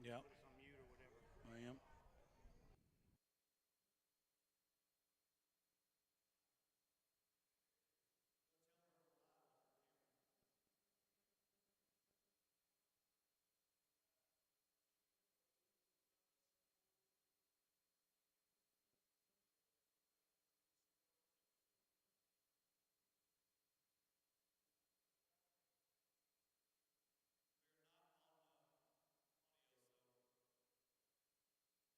Yeah, Put us on mute or whatever. I am. We're not on audio, so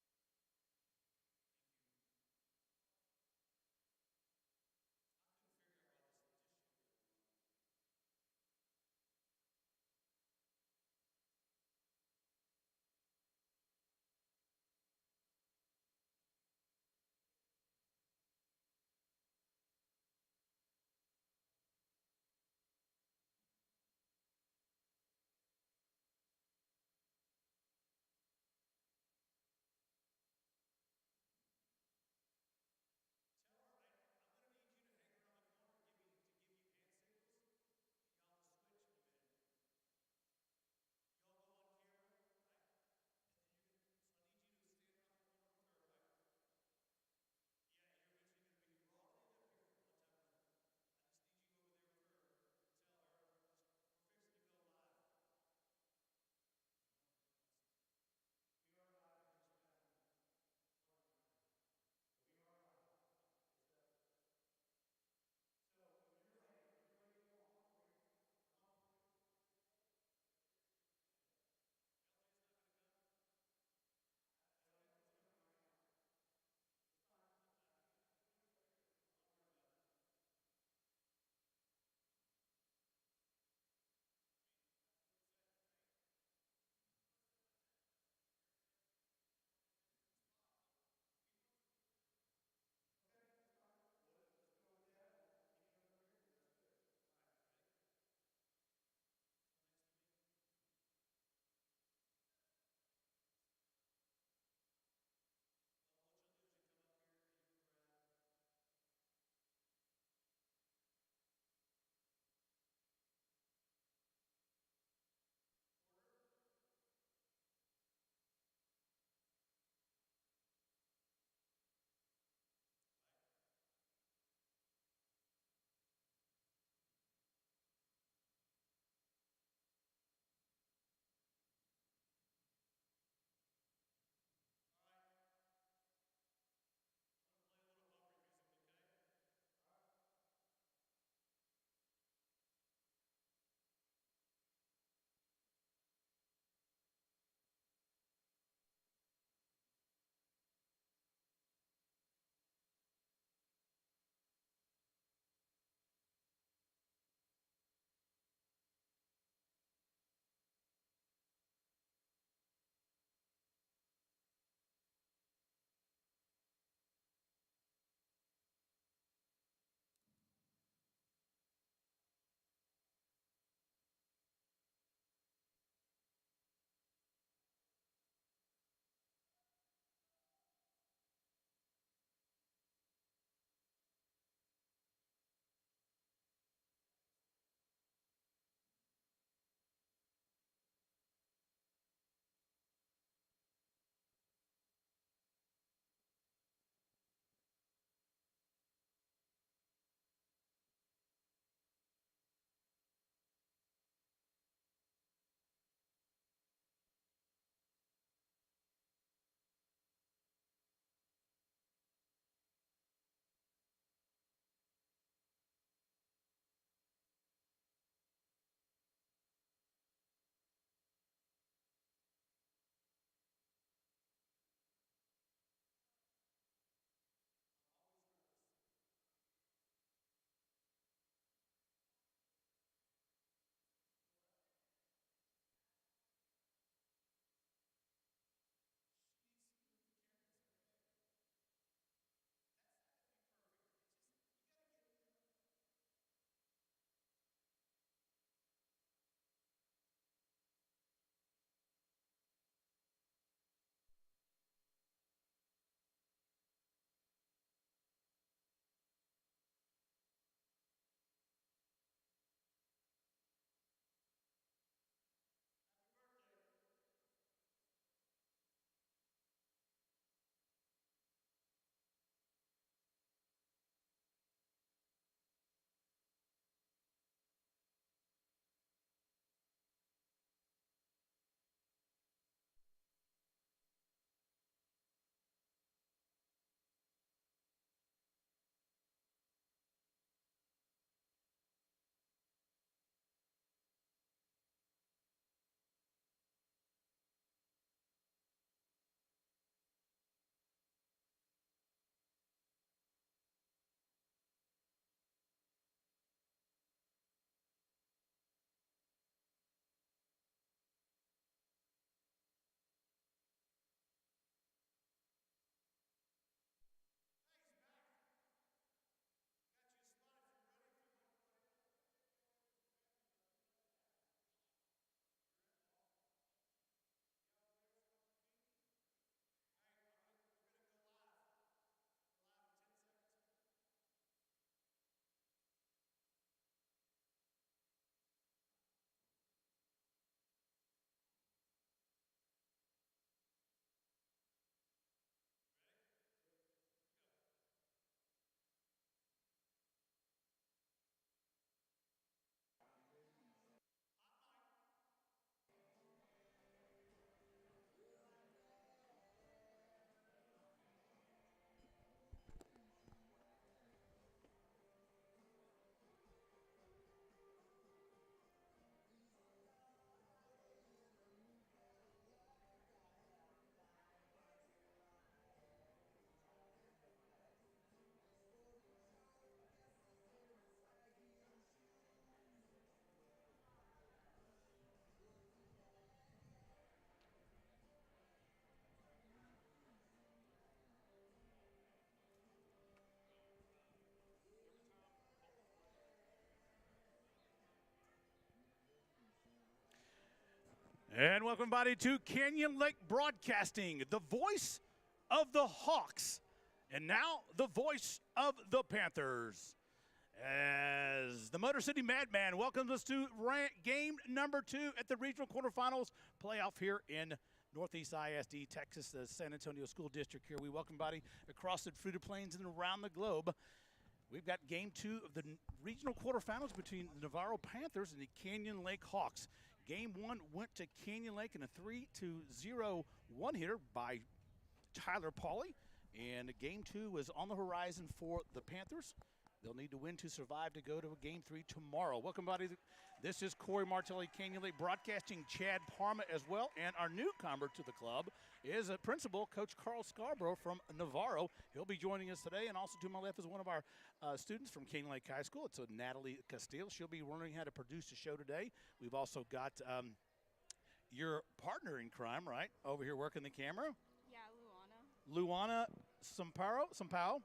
And welcome, everybody, to Canyon Lake Broadcasting, the voice of the Hawks, and now the voice of the Panthers. As the Motor City Madman welcomes us to game number 2 at the regional quarterfinals playoff here in Northeast ISD, Texas, the San Antonio School District here. We welcome everybody across the Fruita Plains and around the globe. We've got game 2 of the regional quarterfinals between the Navarro Panthers and the Canyon Lake Hawks. Game 1 went to Canyon Lake in a 3-0 one-hitter by Tyler Pauly. And game 2 was on the horizon for the Panthers. They'll need to win to survive to go to game 3 tomorrow. Welcome, everybody. This is Corey Martelli, Canyon Lake Broadcasting, Chad Parma as well. And our newcomer to the club is a principal, Coach Carl Scarborough from Navarro. He'll be joining us today. And also to my left is one of our students from Canyon Lake High School. It's Natalie Castile. She'll be learning how to produce a show today. We've also got your partner in crime, right, over here working the camera. Yeah, Luana Sampao.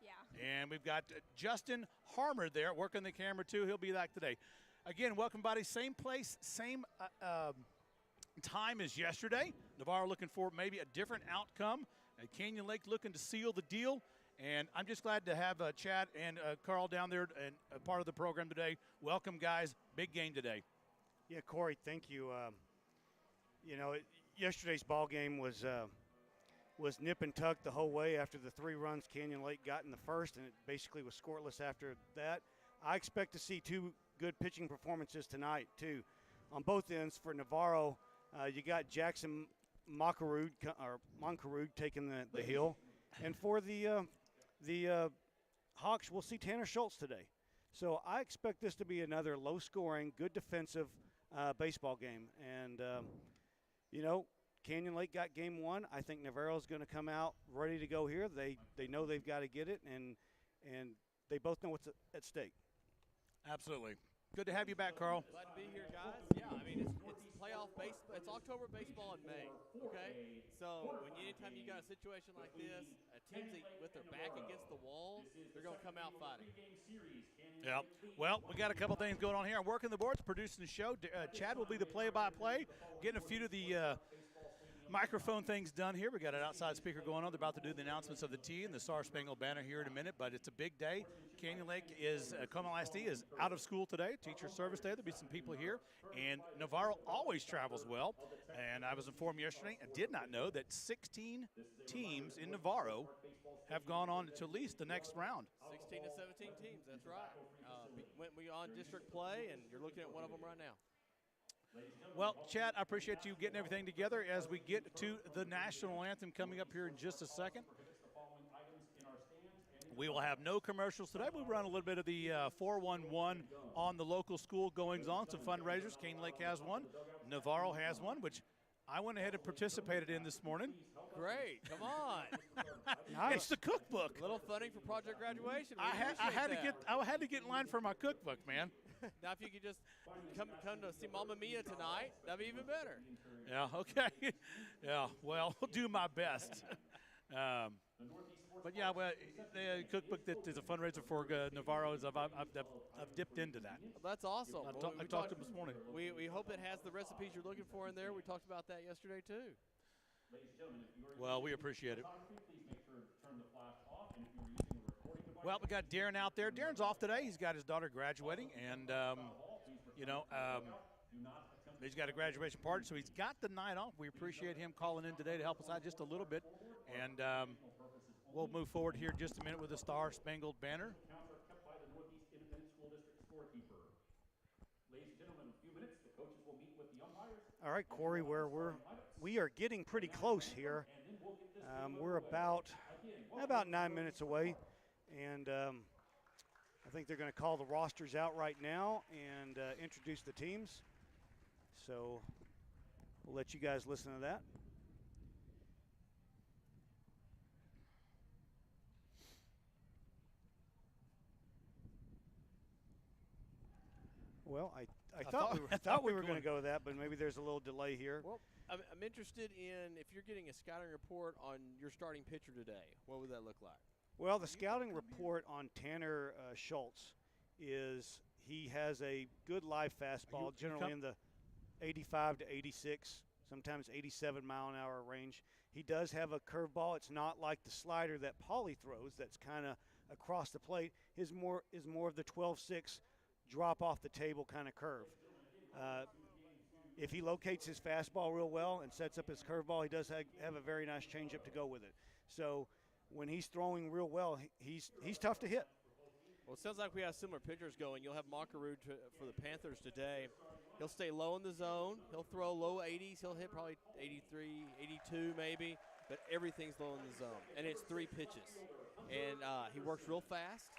Yeah. And we've got Justin Harmer there working the camera too. He'll be back today. Again, welcome, buddy. Same place, same time as yesterday. Navarro looking for maybe a different outcome. Canyon Lake looking to seal the deal. And I'm just glad to have Chad and Carl down there and a part of the program today. Welcome, guys. Big game today. Yeah, Corey, thank you. Yesterday's ball game was nip and tuck the whole way after the 3 runs Canyon Lake got in the first, and it basically was scoreless after that. I expect to see 2 good pitching performances tonight, too. On both ends for Navarro, you got Jackson Moncarud taking the hill. And for the Hawks, we'll see Tanner Schultz today. So I expect this to be another low-scoring, good defensive baseball game. And, Canyon Lake got game 1. I think Navarro's going to come out ready to go here. They know they've got to get it, and they both know what's at stake. Absolutely. Good to have you back, Carl. Glad to be here, guys. Yeah, I mean, it's playoff baseball. It's October baseball in May, okay? So anytime you got a situation like this, a team with their back against the wall, they're going to come out fighting. Yeah. Well, we got a couple things going on here. I'm working the boards, producing the show. Chad will be the play-by-play, getting a few of the microphone things done here. We got an outside speaker going on. They're about to do the announcements of the tee and the Star Spangled Banner here in a minute, but it's a big day. Canyon Lake is, Como ISD is out of school today, teacher service day. There'll be some people here, and Navarro always travels well. And I was informed yesterday, I did not know that 16 teams in Navarro have gone on to at least the next round. 16 to 17 teams, that's right. We on district play, and you're looking at one of them right now. Well, Chad, I appreciate you getting everything together as we get to the national anthem coming up here in just a second. We will have no commercials today. We'll run a little bit of the 411 on the local school goings on, some fundraisers. Canyon Lake has one. Navarro has one, which I went ahead and participated in this morning. Great, come on. Nice. It's the cookbook. A little funding for project graduation. I had to get in line for my cookbook, man. Now, if you could just come to see Mamma Mia tonight, that'd be even better. Yeah, okay. Yeah, well, I'll do my best. But, yeah, well, the cookbook that is a fundraiser for Navarro, I've dipped into that. Well, that's awesome. I talked to him this morning. We hope it has the recipes you're looking for in there. We talked about that yesterday, too. Well, we appreciate it. Well, we got Darren out there. Darren's off today. He's got his daughter graduating, and, he's got a graduation party, so he's got the night off. We appreciate him calling in today to help us out just a little bit. And we'll move forward here in just a minute with the Star Spangled Banner. All right, Corey, we are getting pretty close here. We're about 9 minutes away, and I think they're going to call the rosters out right now and introduce the teams. So we'll let you guys listen to that. Well, I thought we were going to go with that, but maybe there's a little delay here. Well, I'm interested in if you're getting a scouting report on your starting pitcher today, what would that look like? Well, the scouting report on Tanner Schultz is he has a good live fastball, generally in the 85 to 86, sometimes 87 mile-an-hour range. He does have a curveball. It's not like the slider that Pauly throws that's kind of across the plate. His is more of the 12-6 drop off the table kind of curve. If he locates his fastball real well and sets up his curveball, he does have a very nice changeup to go with it. So when he's throwing real well, he's tough to hit. Well, it sounds like we have similar pitchers going. You'll have Moncaroo for the Panthers today. He'll stay low in the zone. He'll throw low 80s. He'll hit probably 83, 82 maybe, but everything's low in the zone. And it's 3 pitches. And he works real fast.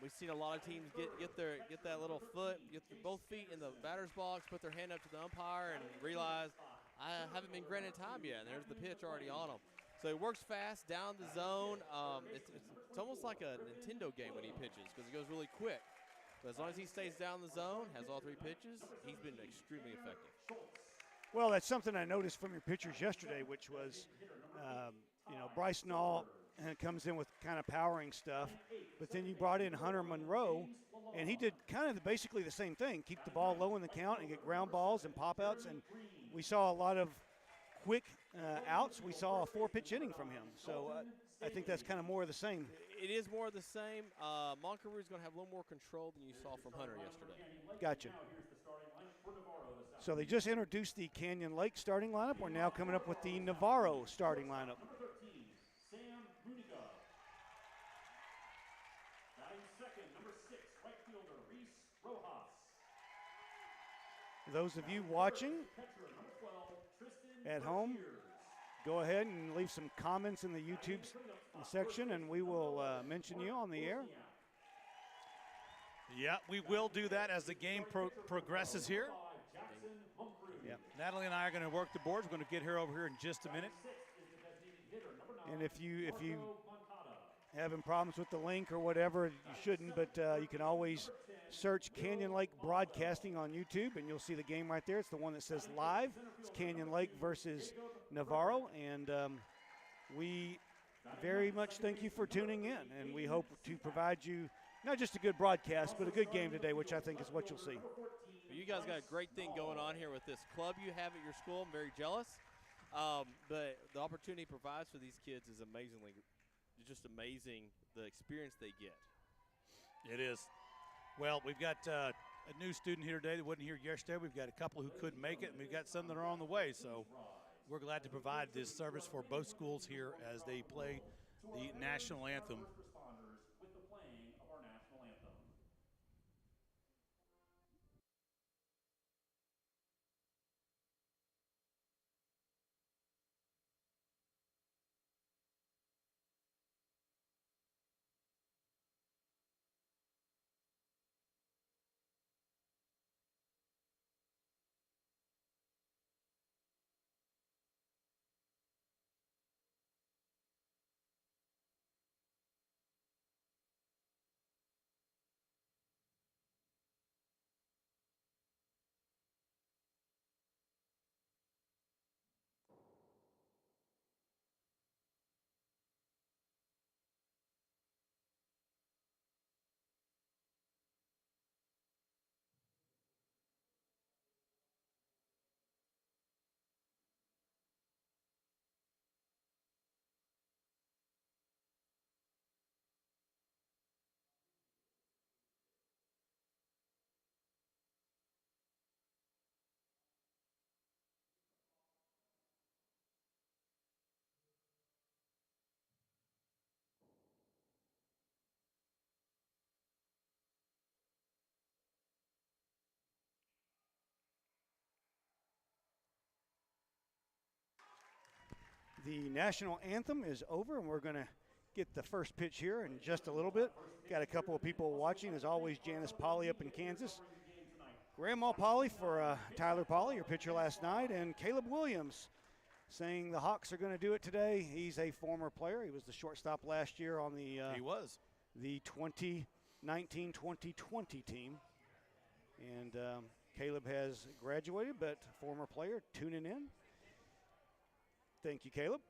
We've seen a lot of teams get that little foot, get both feet in the batter's box, put their hand up to the umpire, and realize I haven't been granted time yet. And there's the pitch already on him. So he works fast down the zone. It's almost like a Nintendo game when he pitches because he goes really quick. But as long as he stays down the zone, has all 3 pitches, he's been extremely effective. Well, that's something I noticed from your pitchers yesterday, which was, Bryce Nall comes in with kind of powering stuff, but then you brought in Hunter Monroe, and he did kind of basically the same thing, keep the ball low in the count and get ground balls and pop-outs, and we saw a lot of quick outs. We saw a 4-pitch inning from him, so I think that's kind of more of the same. It is more of the same. Moncaroo is going to have a little more control than you saw from Hunter yesterday. Gotcha. So they just introduced the Canyon Lake starting lineup. We're now coming up with the Navarro starting lineup. Those of you watching at home, go ahead and leave some comments in the YouTube section, and we will mention you on the air. Yeah, we will do that as the game progresses here. Yep. Natalie and I are going to work the boards. We're going to get her over here in just a minute. And if you having problems with the link or whatever, you shouldn't, but you can always search Canyon Lake Broadcasting on YouTube, and you'll see the game right there. It's the one that says live. It's Canyon Lake versus Navarro, and we very much thank you for tuning in, and we hope to provide you not just a good broadcast, but a good game today, which I think is what you'll see. You guys got a great thing going on here with this club you have at your school. I'm very jealous. But the opportunity it provides for these kids is just amazing, the experience they get. It is. Well, we've got a new student here today that wasn't here yesterday. We've got a couple who couldn't make it, and we've got some that are on the way. So we're glad to provide this service for both schools here as they play the national anthem. The national anthem is over, and we're going to get the first pitch here in just a little bit. Got a couple of people watching, as always, Janice Polly up in Kansas. Grandma Polly for Tyler Polly, your pitcher last night, and Caleb Williams saying the Hawks are going to do it today. He's a former player. He was the shortstop last year on the the 2019-2020 team. And Caleb has graduated, but former player tuning in. Thank you, Caleb.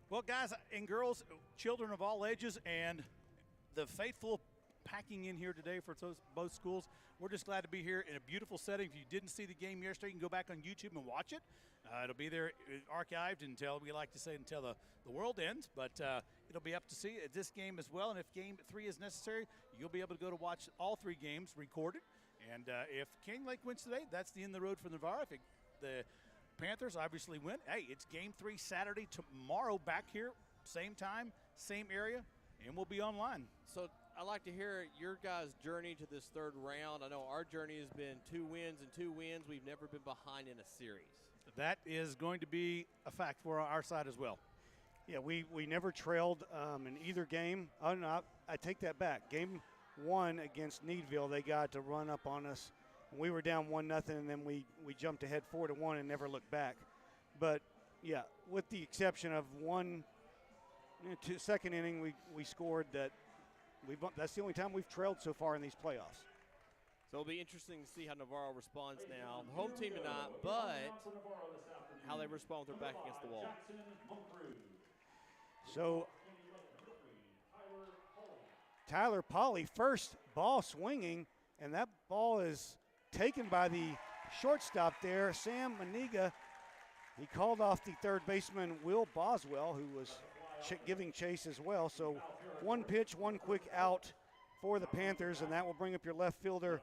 Well, guys and girls, children of all ages, and the faithful packing in here today for both schools. We're just glad to be here in a beautiful setting. If you didn't see the game yesterday, you can go back on YouTube and watch it. It'll be there archived until, we like to say, until the world ends. But it'll be up to see at this game as well. And if game 3 is necessary, you'll be able to go to watch all 3 games recorded. And if Canyon Lake wins today, that's the end of the road for Navarro. If the Panthers obviously win, hey, it's game 3 Saturday tomorrow back here, same time, same area, and we'll be online. So I'd like to hear your guys' journey to this 3rd round. I know our journey has been 2 wins and 2 wins. We've never been behind in a series. That is going to be a fact for our side as well. Yeah, we never trailed in either game. Oh, no, I take that back. Game 1 against Needville, they got to run up on us. We were down 1-0, and then we jumped ahead 4-1 and never looked back. But, yeah, with the exception of second inning, we scored that. That's the only time we've trailed so far in these playoffs. So it'll be interesting to see how Navarro responds now. The home team tonight, but how they respond with their back against the wall. So Tyler Polly, first ball swinging, and that ball is taken by the shortstop there, Sam Muniga. He called off the third baseman, Will Boswell, who was giving chase as well. So 1 pitch, 1 quick out for the Panthers, and that will bring up your left fielder,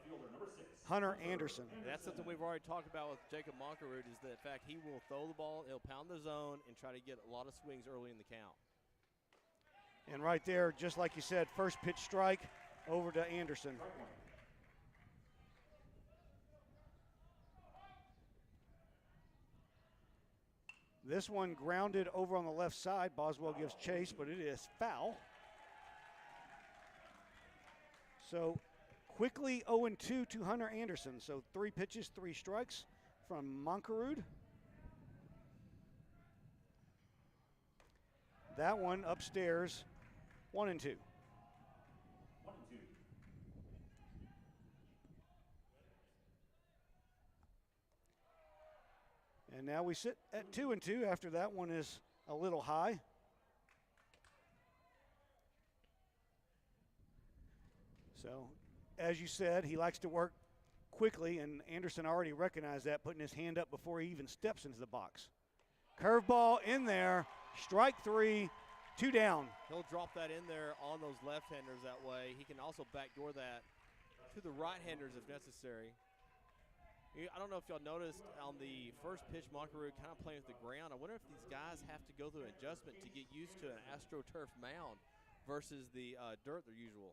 Hunter Anderson. And that's something we've already talked about with Jacob Monkerud, is the fact he will throw the ball, he'll pound the zone, and try to get a lot of swings early in the count. And right there, just like you said, first pitch strike over to Anderson. This one grounded over on the left side. Boswell gives chase, but it is foul. So quickly 0-2 to Hunter Anderson. So 3 pitches, 3 strikes from Monkerud. That one upstairs, 1-2. And now we sit at 2-2 after that one is a little high. So, as you said, he likes to work quickly, and Anderson already recognized that, putting his hand up before he even steps into the box. Curveball in there, strike 3, 2 down. He'll drop that in there on those left-handers that way. He can also backdoor that to the right-handers if necessary. I don't know if y'all noticed on the first pitch, Monkerud kind of playing with the ground. I wonder if these guys have to go through an adjustment to get used to an AstroTurf mound versus the dirt they're usual.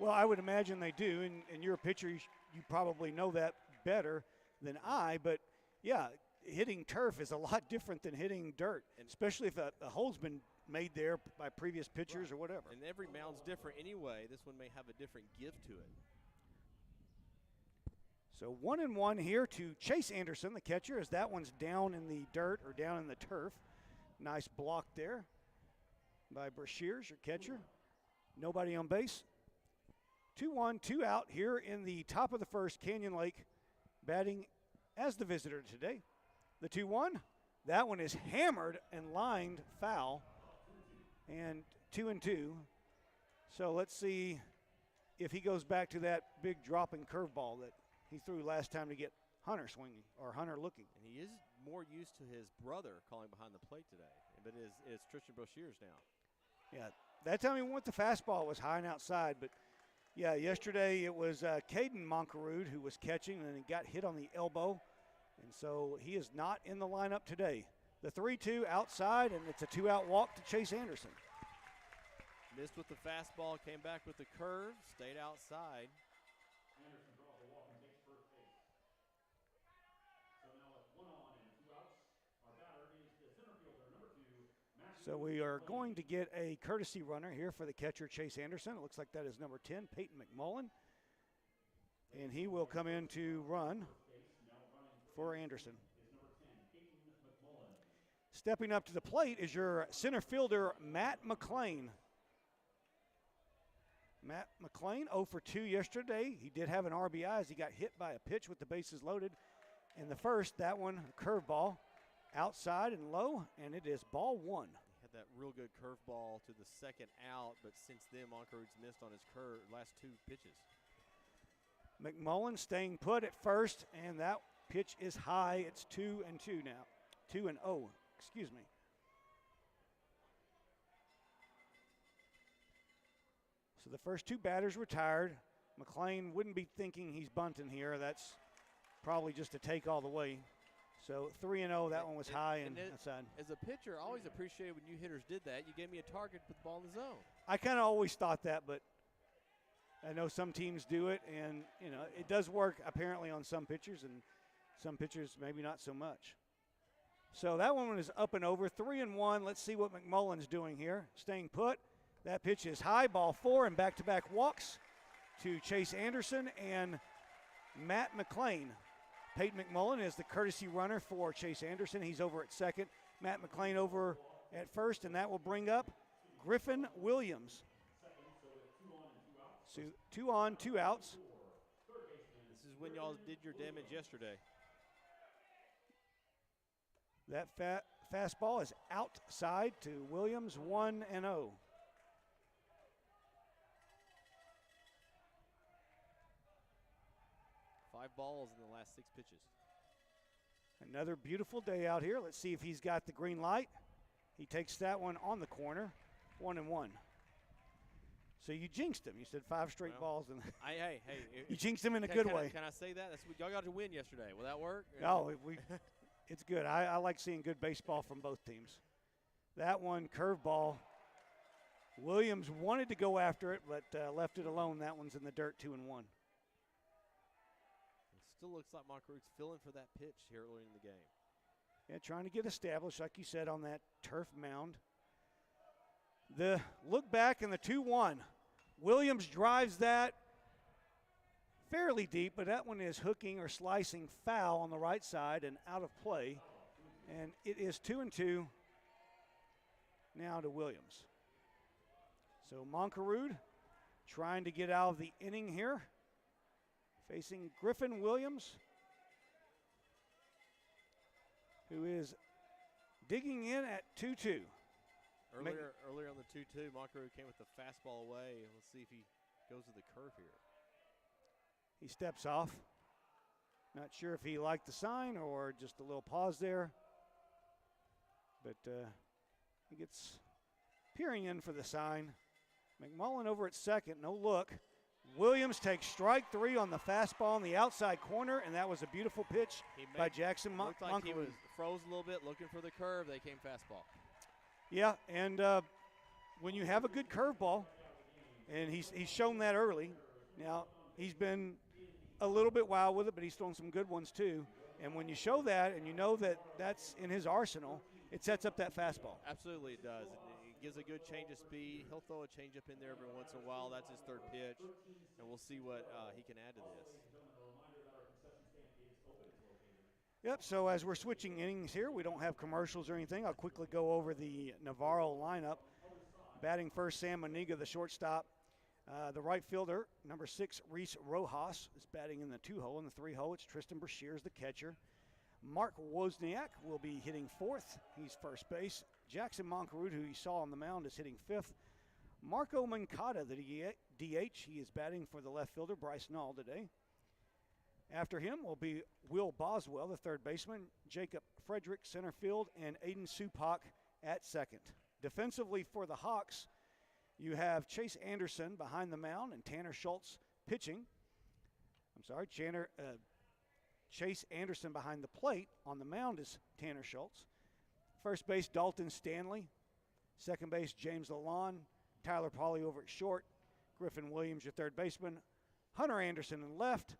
Well, I would imagine they do, and you're a pitcher, you probably know that better than I, but yeah, hitting turf is a lot different than hitting dirt, especially if a hole's been made there by previous pitchers or whatever. And every mound's different anyway. This one may have a different give to it. So 1-1 here to Chase Anderson, the catcher, as that one's down in the dirt or down in the turf. Nice block there by Brashears, your catcher. Nobody on base. 2-1, 2 out here in the top of the first. Canyon Lake batting as the visitor today. The 2-1, that one is hammered and lined foul, and 2-2. So let's see if he goes back to that big dropping curveball that he threw last time to get Hunter swinging or Hunter looking. And he is more used to his brother calling behind the plate today, but it's Tristan Brashears now. Yeah, that time he went the fastball was high and outside, but yeah, yesterday it was Caden Monkerud who was catching, and he got hit on the elbow, and so he is not in the lineup today. The 3-2 outside, and it's a 2-out walk to Chase Anderson. Missed with the fastball, came back with the curve, stayed outside. So we are going to get a courtesy runner here for the catcher, Chase Anderson. It looks like that is number 10, Peyton McMullen. And he will come in to run for Anderson. Stepping up to the plate is your center fielder, Matt Mclean. Matt Mclean, 0 for 2 yesterday. He did have an RBI as he got hit by a pitch with the bases loaded in the first. That one, curveball, outside and low, and it is ball 1. had that real good curveball to the second out, but since then, Moncrief's missed on his last 2 pitches. McMullen staying put at first, and that pitch is high. It's 2-2 now. 2-0, excuse me. So the first 2 batters retired. Mclean wouldn't be thinking he's bunting here. That's probably just a take all the way. So 3-0, that one was high and outside. As a pitcher, I always appreciated when you hitters did that. You gave me a target to put the ball in the zone. I kind of always thought that, but I know some teams do it, and, you know, it does work apparently on some pitchers, and some pitchers maybe not so much. So that one is up and over, 3-1. Let's see what McMullen's doing here. Staying put. That pitch is high, ball 4, and back-to-back walks to Chase Anderson and Matt Mclean. Peyton McMullen is the courtesy runner for Chase Anderson. He's over at second. Matt Mclean over at first, and that will bring up Griffin Williams. So 2 on, 2 outs. This is when y'all did your damage yesterday. That fastball is outside to Williams, 1-0. Five balls in the last 6 pitches. Another beautiful day out here. Let's see if he's got the green light. He takes that one on the corner, 1-1. So you jinxed him. You said 5 straight balls. And hey. You jinxed him in a good way. Can I say that? Y'all got to win yesterday. Will that work? No, it's good. I like seeing good baseball from both teams. That one, curveball. Williams wanted to go after it, but left it alone. That one's in the dirt, 2-1. Still looks like Moncrief's feeling for that pitch here early in the game. Yeah, trying to get established, like you said, on that turf mound. The look back in the 2-1. Williams drives that fairly deep, but that one is hooking or slicing foul on the right side and out of play. And it is 2-2 now to Williams. So Moncrief trying to get out of the inning here. Facing Griffin Williams, who is digging in at 2-2. Earlier on the 2-2, Moncrief came with the fastball away. Let's see if he goes to the curve here. He steps off. Not sure if he liked the sign or just a little pause there. But he gets peering in for the sign. McMullen over at second, no look. Williams takes strike 3 on the fastball in the outside corner, and that was a beautiful pitch by Jackson Looked like he Moncrief. was froze a little bit, looking for the curve. They came fastball. Yeah, and when you have a good curveball, and he's shown that early. Now, he's been a little bit wild with it, but he's thrown some good ones too. And when you show that and you know that that's in his arsenal, it sets up that fastball. Absolutely it does. It gives a good change of speed. He'll throw a changeup in there every once in a while. That's his 3rd pitch, and we'll see what he can add to this. Yep, so as we're switching innings here, we don't have commercials or anything. I'll quickly go over the Navarro lineup. Batting first, Sam Muniga, the shortstop. The right fielder, number 6, Reese Rojas, is batting in the 2-hole. In the 3-hole, it's Tristan Brashears, the catcher. Mark Wozniak will be hitting 4th. He's first base. Jackson Moncrief, who you saw on the mound, is hitting 5th. Marco Mancada, the DH, he is batting for the left fielder, Bryce Null, today. After him will be Will Boswell, the 3rd baseman, Jacob Frederick, center field, and Aiden Supak at second. Defensively for the Hawks, you have Chase Anderson behind the mound and Tanner Schultz pitching. Chase Anderson behind the plate. On the mound is Tanner Schultz. First base, Dalton Stanley. Second base, James Lalonde. Tyler Pauly over at short. Griffin Williams, your 3rd baseman. Hunter Anderson in left.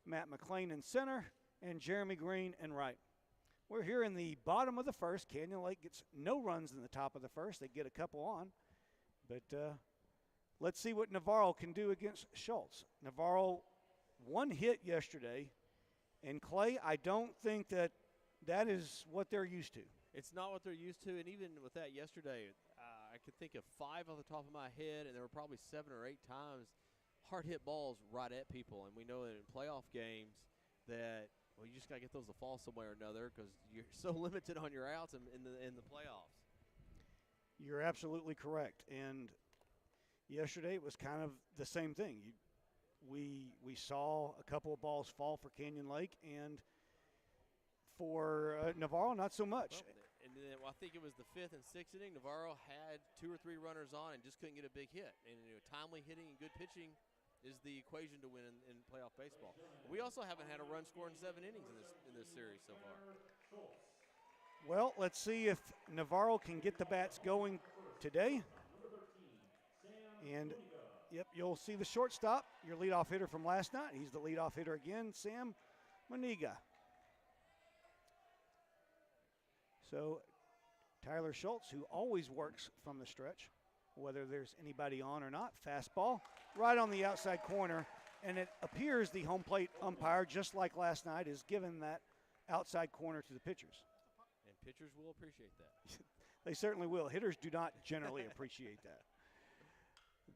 Matt Mclean in center. And Jeremy Green in right. We're here in the bottom of the 1st. Canyon Lake gets no runs in the top of the 1st. They get a couple on. But let's see what Navarro can do against Schultz. Navarro, 1 hit yesterday. And Clay, I don't think that is what they're used to. It's not what they're used to, and even with that yesterday, I could think of 5 off the top of my head, and there were probably 7 or 8 times hard hit balls right at people. And we know that in playoff games that, well, you just got to get those to fall somewhere or another because you're so limited on your outs in the playoffs. You're absolutely correct. And yesterday it was kind of the same thing. We saw a couple of balls fall for Canyon Lake, and for Navarro, not so much. Well, and then I think it was the 5th and 6th inning. Navarro had 2 or 3 runners on and just couldn't get a big hit. And timely hitting and good pitching is the equation to win in playoff baseball. We also haven't had a run scored in 7 innings in this series so far. Well, let's see if Navarro can get the bats going today. And, yep, you'll see the shortstop, your leadoff hitter from last night. He's the leadoff hitter again, Sam Muniga. So Tyler Schultz, who always works from the stretch, whether there's anybody on or not, fastball right on the outside corner. And it appears the home plate umpire, just like last night, is giving that outside corner to the pitchers. And pitchers will appreciate that. They certainly will. Hitters do not generally appreciate that.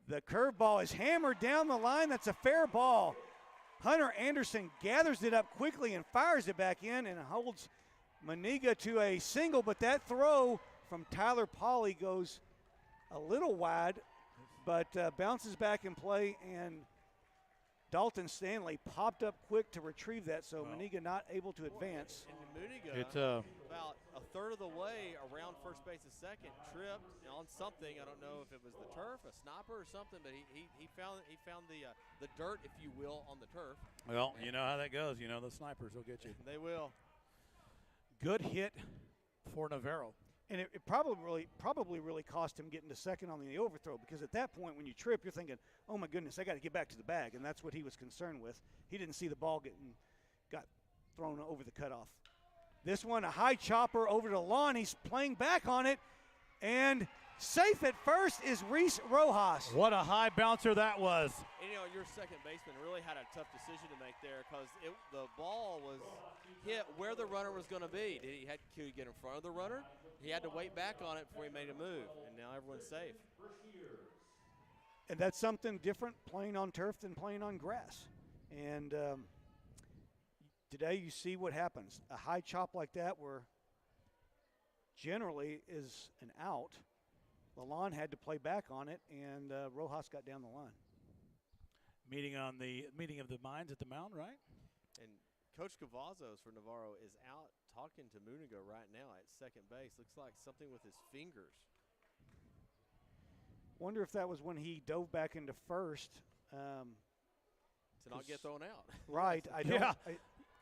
The curveball is hammered down the line. That's a fair ball. Hunter Anderson gathers it up quickly and fires it back in and holds Muniga to a single, but that throw from Tyler Pauly goes a little wide, but bounces back in play, and Dalton Stanley popped up quick to retrieve that, so Muniga not able to advance. And Muniga, about a third of the way around first base a second, tripped on something. I don't know if it was the turf, a sniper or something, but he found the dirt, if you will, on the turf. Well, you know how that goes. You know the snipers will get you. They will. Good hit for Navarro. And it probably really cost him getting to second on the overthrow, because at that point when you trip, you're thinking, oh my goodness, I got to get back to the bag, and that's what he was concerned with. He didn't see the ball got thrown over the cutoff. This one, a high chopper over the lawn. He's playing back on it, and safe at first is Reese Rojas. What a high bouncer that was. And, your second baseman really had a tough decision to make there, because the ball was hit where the runner was going to be. Could he get in front of the runner? He had to wait back on it before he made a move, and now everyone's safe. And that's something different, playing on turf than playing on grass. And today you see what happens. A high chop like that, where generally is an out, Lalonde had to play back on it, and Rojas got down the line. Meeting of the minds at the mound, right? And Coach Cavazos for Navarro is out talking to Muniga right now at second base. Looks like something with his fingers. Wonder if that was when he dove back into first. To not get thrown out. Right. I don't. Yeah.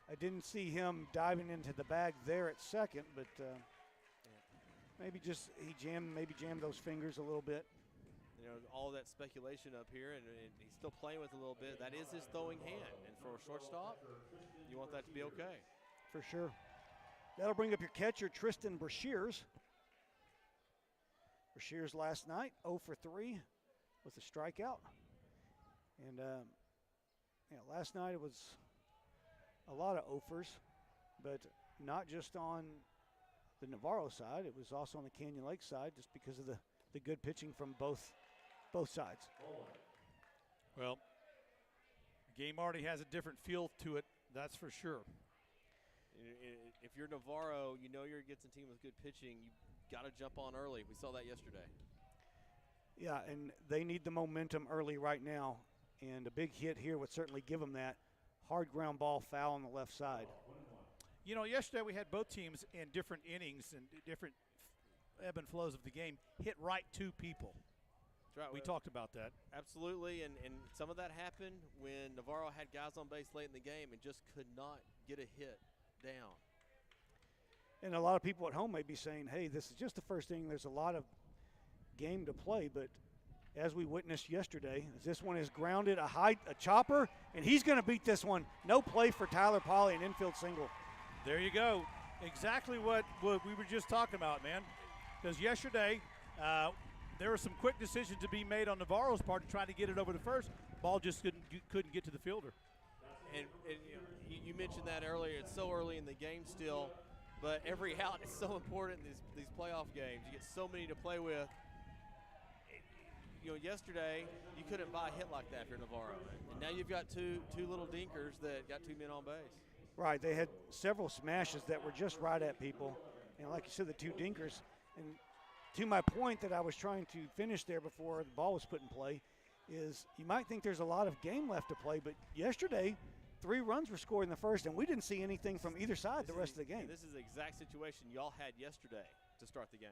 I didn't see him diving into the bag there at second, but maybe jammed those fingers a little bit. All that speculation up here, and he's still playing with a little bit. That is his throwing hand, and for a shortstop, you want that to be okay. For sure. That'll bring up your catcher, Tristan Brashears. Brashears last night, 0 for 3 with a strikeout. And last night it was a lot of offers, but not just on the Navarro side. It was also on the Canyon Lake side, just because of the good pitching from both sides. Well, the game already has a different feel to it, that's for sure. If you're Navarro, you're against a team with good pitching, you got to jump on early. We saw that yesterday. Yeah, and they need the momentum early right now, and a big hit here would certainly give them that. Hard ground ball, foul on the left side. Yesterday we had both teams in different innings and different ebb and flows of the game hit right to people. That's right. We talked about that. Absolutely, and some of that happened when Navarro had guys on base late in the game and just could not get a hit down. And a lot of people at home may be saying, hey, this is just the first inning. There's a lot of game to play, but as we witnessed yesterday, this one is grounded, a chopper, and he's going to beat this one. No play for Tyler Pauly, an infield single. There you go. Exactly what we were just talking about, man. Because yesterday, there were some quick decisions to be made on Navarro's part to try to get it over to first. Ball just couldn't get to the fielder. And you mentioned that earlier. It's so early in the game still, but every out is so important in these playoff games. You get so many to play with. Yesterday you couldn't buy a hit like that if you're Navarro, and now you've got two little dinkers that got 2 men on base. Right, they had several smashes that were just right at people, and like you said, the 2 dinkers. And to my point that I was trying to finish there before the ball was put in play, is you might think there's a lot of game left to play, but yesterday 3 runs were scored in the first, and we didn't see anything from either side the rest of the game. This is the exact situation y'all had yesterday to start the game.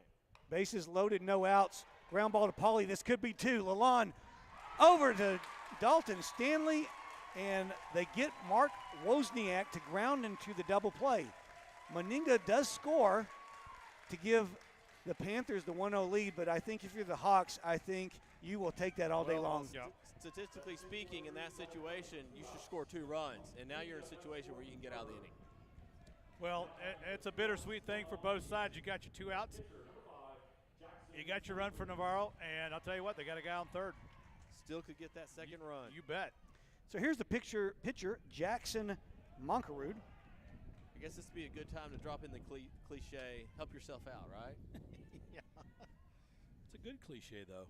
Bases loaded, no outs. Ground ball to Pauly. This could be 2. Lalonde over to Dalton Stanley, and they get Mark Wozniak to ground into the double play. Muniga does score to give the Panthers the 1-0 lead, but I think if you're the Hawks, I think you will take that all day long. Statistically speaking, in that situation, you should score 2 runs, and now you're in a situation where you can get out of the inning. Well, it's a bittersweet thing for both sides. You got your 2 outs. You got your run for Navarro, and I'll tell you what, they got a guy on third. Still could get that second run. You bet. So here's the pitcher, Jackson Monkerud. I guess this would be a good time to drop in the cliche, help yourself out, right? Yeah. It's a good cliche, though.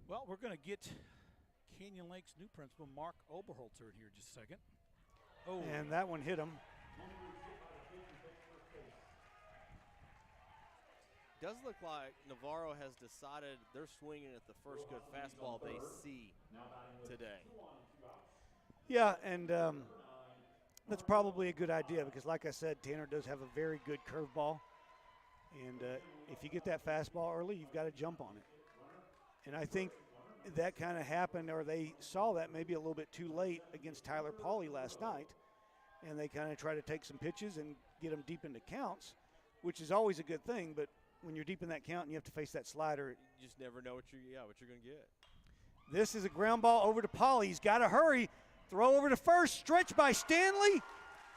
Well, we're going to get Canyon Lake's new principal, Mark Oberholzer, in here in just a second. Oh. And that one hit him. Does look like Navarro has decided they're swinging at the first good fastball they see today. Yeah, and that's probably a good idea because, like I said, Tanner does have a very good curveball. And if you get that fastball early, you've got to jump on it. And I think that kind of happened, or they saw that maybe a little bit too late against Tyler Pauly last night. And they kind of try to take some pitches and get them deep into counts, which is always a good thing. But when you're deep in that count and you have to face that slider, you just never know what you're going to get. This is a ground ball over to Pauly. He's got to hurry. Throw over to first. Stretch by Stanley.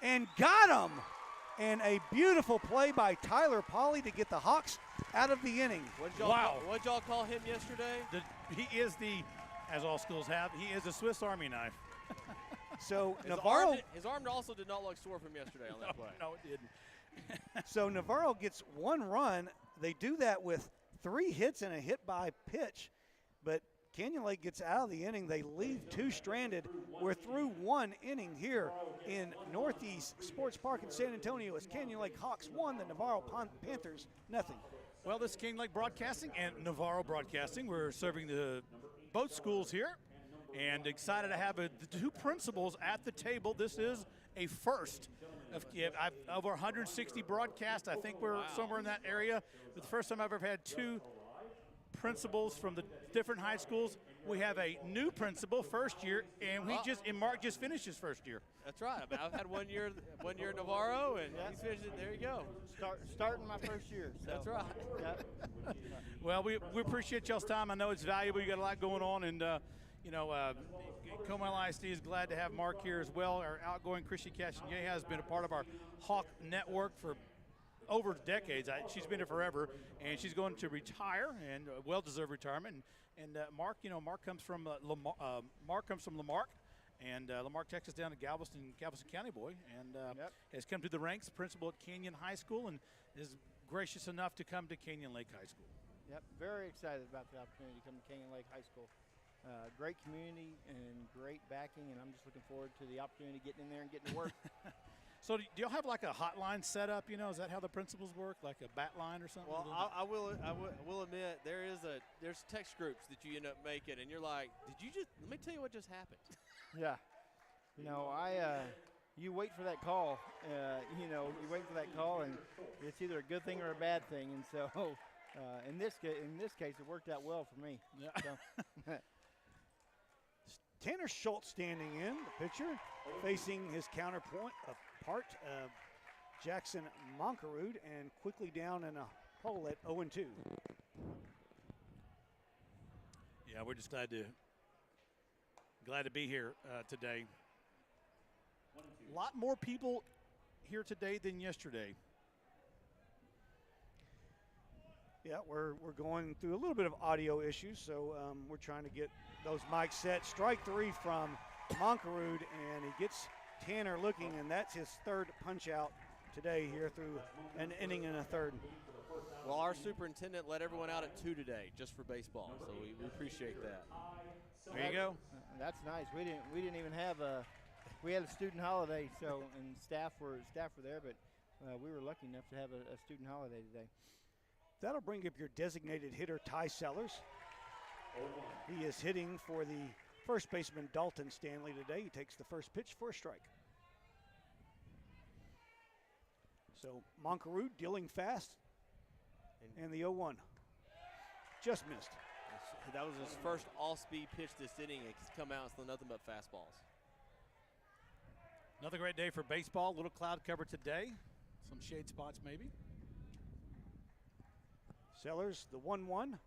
And got him. And a beautiful play by Tyler Pauly to get the Hawks out of the inning. What'd y'all call him yesterday? He is as all schools have, he is a Swiss Army knife. So Navarro. His arm also did not look sore from yesterday on that play. No, it didn't. So Navarro gets 1 run. They do that with 3 hits and a hit by pitch. But Canyon Lake gets out of the inning. They leave 2 stranded. We're through 1 inning here in Northeast Sports Park in San Antonio as Canyon Lake Hawks 1, the Navarro Panthers nothing. Well, this is Canyon Lake Broadcasting and Navarro Broadcasting. We're serving both schools here and excited to have the 2 principals at the table. This is a first. I've over 160 broadcasts. I think we're somewhere in that area. But the first time I've ever had 2 principals from the different high schools. We have a new principal first year, and Mark just finished his first year. That's right. I mean, I've had 1 year at Navarro, and he's finished it. There you go. Starting my first year. So. That's right. Yep. Well, we appreciate y'all's time. I know it's valuable. You got a lot going on, and Comal ISD is glad to have Mark here as well. Our outgoing Christy Castagneja has been a part of our Hawk Network for over decades. She's been here forever, and she's going to retire, and well-deserved retirement. And Mark, Mark comes from Lamarck, and Lamarck, Texas, down to Galveston County boy, and has come to the ranks, principal at Canyon High School, and is gracious enough to come to Canyon Lake High School. Yep, very excited about the opportunity to come to Canyon Lake High School. Great community and great backing, and I'm just looking forward to the opportunity getting in there and getting to work. So do y'all have like a hotline set up? Is that how the principals work, like a bat line or something? Well, I will admit there's text groups that you end up making, and you're like, let me tell you what just happened. Yeah. You wait for that call. You wait for that call, and it's either a good thing or a bad thing. And so, in this case, it worked out well for me. Yeah. So. Tanner Schultz standing in, the pitcher, facing his counterpart, Jackson Monkerud, and quickly down in a hole at 0-2. Yeah, we're just glad to be here today. A lot more people here today than yesterday. Yeah, we're going through a little bit of audio issues, so we're trying to get those mics set. Strike 3 from Monkerud, and he gets Tanner looking, and that's his 3rd punch out today here through an inning and a 3rd. Well, our superintendent let everyone out at 2 today just for baseball, so we appreciate that. There you go. That's nice. We didn't even have we had a student holiday, so and staff were there, but we were lucky enough to have a student holiday today. That'll bring up your designated hitter, Ty Sellers. He is hitting for the first baseman, Dalton Stanley, today. He takes the first pitch for a strike. So Moncaroo dealing fast, and the 0-1 just missed. That was his first all-speed pitch this inning. It's come out, it's nothing but fastballs. Another great day for baseball. Little cloud cover today. Some shade spots maybe. Sellers, the 1-1.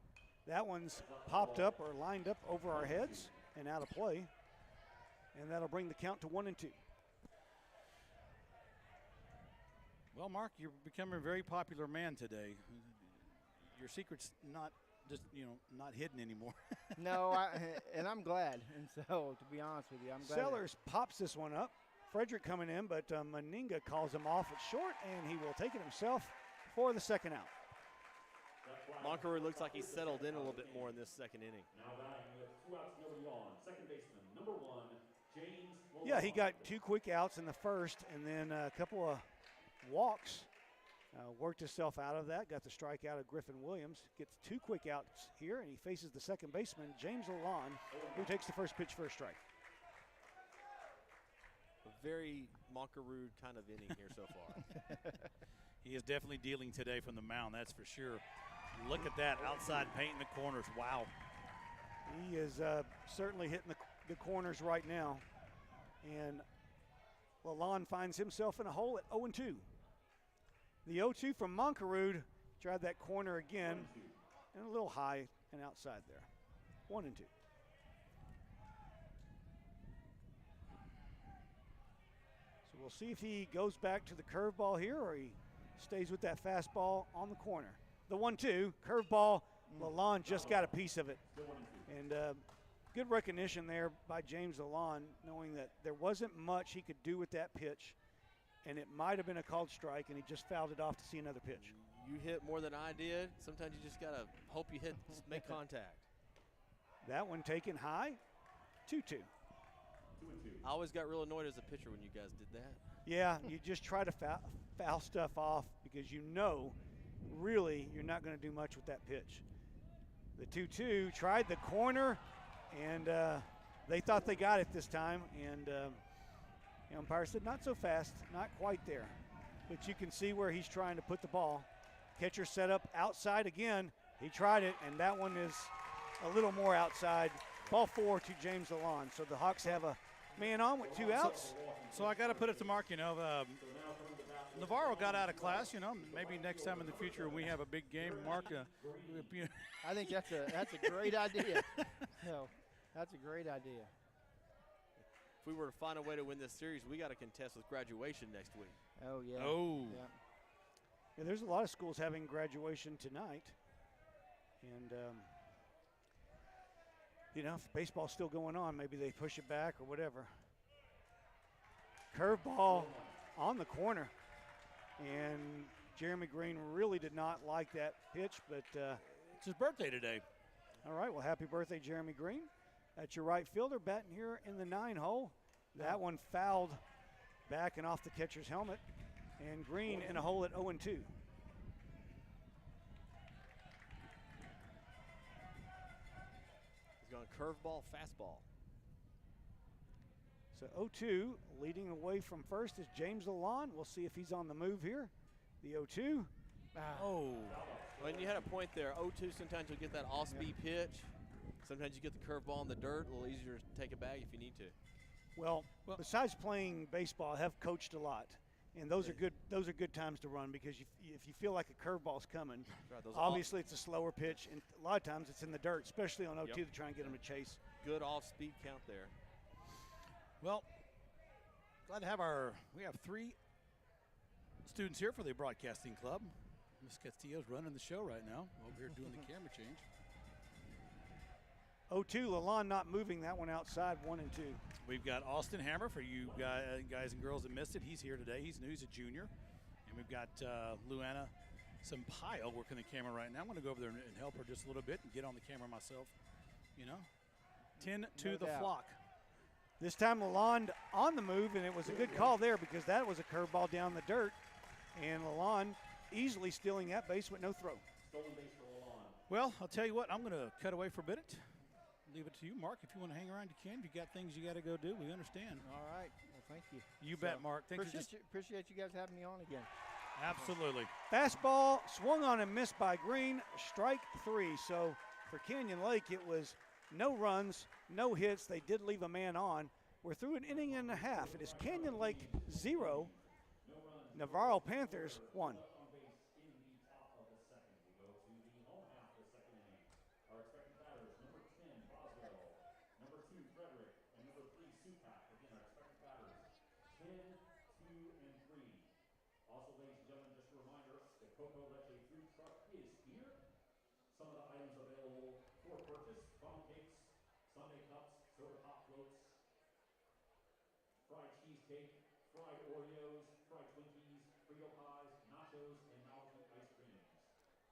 That one's popped up or lined up over our heads and out of play. And that'll bring the count to 1-2. Well, Mark, you're becoming a very popular man today. Your secret's not just, not hidden anymore. No, and I'm glad. And so, to be honest with you, I'm glad. Sellers pops this one up. Frederick coming in, but Muniga calls him off at short, and he will take it himself for the second out. Moncaroo looks like he's settled in a little bit more in this second inning. Yeah, he got 2 quick outs in the first, and then a couple of walks. Worked himself out of that, got the strikeout of Griffin Williams, gets 2 quick outs here, and he faces the second baseman, James Lalonde, who takes the first pitch for a strike. A very Moncaroo kind of inning here so far. He is definitely dealing today from the mound, that's for sure. Look at that, outside painting the corners, wow. He is certainly hitting the corners right now, and Lalonde finds himself in a hole at 0-2. The 0-2 from Moncaroo, tried that corner again, and a little high and outside there. 1-2. So we'll see if he goes back to the curveball here or he stays with that fastball on the corner. The 1-2, curveball, Lalonde just got a piece of it. And good recognition there by James Lalonde, knowing that there wasn't much he could do with that pitch, and it might have been a called strike, and he just fouled it off to see another pitch. You hit more than I did. Sometimes you just got to hope you make contact. That one taken high, 2-2. I always got real annoyed as a pitcher when you guys did that. Yeah, you just try to foul stuff off because you know really you're not going to do much with that pitch. The 2-2 tried the corner, and they thought they got it this time, and the umpire said not so fast, not quite there. But you can see where he's trying to put the ball. Catcher set up outside again. He tried it, and that one is a little more outside. Ball 4 to James Lalonde. So the Hawks have a man on with 2 outs. So I got to put it to Mark, Navarro got out of class, maybe next time in the future when we have a big game, Mark. I think that's a great idea. No, that's a great idea. If we were to find a way to win this series, we got to contest with graduation next week. Oh, yeah. Oh. Yeah. Yeah, there's a lot of schools having graduation tonight. And, if baseball's still going on, maybe they push it back or whatever. Curveball on the corner. And Jeremy Green really did not like that pitch, but It's his birthday today. all right, well, happy birthday, Jeremy Green. That's your right fielder batting here in the 9 hole. That one fouled back and off the catcher's helmet. And Green in a hole at 0-2. He's going curveball, fastball. So 0-2, leading away from first is James Lalonde. We'll see if he's on the move here. The 0-2. Oh. Well, and you had a point there. 0-2, sometimes you'll get that off-speed pitch. Sometimes you get the curveball in the dirt. A little easier to take it back if you need to. Well, besides playing baseball, I have coached a lot. And those are good. Those are good times to run because if you feel like a curveball's coming, obviously it's a slower pitch, and a lot of times it's in the dirt, especially on 0-2 to try and get them to chase. Good off-speed count there. Well, glad to have we have 3 students here for the broadcasting club. Miss Castillo's running the show right now over here doing the camera change. 0-2, Lalonde not moving that one outside, 1-2. We've got Austin Hammer for you guys and girls that missed it. He's here today. He's new. He's a junior. And we've got Luana Sampaio working the camera right now. I'm going to go over there and help her just a little bit and get on the camera myself. 10 to No the doubt. flock. This time Lalonde on the move, and it was a good call there because that was a curveball down the dirt. And Lalonde easily stealing that base with no throw. Well, I'll tell you what, I'm going to cut away for a minute. Leave it to you, Mark. If you want to hang around, you can. If you got things you got to go do, we understand. All right. Well, thank you. You bet, Mark. Thanks for Appreciate you guys having me on again. Absolutely. Fastball swung on and missed by Green, strike 3. So for Canyon Lake, it was no runs, no hits. They did leave a man on. We're through an inning and a half. It is Canyon Lake 0, Navarro Panthers 1.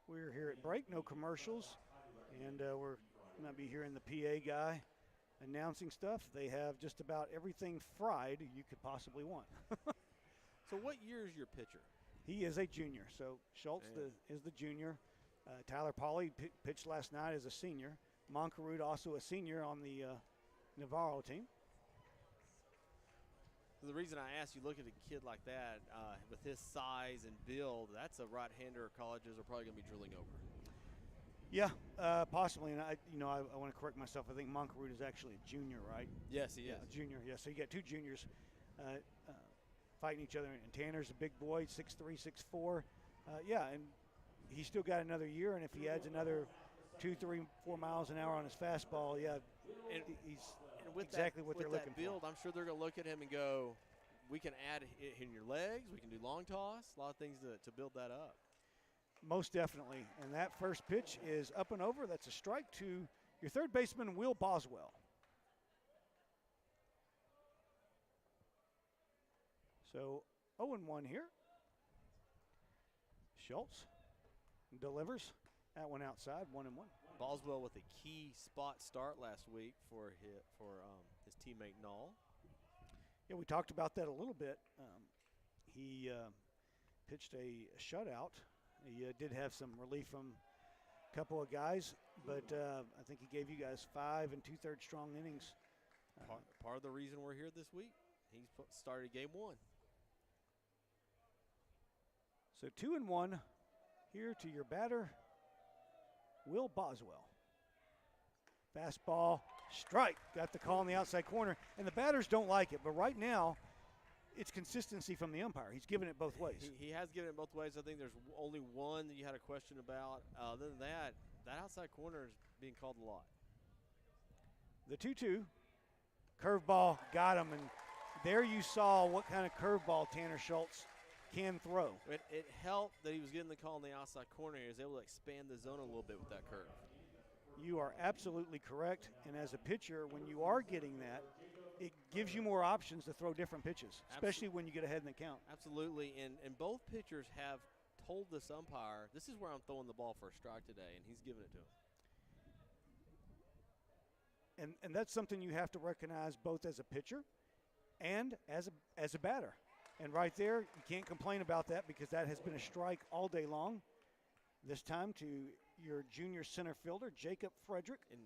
We're here at break, no commercials, and we're going to be hearing the PA guy announcing stuff. They have just about everything fried you could possibly want. So what year is your pitcher? He is a junior, so Schultz is the junior. Tyler Pauly pitched last night as a senior. Moncarud also a senior on the Navarro team. The reason I asked, you look at a kid like that with his size and build, that's a right-hander colleges are probably going to be drilling over. Yeah, possibly. And I want to correct myself. I think Moncarud is actually a junior, right? Yes, he is. A junior, yeah. So you got two juniors fighting each other. And Tanner's a big boy, 6'3", 6'4". Yeah, and he's still got another year. And if he adds another 2, 3, 4 miles an hour on his fastball, yeah, he's with exactly what with they're looking that build, for. I'm sure they're going to look at him and go, we can add it in your legs, we can do long toss, a lot of things to build that up. Most definitely. And that first pitch is up and over. That's a strike to your third baseman, Will Boswell. So 0-1 here. Schultz delivers. That one outside, 1-1. Boswell with a key spot start last week for his teammate Null. Yeah, we talked about that a little bit. He pitched a shutout. He did have some relief from a couple of guys, but I think he gave you guys 5 2/3 strong innings. Part of the reason we're here this week, he's started game 1. So 2-1 here to your batter, Will Boswell. Fastball, strike. Got the call in the outside corner, and the batters don't like it. But right now, it's consistency from the umpire. He's given it both ways. He has given it both ways. I think there's only one that you had a question about. Other than that outside corner is being called a lot. The 2-2, curveball, got him. And there you saw what kind of curveball Tanner Schultz can throw. It helped that he was getting the call in the outside corner. He was able to expand the zone a little bit with that curve. You are absolutely correct. And as a pitcher, when you are getting that, it gives you more options to throw different pitches, especially when you get ahead in the count. Absolutely. And both pitchers have told this umpire, this is where I'm throwing the ball for a strike today, and he's giving it to him. And that's something you have to recognize both as a pitcher and as a batter. And right there, you can't complain about that because that has been a strike all day long. This time to your junior center fielder, Jacob Frederick. And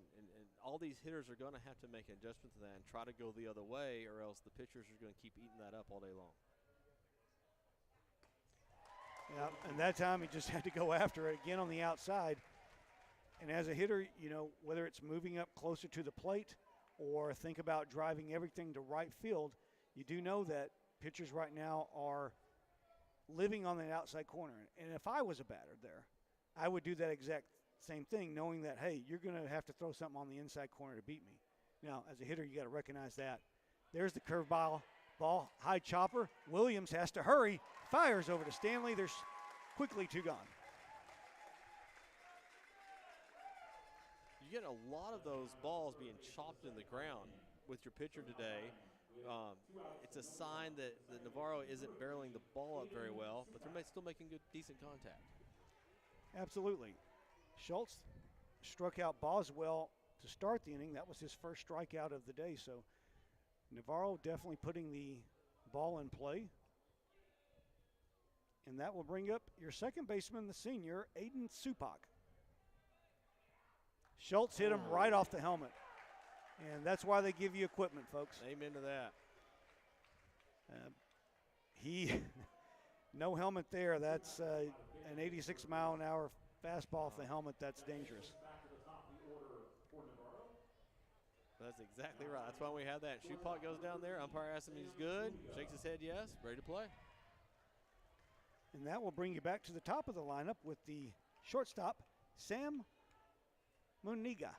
all these hitters are going to have to make an adjustment to that and try to go the other way, or else the pitchers are going to keep eating that up all day long. Yeah, and that time he just had to go after it again on the outside. And as a hitter, whether it's moving up closer to the plate or think about driving everything to right field, you do know that pitchers right now are living on the outside corner. And if I was a batter there, I would do that exact same thing, knowing that, hey, you're going to have to throw something on the inside corner to beat me. Now, as a hitter, you got to recognize that. There's the curveball, high chopper. Williams has to hurry, fires over to Stanley. There's quickly 2 gone. You get a lot of those balls being chopped in the ground with your pitcher today. It's a sign that Navarro isn't barreling the ball up very well, but they're still making good, decent contact. Absolutely. Schultz struck out Boswell to start the inning. That was his first strikeout of the day. So Navarro definitely putting the ball in play. And And that will bring up your second baseman, the senior, Aiden Supak. Schultz hit him right off the helmet. And that's why they give you equipment, folks. Amen to that. No helmet there. That's an 86-mile-an-hour fastball off the helmet. That's dangerous. That's exactly right. That's why we have that. Schultz goes down there. Umpire asks him he's good. Shakes his head yes. Ready to play. And that will bring you back to the top of the lineup with the shortstop, Sam Muniga.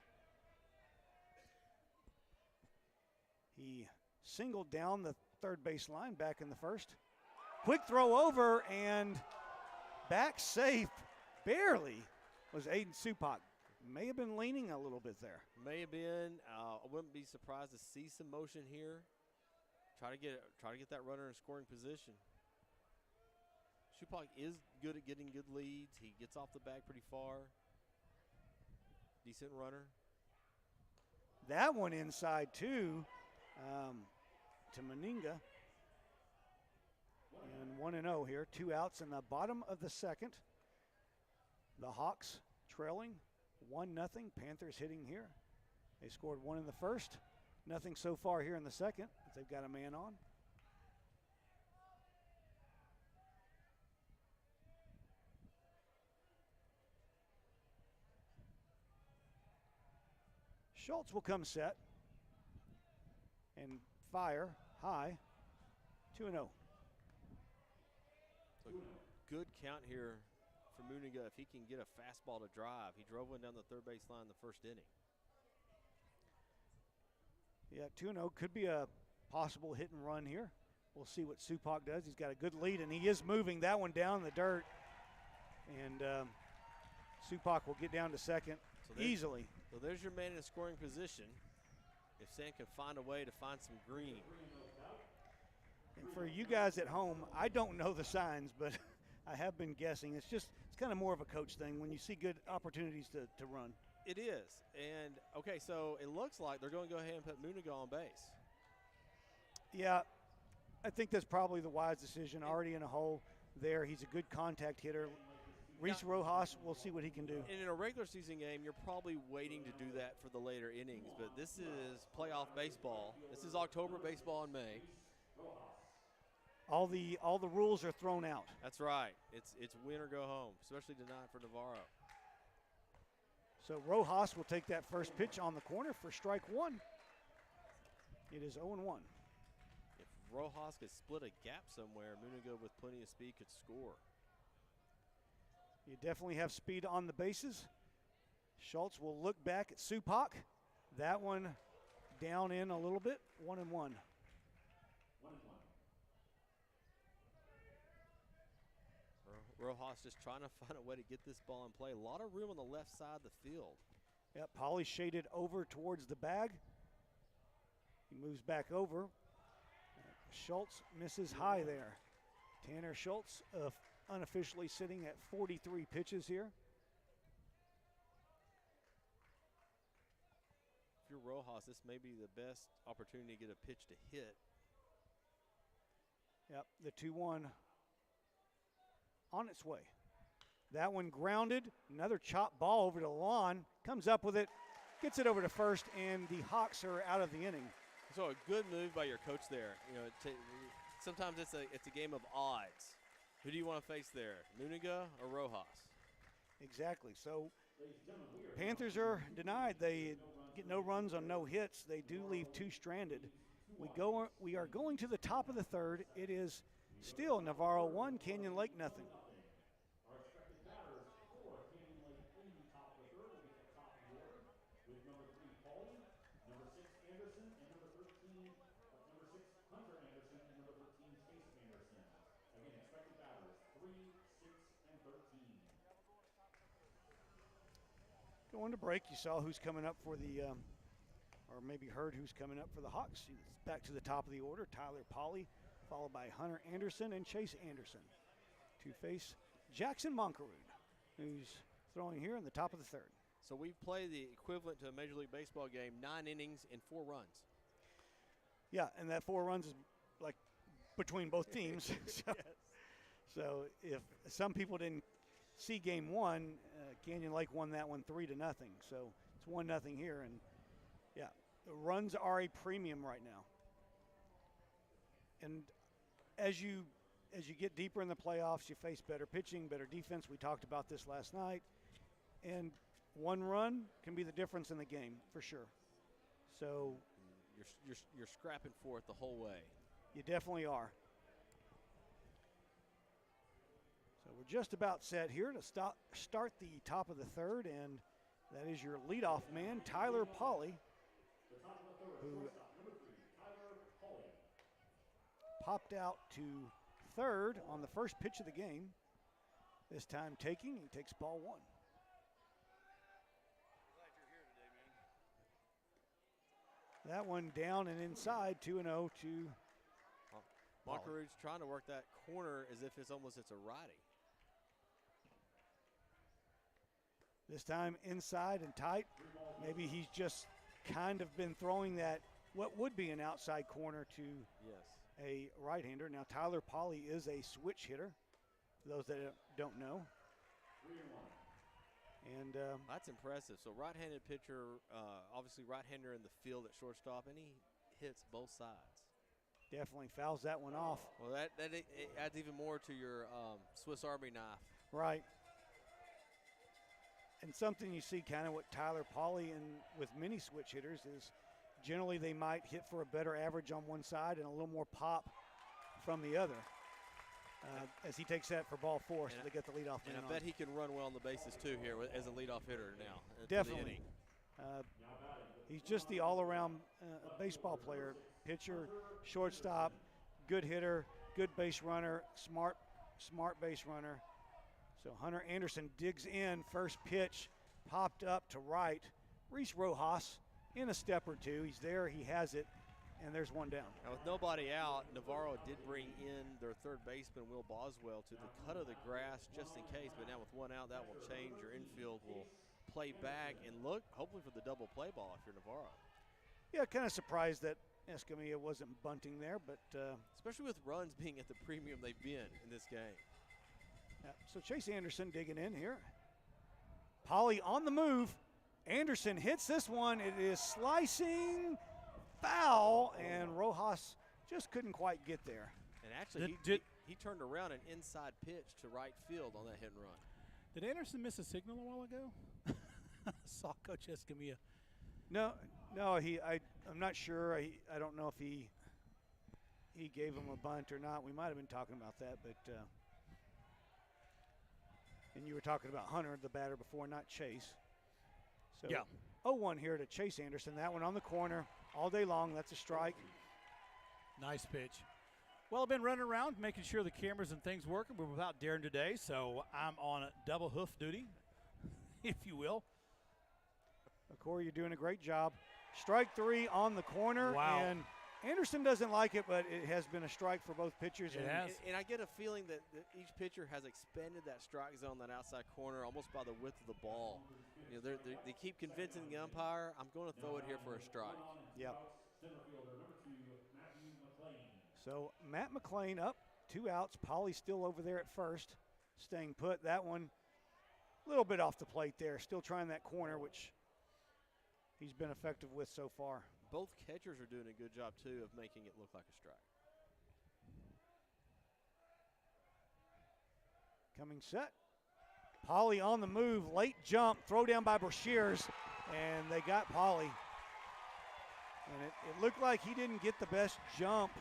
He singled down the third base line back in the first. Quick throw over and back safe, barely, was Aiden Supak. May have been leaning a little bit there. May have been. I wouldn't be surprised to see some motion here. Try to get that runner in scoring position. Schultz is good at getting good leads. He gets off the bag pretty far. Decent runner. That one inside too, to Muniga. And 1-0 here. 2 outs in the bottom of the second. The Hawks trailing 1-0. Panthers hitting here. They scored 1 in the first. Nothing so far here in the second. They've got a man on. Schultz will come set and fire high. 2-0. So good count here for Muniga if he can get a fastball to drive. He drove one down the third base line in the first inning. Yeah, 2-0 could be a possible hit and run here. We'll see what Supak does. He's got a good lead, and he is moving that one down in the dirt. And Supak will get down to second easily. So there's your man in scoring position. If Sam can find a way to find some green. And for you guys at home, I don't know the signs, but I have been guessing. It's kind of more of a coach thing when you see good opportunities to run. It is. And, okay, so it looks like they're going to go ahead and put Muniga on base. Yeah, I think that's probably the wise decision. Already in a hole there. He's a good contact hitter. Reese Rojas, we'll see what he can do. And in a regular season game, you're probably waiting to do that for the later innings. But this is playoff baseball. This is October baseball in May. All the rules are thrown out. That's right. It's win or go home, especially tonight for Navarro. So Rojas will take that first pitch on the corner for strike one. It is 0-1. If Rojas could split a gap somewhere, Muniga with plenty of speed could score. You definitely have speed on the bases. Schultz will look back at Supak. That one down in a little bit, 1-1. Rojas just trying to find a way to get this ball in play. A lot of room on the left side of the field. Yep, Polly shaded over towards the bag. He moves back over. Schultz misses high there. Tanner Schultz unofficially sitting at 43 pitches here. If you're Rojas, this may be the best opportunity to get a pitch to hit. Yep, the 2-1 on its way. That one grounded. Another chop ball over to the lawn. Comes up with it, gets it over to first, and the Hawks are out of the inning. So a good move by your coach there. You know, sometimes it's a game of odds. Who do you want to face there, Muniga or Rojas? Exactly. So Panthers are denied. They get no runs on no hits. They do leave 2 stranded. We are going to the top of the third. It is still Navarro 1, Canyon Lake nothing. Going to break, you saw who's coming up for the, or maybe heard who's coming up for the Hawks. Back to the top of the order, Tyler Polly, followed by Hunter Anderson and Chase Anderson to face Jackson Moncaroon, who's throwing here in the top of the third. So we've played the equivalent to a Major League Baseball game, 9 innings and 4 runs. Yeah, and that 4 runs is like between both teams. So if some people didn't see game one, Canyon Lake won that one 3-0. So it's 1-0 here, and yeah, the runs are a premium right now. And as you get deeper in the playoffs, you face better pitching, better defense. We talked about this last night, and one run can be the difference in the game for sure. So you're scrapping for it the whole way. You definitely are. So we're just about set here to start the top of the third, and that is your leadoff man, Tyler Pauly, who popped out to third on the first pitch of the game. This time taking, he takes ball one. That one down and inside, 2-0 to Moncarude's trying to work that corner as if it's a righty. This time inside and tight. Maybe he's just kind of been throwing that, what would be an outside corner to a right-hander. Now Tyler Pauly is a switch hitter, for those that don't know. And that's impressive. So right-handed pitcher, obviously right-hander in the field at shortstop, and he hits both sides. Definitely fouls that one off. Well, that it adds even more to your Swiss Army knife. Right. And something you see kind of what Tyler Pauly and with many switch hitters is generally they might hit for a better average on one side and a little more pop from the other. As he takes that for ball four, so they get the leadoff man. And I bet he can run well on the bases too here as a leadoff hitter now. Definitely. He's just the all-around baseball player. Pitcher, shortstop, good hitter, good base runner, smart base runner. So Hunter Anderson digs in, first pitch, popped up to right. Reese Rojas in a step or two. He's there, he has it, and there's one down. Now with nobody out, Navarro did bring in their third baseman, Will Boswell, to the cut of the grass just in case. But now with one out, that will change. Your infield will play back and look, hopefully, for the double play ball if you're Navarro. Yeah, kind of surprised that Escamilla wasn't bunting there, but especially with runs being at the premium they've been in this game. Yeah, so Chase Anderson digging in here. Pauly on the move. Anderson hits this one. It is slicing foul, and Rojas just couldn't quite get there. And actually, he turned around an inside pitch to right field on that hit and run. Did Anderson miss a signal a while ago? Saw Coach Escamilla. No, I'm not sure. I don't know if he gave him a bunt or not. We might have been talking about that, but and you were talking about Hunter, the batter before, not Chase. So yeah. 0-1 here to Chase Anderson. That one on the corner all day long. That's a strike. Nice pitch. Well, I've been running around making sure the cameras and things working. We're without Darren today, so I'm on double hoof duty, if you will. Corey, you're doing a great job. Strike three on the corner. Wow. And Anderson doesn't like it, but it has been a strike for both pitchers. And I get a feeling that each pitcher has expanded that strike zone, that outside corner, almost by the width of the ball. You know, they keep convincing the umpire, I'm going to throw it here for a strike. Yep. So Matt Mclean up, 2 outs. Pauly still over there at first, staying put. That one a little bit off the plate there. Still trying that corner, which he's been effective with so far. Both catchers are doing a good job, too, of making it look like a strike. Coming set. Pauly on the move, late jump, throw down by Brashears, and they got Pauly. And it looked like he didn't get the best jump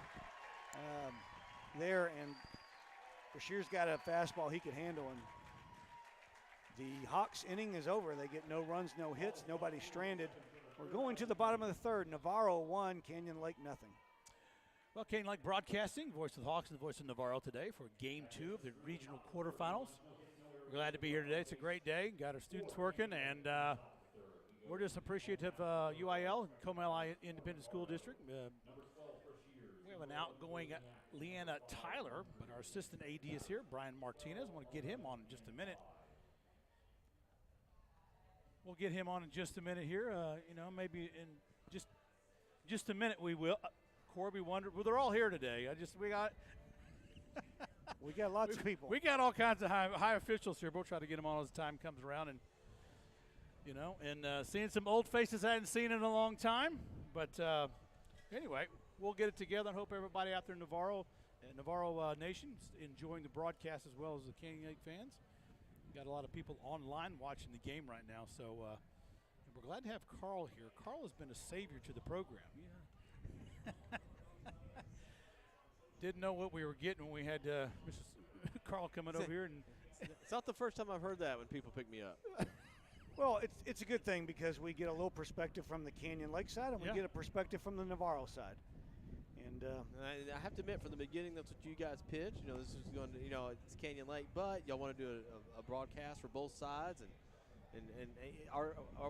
there, and Brashears got a fastball he could handle, and the Hawks inning is over. They get no runs, no hits, nobody stranded. We're going to the bottom of the third. Navarro 1, Canyon Lake nothing. Well, Canyon Lake Broadcasting, voice of the Hawks and the voice of Navarro today for Game 2 of the regional quarterfinals. We're glad to be here today. It's a great day. Got our students working, and we're just appreciative of UIL, Comal Independent School District. We have an outgoing Leanna Tyler, but our assistant AD is here, Brian Martinez. I want to get him on in just a minute. We'll get him on in just a minute here. Maybe in just a minute we will. Corby wondered. Well, they're all here today. We got We got lots of people. We got all kinds of high officials here. We'll try to get them on as time comes around, and seeing some old faces I hadn't seen in a long time. But anyway, we'll get it together and hope everybody out there in Navarro Nation is enjoying the broadcast as well as the Canyon Lake fans. We've got a lot of people online watching the game right now, so we're glad to have Carl here. Carl has been a savior to the program. Yeah. Didn't know what we were getting when we had Mrs. Carl coming over here. And It's not the first time I've heard that when people pick me up. Well, it's a good thing because we get a little perspective from the Canyon Lake side, and we get a perspective from the Navarro side. And I have to admit, from the beginning, that's what you guys pitched. This is going to, it's Canyon Lake, but y'all want to do a broadcast for both sides. And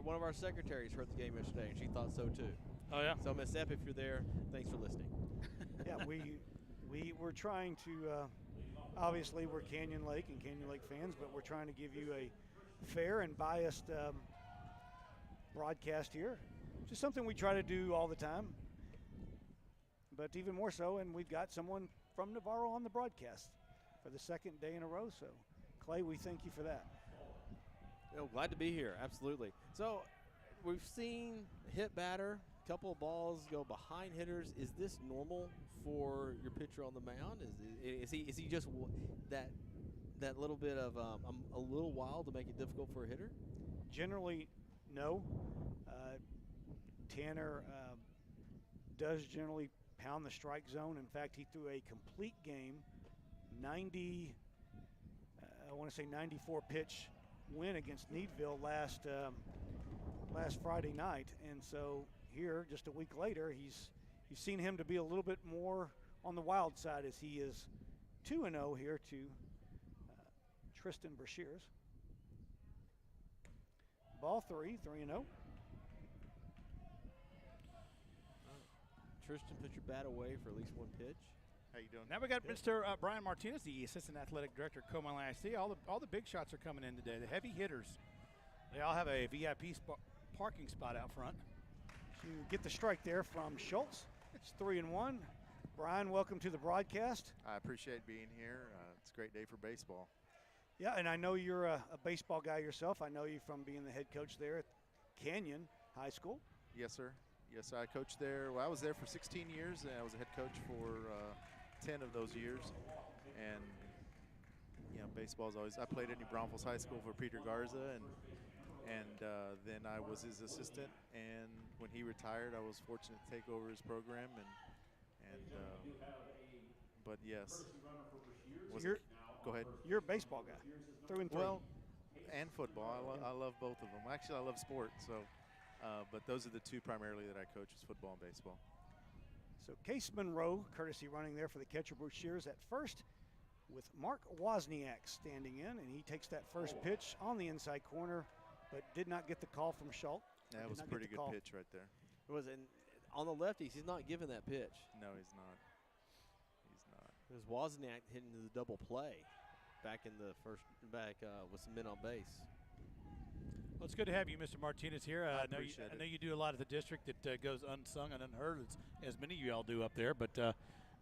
one of our secretaries heard the game yesterday, and she thought so too. Oh yeah. So Miss Epp, if you're there, thanks for listening. Yeah, we're trying to. Obviously, we're Canyon Lake and Canyon Lake fans, but we're trying to give you a fair and biased broadcast here. Just something we try to do all the time, but even more so, and we've got someone from Navarro on the broadcast for the second day in a row. So, Clay, we thank you for that. Glad to be here, absolutely. So, we've seen hit batter, a couple of balls go behind hitters. Is this normal for your pitcher on the mound? Is he just that little bit of a little wild to make it difficult for a hitter? Generally, no. Tanner does generally pound the strike zone. In fact, he threw a complete game, 94 pitch win against Needville last Friday night. And so here, just a week later, you've seen him to be a little bit more on the wild side as he is 2-0 here to Tristan Brashears. Ball 3-0. Tristan, put your bat away for at least one pitch. How you doing? Now we got Mr. Brian Martinez, the assistant athletic director at Comal ISD. All the big shots are coming in today. The heavy hitters, they all have a VIP parking spot out front. You get the strike there from Schultz. It's 3-1. Brian, welcome to the broadcast. I appreciate being here. It's a great day for baseball. Yeah, and I know you're a baseball guy yourself. I know you from being the head coach there at Canyon High School. Yes, sir. Yes, I coached there. Well, I was there for 16 years, and I was a head coach for 10 of those years. And, baseball's always – I played at New Braunfels High School for Peter Garza, and then I was his assistant. And when he retired, I was fortunate to take over his program. But yes. Go ahead. You're a baseball guy, through and through. Well, and football. I love both of them. Actually, I love sports. So, but those are the two primarily that I coach, is football and baseball. So Case Monroe, courtesy running there for the catcher Brashears at first, with Mark Wozniak standing in, and he takes that first pitch on the inside corner, but did not get the call from Schultz. That was a pretty good pitch right there. It was on the lefties. He's not giving that pitch. No, he's not. He's not. It was Wozniak hitting the double play back in the first with some men on base. Well, it's good to have you, Mr. Martinez, here. I know you do a lot of the district that goes unsung and unheard, as many of you all do up there. But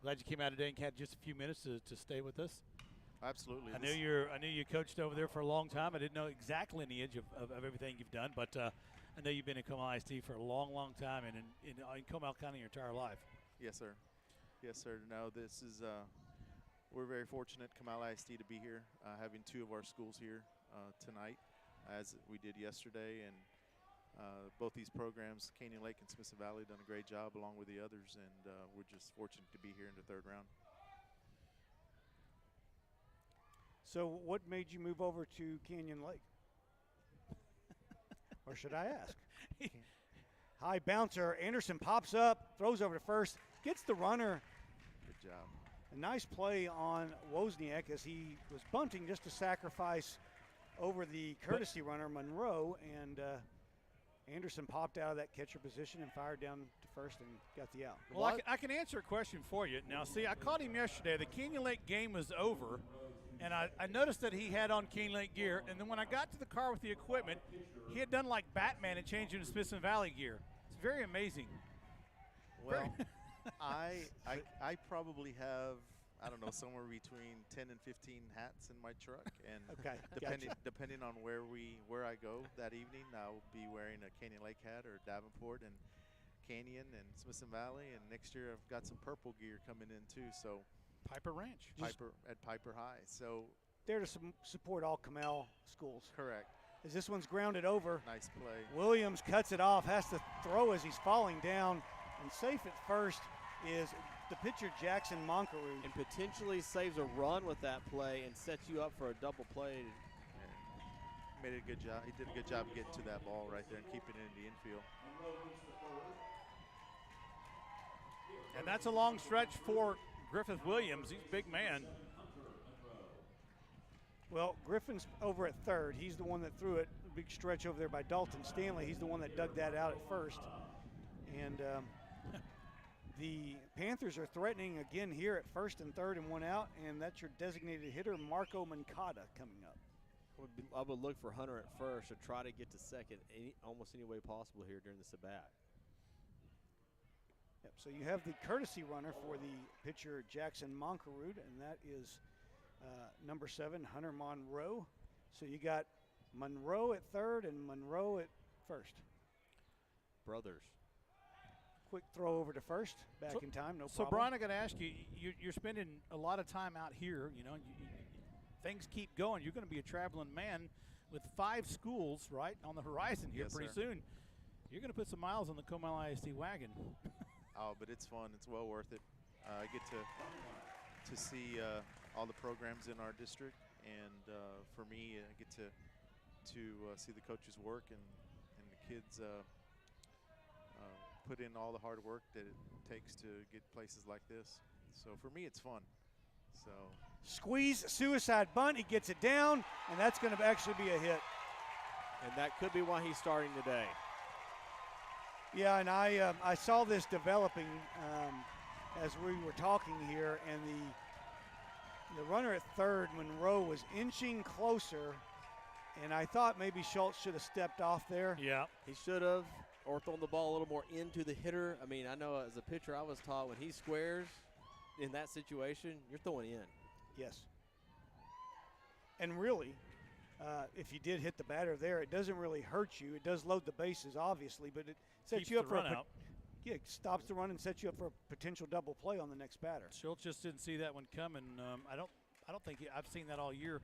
glad you came out today and had just a few minutes to stay with us. Absolutely. I knew you coached over there for a long time. I didn't know exact lineage of everything you've done, but I know you've been in Comal ISD for a long, long time, and in Comal County your entire life. Yes, sir. Yes, sir. No, this is we're very fortunate, Comal ISD, to be here, having two of our schools here tonight, as we did yesterday. And both these programs, Canyon Lake and Smithson Valley, done a great job along with the others, and we're just fortunate to be here in the third round. So what made you move over to Canyon Lake? Or should I ask? High bouncer, Anderson pops up, throws over to first, gets the runner. Good job. A nice play on Wozniak as he was bunting just to sacrifice over the courtesy runner, Monroe, and Anderson popped out of that catcher position and fired down to first and got the out. Well, I can answer a question for you. Now, see, I caught him yesterday. The Canyon Lake game was over, and I noticed that he had on Canyon Lake gear, and then when I got to the car with the equipment, he had done like Batman and changed into Smithson Valley gear. It's very amazing. Well, I probably have, I don't know, somewhere between 10 and 15 hats in my truck, and Okay, depending on where I go that evening, I'll be wearing a Canyon Lake hat or Davenport and Canyon and Smithson Valley, and next year I've got some purple gear coming in too. So Piper Ranch. Piper High. So there to support all Camel schools. correct. As this one's grounded over, Nice play. Williams cuts it off, has to throw as he's falling down, and safe at first is the pitcher Jackson Moncaroo. And potentially saves a run with that play and sets you up for a double play. And made a good job. He did a good job getting to that ball right there and keeping it in the infield. And that's a long stretch for Griffith Williams. He's a big man. Well, Griffin's over at third. He's the one that threw it. A big stretch over there by Dalton Stanley. He's the one that dug that out at first. And the Panthers are threatening again here at first and third and one out, and that's your designated hitter, Marco Mancada, coming up. I would look for Hunter at first to try to get to second almost any way possible here during this at-bat. Yep, so you have the courtesy runner for the pitcher Jackson Moncaroo, and that is number 7, Hunter Monroe. So you got Monroe at third and Monroe at first. Brothers. Quick throw over to first, back in time, no problem. So, Brian, I got to ask you, you're spending a lot of time out here. You know, things keep going. You're going to be a traveling man with 5 schools, right, on the horizon here Yes, pretty sir. soon. You're going to put some miles on the Comal ISD wagon. Oh, but it's fun. It's well worth it. I get to see all the programs in our district, and for me, I get to see the coaches work and the kids put in all the hard work that it takes to get places like this. So for me, it's fun. So Squeeze, suicide bunt. He gets it down, and that's going to actually be a hit. And that could be why he's starting today. Yeah, and I saw this developing as we were talking here, and the runner at third, Monroe, was inching closer, and I thought maybe Schultz should have stepped off there. Yeah. He should have, or thrown the ball a little more into the hitter. I mean, I know as a pitcher I was taught when he squares in that situation, you're throwing in. Yes. And really, if you did hit the batter there, it doesn't really hurt you. It does load the bases, obviously, but it sets Keeps you up the for run a out. yeah, stops the run and sets you up for a potential double play on the next batter. Schultz just didn't see that one coming. I don't think I've seen that all year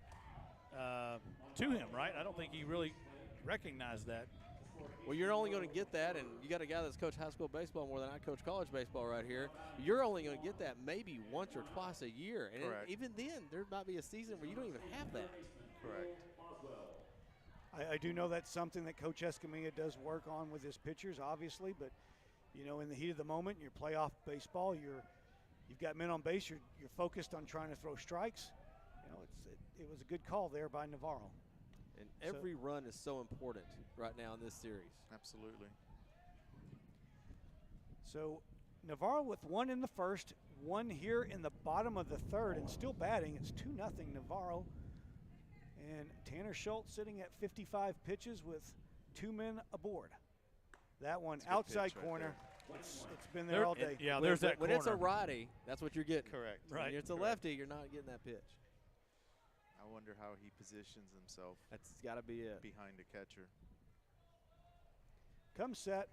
to him, right? I don't think he really recognized that. Well, you're only going to get that, and you got a guy that's coached high school baseball more than I coach college baseball right here. You're only going to get that maybe once or twice a year. And Correct. even then, there might be a season where you don't even have that. correct. I do know that's something that Coach Escamilla does work on with his pitchers, obviously, but you know, in the heat of the moment, your playoff baseball, you've got men on base, you're focused on trying to throw strikes. You know, it was a good call there by Navarro. And every run is so important right now in this series. Absolutely. So Navarro with 1 in the first, 1 here in the bottom of the third, and still batting. It's 2-0 Navarro. And Tanner Schultz sitting at 55 pitches with 2 men aboard. That one That's a good outside pitch right corner. there. It's been there all day. Yeah, When there's it's- that when corner. it's a righty, that's what you're getting. Correct. Right. When it's a Correct. lefty, you're not getting that pitch. I wonder how he positions himself That's got to be it. behind a catcher. Come set.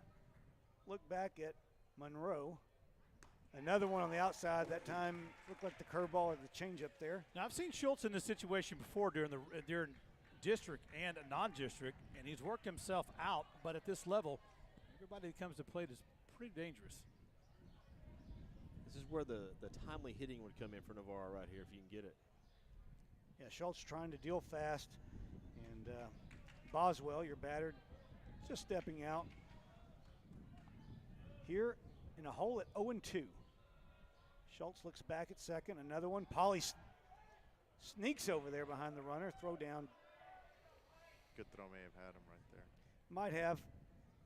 Look back at Monroe. Another one on the outside. That time looked like the curveball or the changeup there. Now, I've seen Schultz in this situation before during district and non-district, and he's worked himself out. But at this level, everybody that comes to plate is pretty dangerous. This is where the timely hitting would come in for Navarro right here if you can get it. Yeah, Schultz trying to deal fast. And Boswell, your batter, just stepping out. Here in a hole at 0-2. Schultz looks back at second. Another one. Polly sneaks over there behind the runner. Throw down. Good throw may have had him right there. Might have.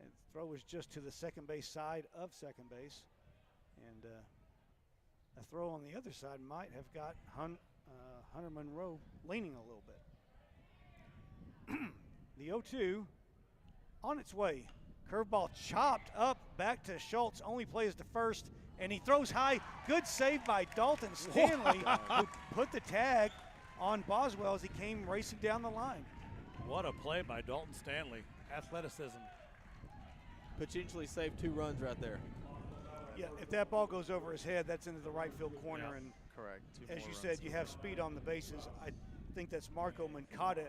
And throw was just to the second base side of second base. And a throw on the other side might have got Hunter Monroe leaning a little bit. The 0-2 on its way. Curveball chopped up back to Schultz. Only plays to first, and he throws high. Good save by Dalton Stanley, who put the tag on Boswell as he came racing down the line. What a play by Dalton Stanley. Athleticism. Potentially saved 2 runs right there. Yeah, if that ball goes over his head, that's into the right field corner. Yeah. And Correct. as you said, you have speed on the bases. I think that's Marco Mancata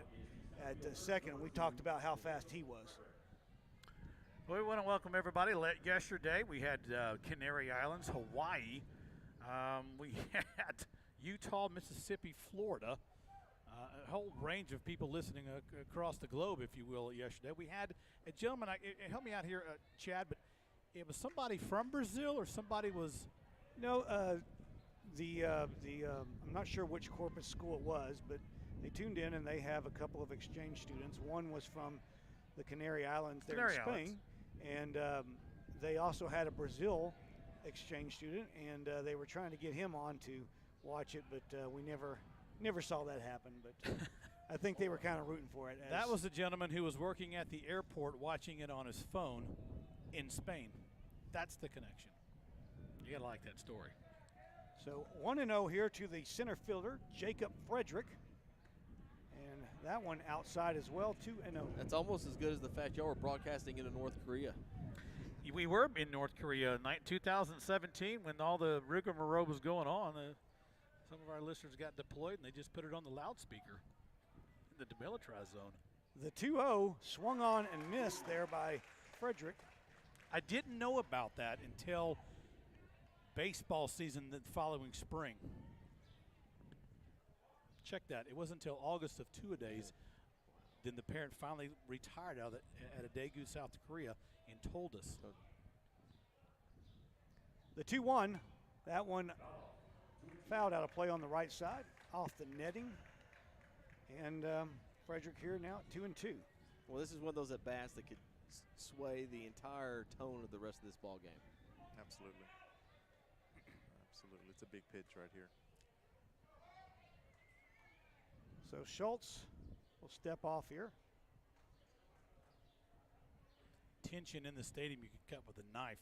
at second. We talked about how fast he was. Well, we want to welcome everybody. Yesterday we had Canary Islands, Hawaii. We had Utah, Mississippi, Florida. A whole range of people listening across the globe, if you will, yesterday. We had a gentleman, help me out here, Chad, but it was somebody from Brazil or somebody was? No, I'm not sure which corporate school it was, but they tuned in and they have a couple of exchange students. One was from the Canary Islands there in Spain, and they also had a Brazil exchange student, and they were trying to get him on to watch it, but we never saw that happen. But I think they were kind of rooting for it. That was the gentleman who was working at the airport watching it on his phone in Spain. That's the connection. You gotta like that story. So 1-0 here to the center fielder, Jacob Frederick. And that one outside as well, 2-0. That's almost as good as the fact y'all were broadcasting into North Korea. We were in North Korea in 2017 when all the rigmarole was going on. Some of our listeners got deployed and they just put it on the loudspeaker in the demilitarized zone. The 2-0 swung on and missed there by Frederick. I didn't know about that until baseball season the following spring. Check that. It wasn't until August of two-a-days then the parent finally retired out at a Daegu, South Korea, and told us. The 2-1, that one fouled out of play on the right side, off the netting. And Frederick here now at 2-2. Well, this is one of those at-bats that could sway the entire tone of the rest of this ball game. Absolutely. Absolutely. It's a big pitch right here. So Schultz will step off here. Tension in the stadium you could cut with a knife.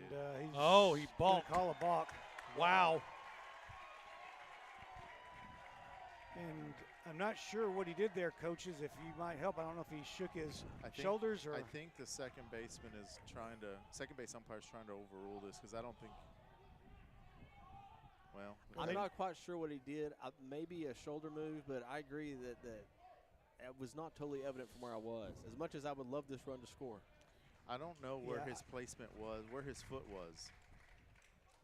And he balked. Call a balk. Wow. And I'm not sure what he did there, coaches. If you might help, I don't know if he shook his shoulders or. I think the second base umpire is trying to overrule this because I don't think. Well, I'm not quite sure what he did. Maybe a shoulder move, but I agree that it was not totally evident from where I was. As much as I would love this run to score. I don't know where his placement was, where his foot was.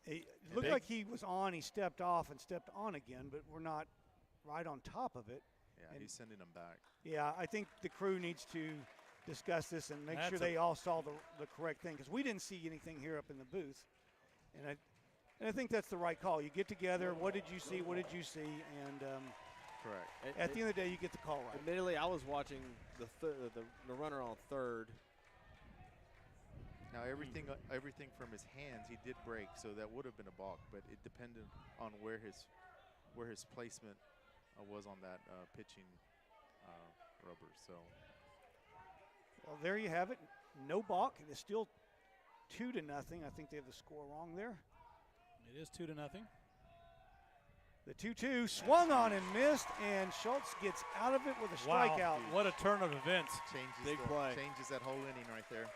It looked like he was on. He stepped off and stepped on again, but we're not right on top of it. Yeah, and he's sending him back. Yeah, I think the crew needs to discuss this and make sure they all saw the correct thing, because we didn't see anything here up in the booth. And I think that's the right call. You get together. What did you see? What did you see? And correct. At the end of the day, you get the call right. Admittedly, I was watching the runner on third. Now everything from his hands he did break, so that would have been a balk. But it depended on where his placement was on that pitching rubber. So. Well, there you have it. No balk. It is still 2-0. I think they have the score wrong there. It is 2-0. The 2-2 swung on and missed, and Schultz gets out of it with a strikeout. Wow, what a turn of events. Changes that whole inning right there.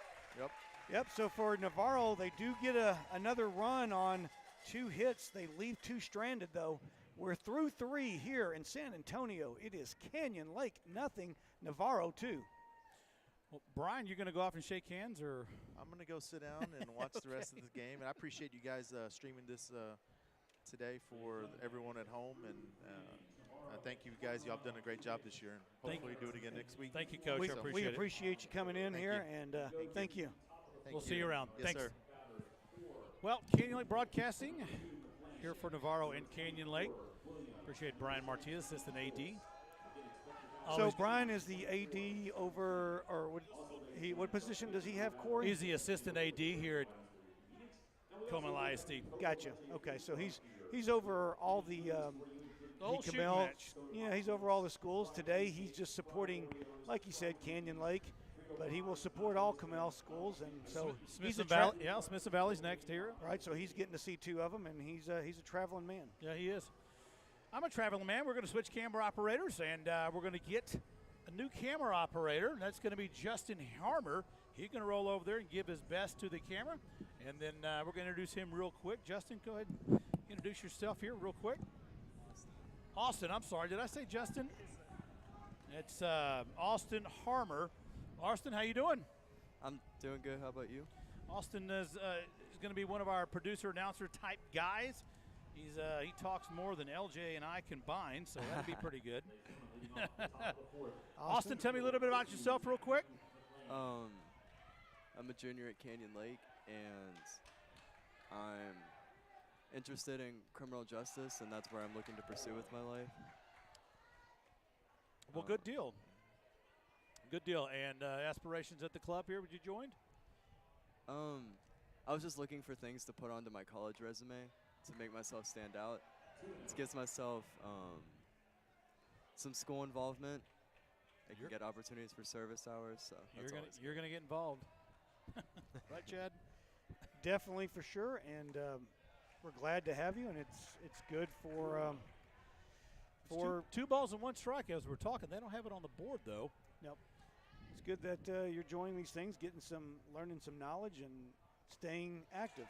Yep, so for Navarro, they do get another run on 2 hits. They leave 2 stranded, though. We're through 3 here in San Antonio. It is Canyon Lake 0, Navarro 2. Well, Brian, you're going to go off and shake hands, or? I'm going to go sit down and watch the rest of the game. And I appreciate you guys streaming this today for everyone at home. And thank you guys. Y'all have done a great job this year. And hopefully do it again next week. Thank you, Coach. We appreciate you coming in here, and thank you. We'll see you around. Yes, Thanks. sir. Well, Canyon Lake Broadcasting here for Navarro and Canyon Lake. Appreciate Brian Martinez, assistant AD. So Brian is the AD over, or what position does he have, Corey? He's the assistant AD here at Coleman ISD. Gotcha. Okay, so he's over all the whole shooting match. Yeah, he's over all the schools. Today he's just supporting, like he said, Canyon Lake. but he will support all Camel schools, and so he's a Valley. Yeah, Smithson Valley's next here. right. So he's getting to see 2 of them, and he's a traveling man. Yeah, he is. I'm a traveling man. We're going to switch camera operators, and we're going to get a new camera operator. That's going to be Justin Harmer. He's going to roll over there and give his best to the camera, and then we're going to introduce him real quick. Justin, go ahead and introduce yourself here real quick. Austin, I'm sorry. Did I say Justin? It's Austin Harmer. Austin, how you doing? I'm doing good. How about you? Austin is going to be one of our producer-announcer type guys. He talks more than LJ and I combined, so that'd be pretty good. Austin, tell me a little bit about yourself real quick. I'm a junior at Canyon Lake, and I'm interested in criminal justice, and that's where I'm looking to pursue with my life. Well, good deal. Good deal. And aspirations at the club here, would you join? I was just looking for things to put onto my college resume to make myself stand out. It gives myself some school involvement. I can get opportunities for service hours, so you're gonna get involved. Right, Chad? Definitely, for sure, and we're glad to have you, and it's good for two balls and 1 strike as we're talking. They don't have it on the board though. Nope. It's good that you're joining these things, learning some knowledge, and staying active.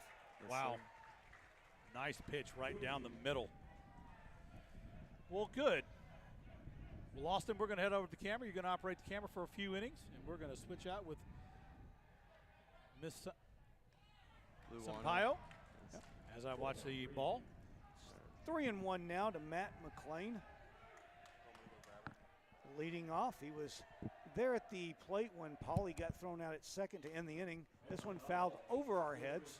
Wow. Nice pitch right down the middle. Well, good. Well, Austin, we're going to head over to the camera. You're going to operate the camera for a few innings, and we're going to switch out with Miss Sampaio as I watch the ball. 3-1 now to Matt Mclean. Leading off, he was there at the plate when Pauly got thrown out at second to end the inning. This one fouled over our heads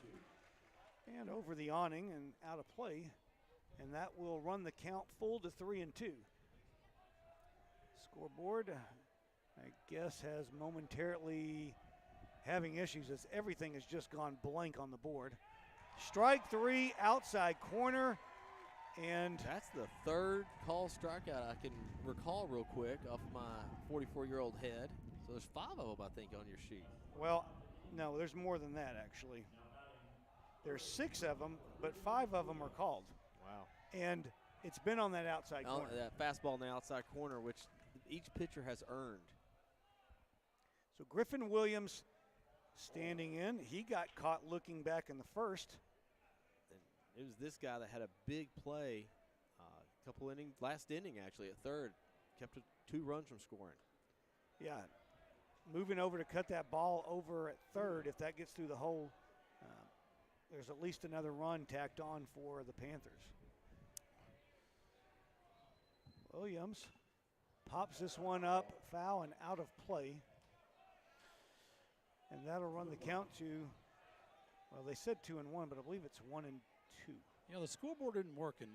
and over the awning and out of play, and that will run the count full to 3-2. Scoreboard, I guess, has momentarily having issues as everything has just gone blank on the board. Strike 3, outside corner, and that's the 3rd call strikeout I can recall real quick off my 44-year-old head. So there's 5 of them, I think, on your sheet. Well, no, there's more than that, actually. There's 6 of them, but 5 of them are called. Wow. And it's been on that outside corner. That fastball on the outside corner, which each pitcher has earned. So Griffin Williams standing in. He got caught looking back in the first. It was this guy that had a big play, couple innings, last inning actually at third, kept 2 runs from scoring. Yeah, moving over to cut that ball over at third. If that gets through the hole, there's at least another run tacked on for the Panthers. Williams pops this one up, foul and out of play. And that'll run the count to, well, they said 2-1, but I believe it's 1-2. You know, the scoreboard isn't working.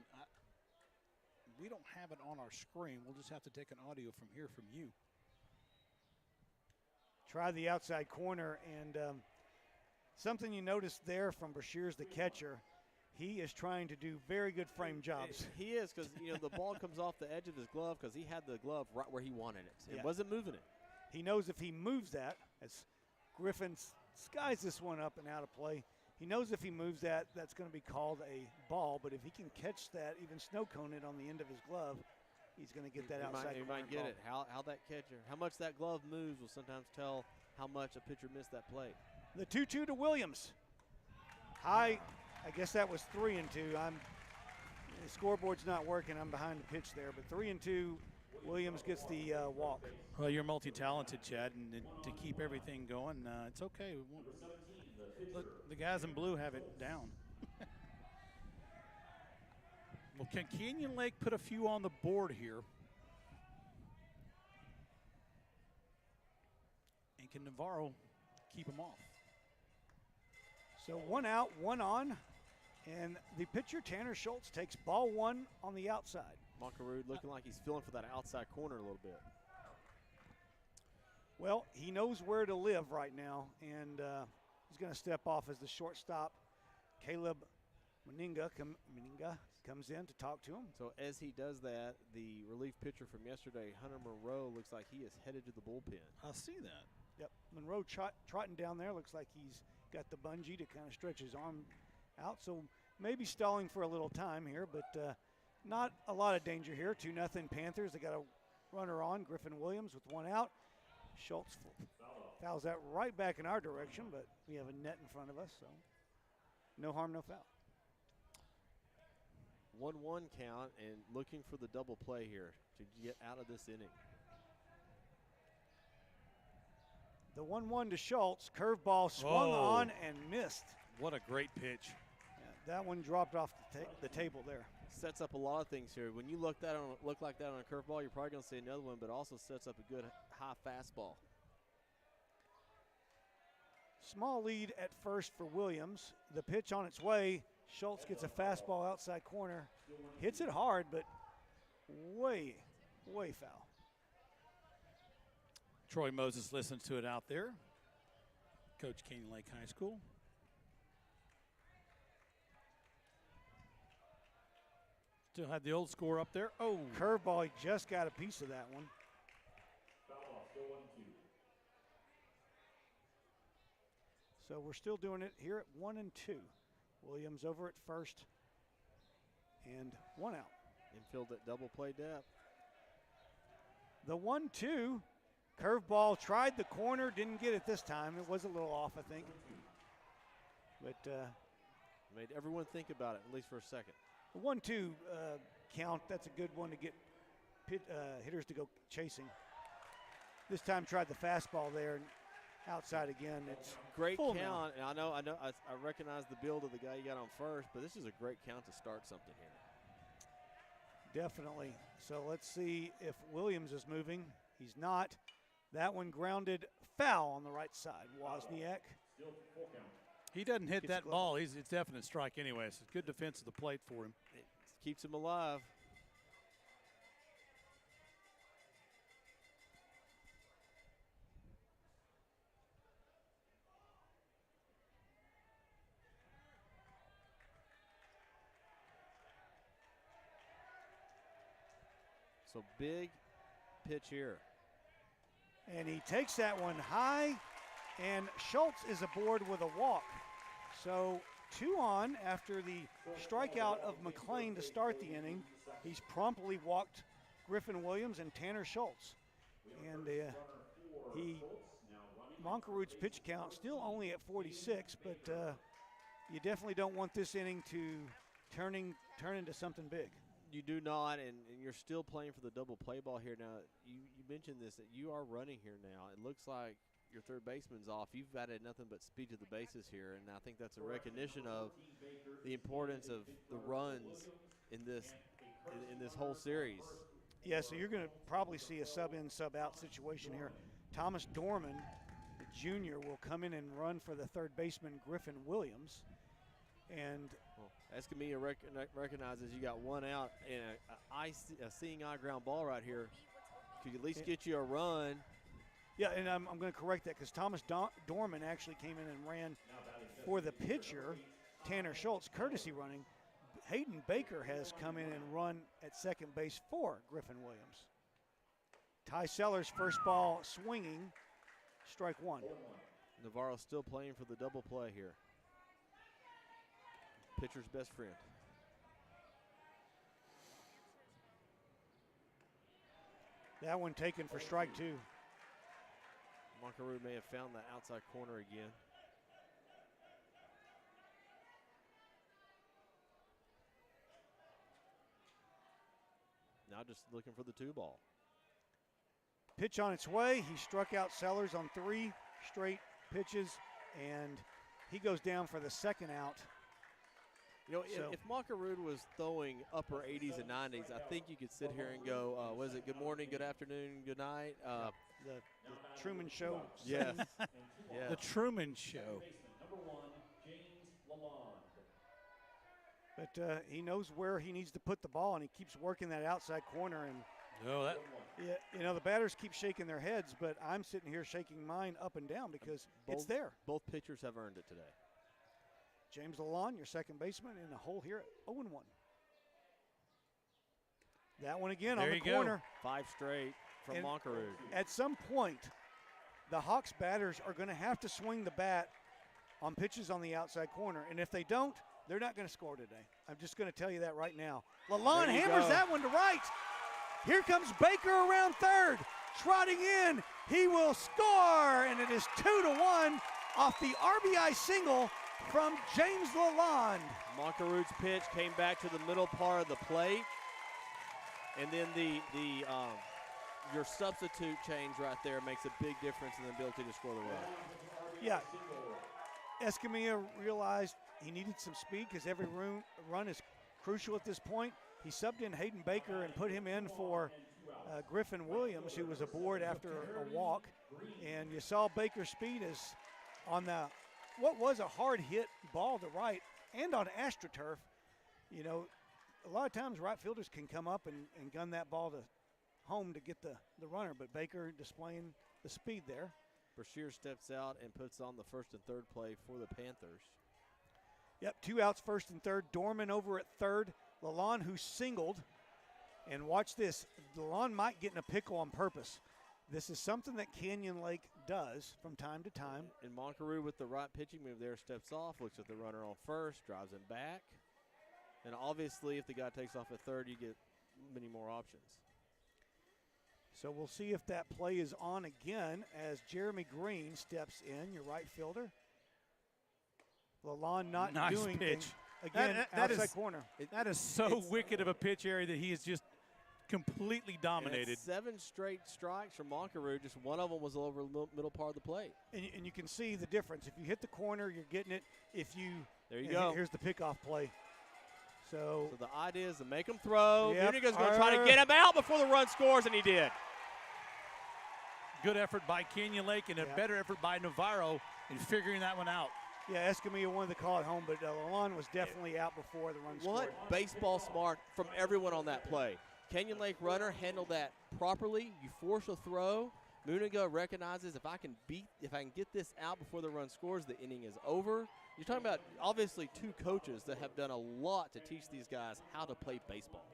We don't have it on our screen. We'll just have to take an audio from here from you. Try the outside corner, and something you noticed there from Brashears, the catcher, he is trying to do very good frame jobs. He is, because the ball comes off the edge of his glove because he had the glove right where he wanted it. It wasn't moving it. He knows if he moves that, as Griffin skies this one up and out of play, he knows if he moves that, that's going to be called a ball. But if he can catch that, even snow cone it on the end of his glove, he's going to get that outside corner. He might get it. How that catcher, how much that glove moves will sometimes tell how much a pitcher missed that play. The 2-2 to Williams. High, I guess that was 3-2. The scoreboard's not working. I'm behind the pitch there, but 3-2. Williams gets the walk. Well, you're multi-talented, Chad, and to keep everything going, it's okay. Look, the guys in blue have it down. Well, can Canyon Lake put a few on the board here? And can Navarro keep them off? So 1 out, 1 on, and the pitcher, Tanner Schultz, takes ball 1 on the outside. Moncarud looking like he's feeling for that outside corner a little bit. Well, he knows where to live right now, and he's going to step off as the shortstop. Caleb Muniga comes in to talk to him. So as he does that, the relief pitcher from yesterday, Hunter Moreau, looks like he is headed to the bullpen. I see that. Yep, Monroe trotting down there. Looks like he's got the bungee to kind of stretch his arm out. So maybe stalling for a little time here, but not a lot of danger here. 2-0 Panthers. They got a runner on, Griffin Williams with one out. Schultz fouls that right back in our direction, but we have a net in front of us, so no harm, no foul. 1-1 count and looking for the double play here to get out of this inning. The 1-1 to Schultz. Curveball swung on and missed. What a great pitch. Yeah, that one dropped off the table there. Sets up a lot of things here. When you look like that on a curveball, you're probably going to see another one, but also sets up a good high fastball. Small lead at first for Williams. The pitch on its way. Schultz gets a fastball outside corner. Hits it hard, but way foul. Troy Moses listens to it out there. Coach Canyon Lake High School. Still have the old score up there. Oh. Curveball, he just got a piece of that one. So we're still doing it here at 1-2. Williams over at first and one out. Infield at double play depth. The 1-2 curveball tried the corner, didn't get it this time. It was a little off, I think. But made everyone think about it, at least for a second. the 1-2 count, that's a good one to get hitters to go chasing. This time tried the fastball there and outside again. It's great full count, now. and I recognize the build of the guy you got on first, but this is a great count to start something here. Definitely. So let's see if Williams is moving. He's not. That one grounded foul on the right side. Wozniak. He doesn't hit Gets that glove. ball. It's definite strike anyway. So it's good defense of the plate for him. It keeps him alive. So big pitch here. And he takes that one high, and Schultz is aboard with a walk. So 2 on after the strikeout of Mclean to start the inning. He's promptly walked Griffin Williams and Tanner Schultz. And Moncarude's pitch count still only at 46, but you definitely don't want this inning to turn into something big. You do not, and you're still playing for the double play ball here. Now, you mentioned this, that you are running here now. It looks like your third baseman's off. You've added nothing but speed to the bases here, and I think that's a recognition of the importance of the runs in this whole series. Yeah, so you're going to probably see a sub-in, sub-out situation here. Thomas Dorman, the junior, will come in and run for the third baseman, Griffin Williams. And that's going to be recognizes you got one out and a seeing eye ground ball right here. Could at least get you a run. yeah, and I'm going to correct that because Thomas Dorman actually came in and ran for the pitcher, Tanner Schultz, courtesy running. Hayden Baker has come in and run at second base for Griffin Williams. Ty Sellers, first ball swinging, strike one. Navarro still playing for the double play here. Pitcher's best friend. That one taken for strike two. Moncarude may have found that outside corner again. Now just looking for the 2 ball. Pitch on its way. He struck out Sellers on 3 straight pitches, and he goes down for the second out. You know, So- if Moncarude was throwing upper 80s and 90s, I think you could sit here and go, what is it, good morning, good afternoon, good night? The Truman Show. Yes. Yeah. The Truman Show. But he knows where he needs to put the ball, and he keeps working that outside corner. And Oh, that yeah, the batters keep shaking their heads, but I'm sitting here shaking mine up and down because it's there. Both pitchers have earned it today. James Lalonde, your second baseman, in the hole here at 0-1. That one again There on the you go. corner. 5 straight from And- Moncarude. At some point, the Hawks batters are going to have to swing the bat on pitches on the outside corner. And if they don't, they're not going to score today. I'm just going to tell you that right now. Lalonde hammers that one to right. Here comes Baker around third. Trotting in. He will score. And it is 2-1 off the RBI single from James Lalonde. Moncarude's pitch came back to the middle part of the plate. And then your substitute change right there makes a big difference in the ability to score the run. Yeah. Escamilla realized he needed some speed because every run is crucial at this point. He subbed in Hayden Baker and put him in for Griffin Williams, who was aboard after a walk. And you saw Baker's speed is on what was a hard hit ball to right and on AstroTurf. You know, a lot of times right fielders can come up and gun that ball to home to get the runner, but Baker displaying the speed there. Brashear steps out and puts on the first and third play for the Panthers. Yep, 2 outs, first and third. Dorman over at third. Lalonde, who singled. And watch this. Lalonde might get in a pickle on purpose. This is something that Canyon Lake does from time to time. And Moncarude with the right pitching move there steps off, looks at the runner on first, drives him back. And obviously, if the guy takes off at third, you get many more options. So we'll see if that play is on again as Jeremy Green steps in, your right fielder. Lalonde not doing pitch. Again, that outside is, corner. That is so wicked of a pitch area that he has just completely dominated. 7 straight strikes from Moncarude. Just one of them was over the middle part of the plate. And you can see the difference. If you hit the corner, you're getting it. There you go. Here's the pickoff play. So the idea is to make him throw. Yep. Muniga's going to try to get him out before the run scores, and he did. Good effort by Canyon Lake and a better effort by Navarro in figuring that one out. Yeah, Escamilla wanted to call it home, but Lalonde was definitely out before the run scored. What baseball smart from everyone on that play. Canyon Lake runner handled that properly. You force a throw. Muniga recognizes if I can get this out before the run scores, the inning is over. You're talking about obviously 2 coaches that have done a lot to teach these guys how to play baseball.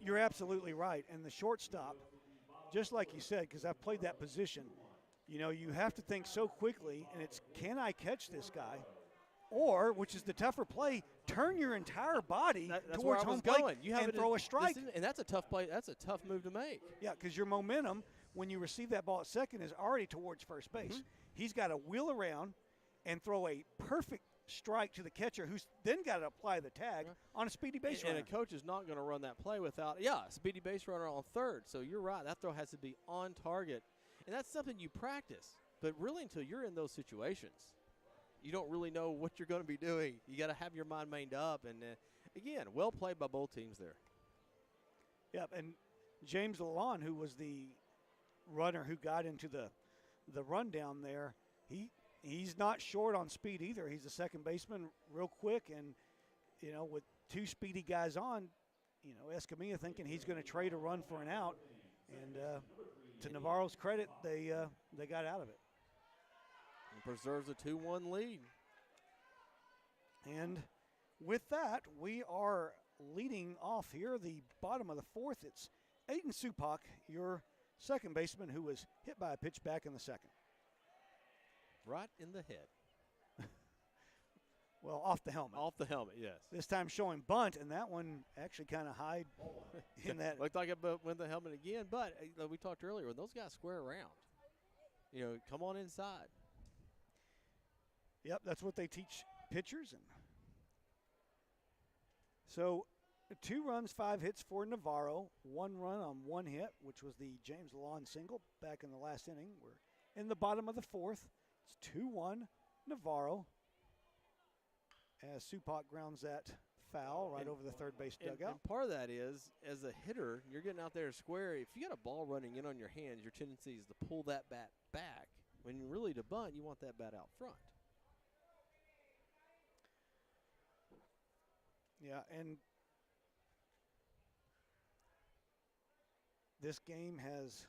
You're absolutely right. And the shortstop, just like you said, because I've played that position, you know, you have to think so quickly, and it's, can I catch this guy? Or, which is the tougher play, turn your entire body towards home plate and throw a strike. And that's a tough play. That's a tough move to make. Yeah, because your momentum, when you receive that ball at second, is already towards first base. Mm-hmm. He's got to wheel around and throw a perfect strike to the catcher, who's then got to apply the tag on a speedy base runner. And a coach is not going to run that play without, a speedy base runner on third. So you're right. That throw has to be on target. And that's something you practice. But really, until you're in those situations, you don't really know what you're going to be doing. You got to have your mind made up. And, again, well played by both teams there. Yep, and James Lalonde, who was the runner who got into the rundown there, he's not short on speed either. He's a second baseman real quick. And, you know, with 2 speedy guys on, you know, Escamilla thinking he's going to trade a run for an out. And to Navarro's credit, they got out of it. And preserves a 2-1 lead. And with that, we are leading off here, the bottom of the 4th. It's Aiden Supak, your second baseman, who was hit by a pitch back in the second. Right in the head. Well, off the helmet. Off the helmet, yes. This time showing bunt, and that one actually kind of hide in that. Looked like it went the helmet again, but we talked earlier, when those guys square around, you know, come on inside. Yep, that's what they teach pitchers. And so 2 runs, 5 hits for Navarro, 1 run on 1 hit, which was the James Lalonde single back in the last inning. We're in the bottom of the 4th. It's 2-1 Navarro as Supak grounds that foul right over the third base dugout. And part of that is, as a hitter, you're getting out there square. If you got a ball running in on your hands, your tendency is to pull that bat back. When you really to bunt, you want that bat out front. Yeah, and this game has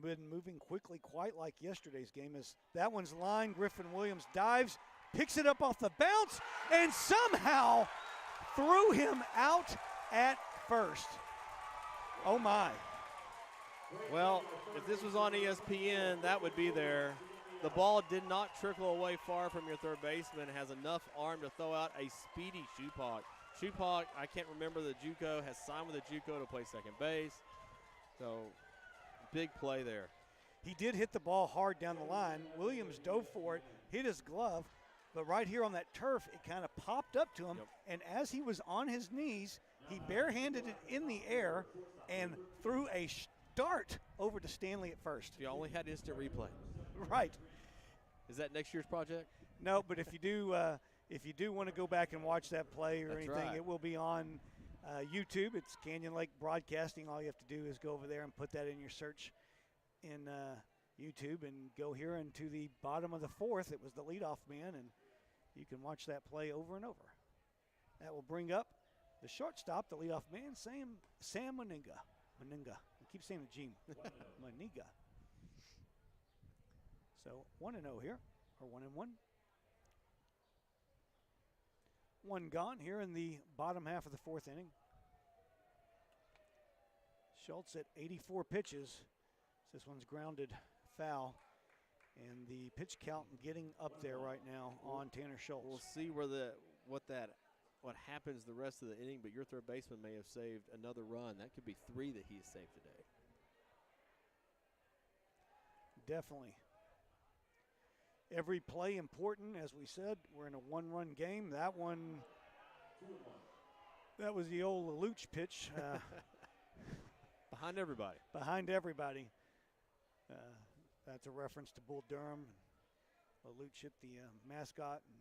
been moving quickly, quite like yesterday's game. As that one's line, Griffin Williams dives, picks it up off the bounce, and somehow threw him out at first. Oh my. Well, if this was on ESPN, that would be there. The ball did not trickle away far from your third baseman. Has enough arm to throw out a speedy Schultz. Schultz, I can't remember the JUCO, has signed with the JUCO to play second base. So, big play there. He did hit the ball hard down the line. Williams dove for it, hit his glove, but right here on that turf, it kind of popped up to him. Yep. And as he was on his knees, he barehanded it in the air and threw a dart over to Stanley at first. You only had instant replay. Right. Is that next year's project? No, but if you do want to go back and watch that play or That's anything, right. it will be on YouTube. It's Canyon Lake Broadcasting. All you have to do is go over there and put that in your search in YouTube and go here into the bottom of the fourth. It was the leadoff man, and you can watch that play over and over. That will bring up the shortstop, the leadoff man, Sam Muniga. I keep saying the G. Muniga. So 1-0 here, or 1-1. One gone here in the bottom half of the fourth inning. Schultz at 84 pitches. This one's grounded foul. And the pitch count getting up there right now on Tanner Schultz. We'll see what happens the rest of the inning, but your third baseman may have saved another run. That could be 3 that he has saved today. Definitely. Every play important, as we said. We're in a one-run game. That was the old Lelouch pitch. Behind everybody. Behind everybody. That's a reference to Bull Durham. Lelouch hit the mascot, and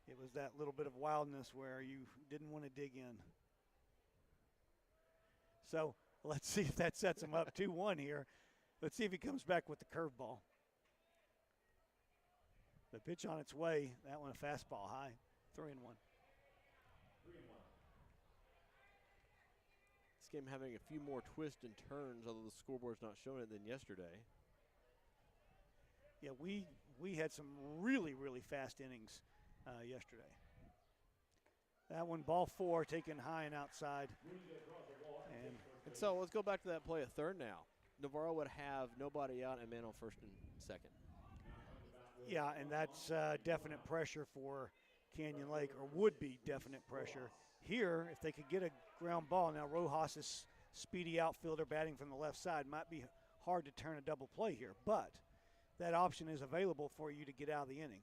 it was that little bit of wildness where you didn't want to dig in. So let's see if that sets him up 2-1 here. Let's see if he comes back with the curveball. The pitch on its way, that one a fastball high, 3-1. This game having a few more twists and turns, although the scoreboard's not showing it, than yesterday. Yeah, we had some really, really fast innings yesterday. That one, ball 4, taken high and outside. And so let's go back to that play at third now. Navarro would have nobody out and man on first and second. Yeah, and that's definite pressure for Canyon Lake, or would be definite pressure. Here, if they could get a ground ball, now Rojas' speedy outfielder batting from the left side, might be hard to turn a double play here, but that option is available for you to get out of the inning.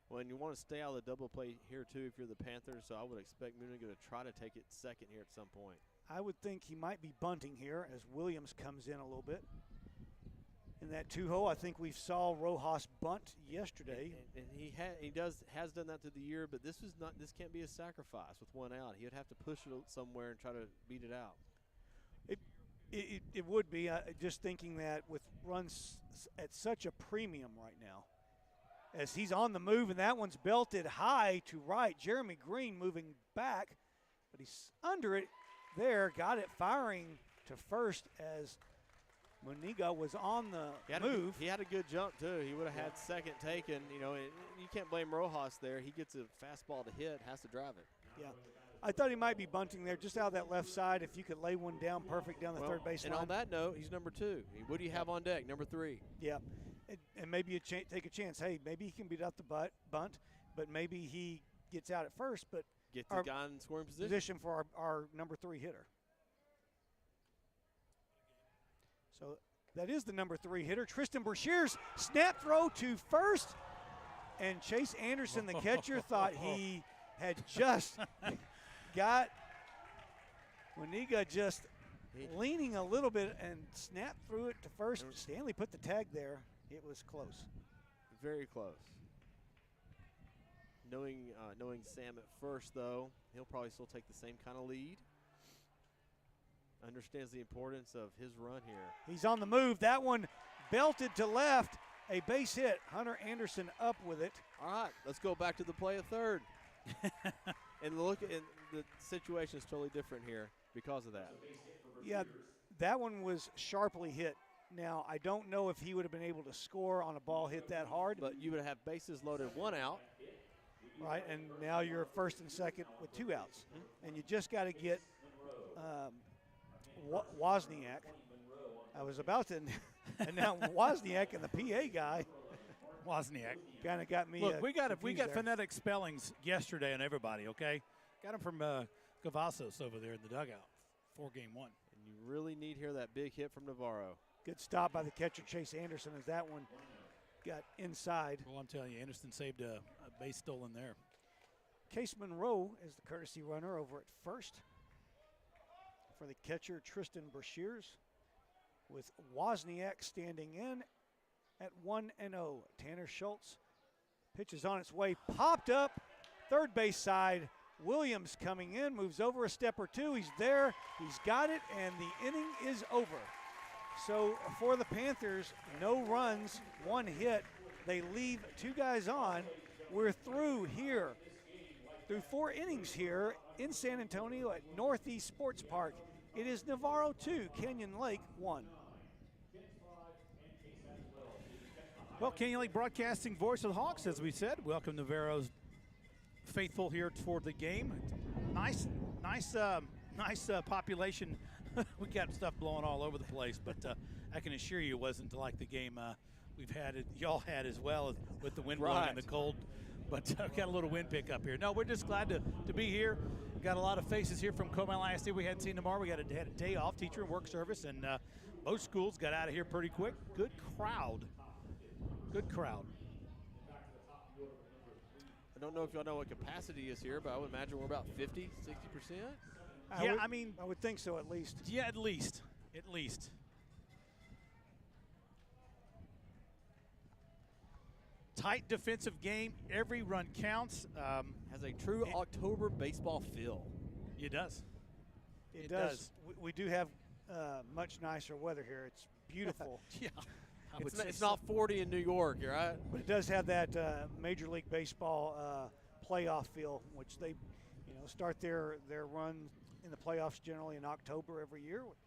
Well, and you want to stay out of the double play here, too, if you're the Panthers, so I would expect Muniga to try to take it second here at some point. I would think he might be bunting here as Williams comes in a little bit. In that 2-hole, I think we saw Rojas bunt yesterday. And he has done that through the year, but this can't be a sacrifice with one out. He would have to push it somewhere and try to beat it out. It would be. Just thinking that with runs at such a premium right now, as he's on the move, and that one's belted high to right. Jeremy Green moving back, but he's under it there, got it firing to first as Muniga was on the move. He had a good jump, too. He would have had second taken. You know, you can't blame Rojas there. He gets a fastball to hit, has to drive it. Yeah. I thought he might be bunting there just out of that left side. If you could lay one down perfect down the third base line. And on that note, he's number 2. What do you have on deck? Number 3. Yeah. And maybe you take a chance. Hey, maybe he can beat out the bunt, but maybe he gets out at first. But get the guy in scoring position for our number 3 hitter. So that is the number 3 hitter. Tristan Brashear's snap throw to first. And Chase Anderson, the catcher, thought he had just got Muniga just leaning a little bit and snapped through it to first. Stanley put the tag there. It was close. Very close. Knowing Sam at first, though, he'll probably still take the same kind of lead. Understands the importance of his run here. He's on the move. That one belted to left. A base hit. Hunter Anderson up with it. All right, let's go back to the play of third. And look at the situation is totally different here because of that. Yeah, that one was sharply hit. Now, I don't know if he would have been able to score on a ball hit that hard. But you would have bases loaded, 1 out. Right, and now you're first and second with 2 outs. And you just got to get Wozniak I was about to announce Wozniak, and the PA guy Wozniak. kind of got me. Look, we got confused there. phonetic spellings yesterday on everybody, okay? Got them from Cavazos over there in the dugout for game 1. And you really need to hear that big hit from Navarro. Good stop by the catcher, Chase Anderson, as that one got inside. Well, I'm telling you, Anderson saved a base stolen there. Case Monroe is the courtesy runner over at first for the catcher, Tristan Brashears, with Wozniak standing in at 1-0. Tanner Schultz pitches on its way, popped up, third base side. Williams coming in, moves over a step or two. He's there, he's got it, and the inning is over. So for the Panthers, no runs, 1 hit. They leave 2 guys on. We're through here, through 4 innings here in San Antonio at Northeast Sports Park. It is Navarro 2, Canyon Lake 1. Well, Canyon Lake Broadcasting, voice of the Hawks, as we said. Welcome Navarro's faithful here toward the game. Nice population. We got stuff blowing all over the place, but I can assure you it wasn't like the game y'all had as well, with the wind blowing and the cold. But got a little wind pickup here. No, we're just glad to be here. Got a lot of faces here from Comal ISD. We hadn't seen tomorrow. We had a day off, teacher and work service, and most schools got out of here pretty quick. Good crowd. Good crowd. I don't know if y'all know what capacity is here, but I would imagine we're about 50, 60%. Yeah, I would think so at least. Yeah, at least. Tight defensive game. Every run counts. Has a true October baseball feel. It does. It does. We do have much nicer weather here. It's beautiful. Yeah. It's not 40 in New York, right? But it does have that Major League Baseball playoff feel, which they, start their run in the playoffs generally in October every year. With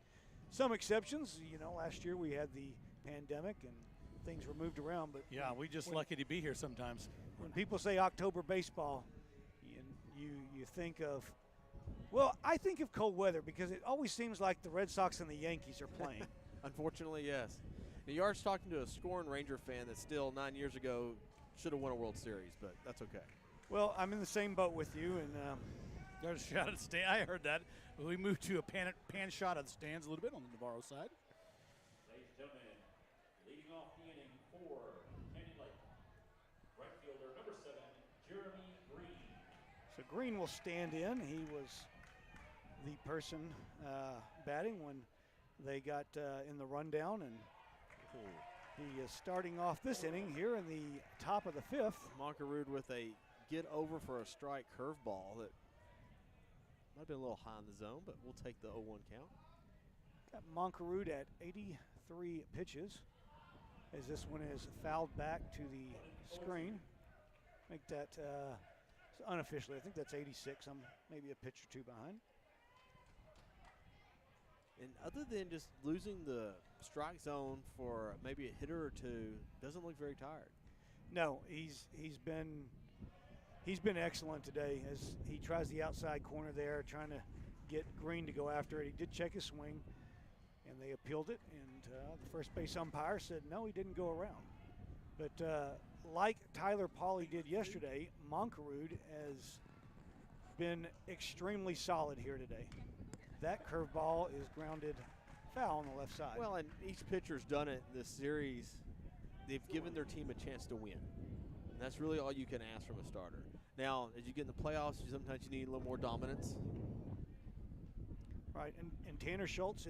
some exceptions, last year we had the pandemic and things were moved around. But yeah, we're just lucky to be here sometimes. When people say October baseball, you think of, well, I think of cold weather because it always seems like the Red Sox and the Yankees are playing. Unfortunately, yes. Now, you are talking to a scorn Ranger fan that still 9 years ago should have won a World Series, but that's okay. Well, I'm in the same boat with you, and there's a shot at the stand. I heard that. We moved to a pan shot of the stands a little bit on the Navarro side. Ladies and gentlemen, leading off the inning for Canyon Lake, right fielder number 7, Jeremy Green. So Green will stand in. He was the person batting when they got in the rundown, and he is starting off this inning here in the top of the 5th. Monkerud with a get over for a strike curveball that might have been a little high in the zone, but we'll take the 0-1 count. Got Monkerud at 83 pitches as this one is fouled back to the screen. Make that unofficially, I think that's 86. I'm maybe a pitch or 2 behind. And other than just losing the strike zone for maybe a hitter or 2, doesn't look very tired. No, he's been excellent today as he tries the outside corner there, trying to get Green to go after it. He did check his swing, and they appealed it, and the first base umpire said no, he didn't go around. But like Tyler Pauly did yesterday, Monkerud has been extremely solid here today. That curveball is grounded foul on the left side. Well, and each pitcher's done it this series. They've given their team a chance to win. And that's really all you can ask from a starter. Now, as you get in the playoffs, sometimes you need a little more dominance. Right, and Tanner Schultz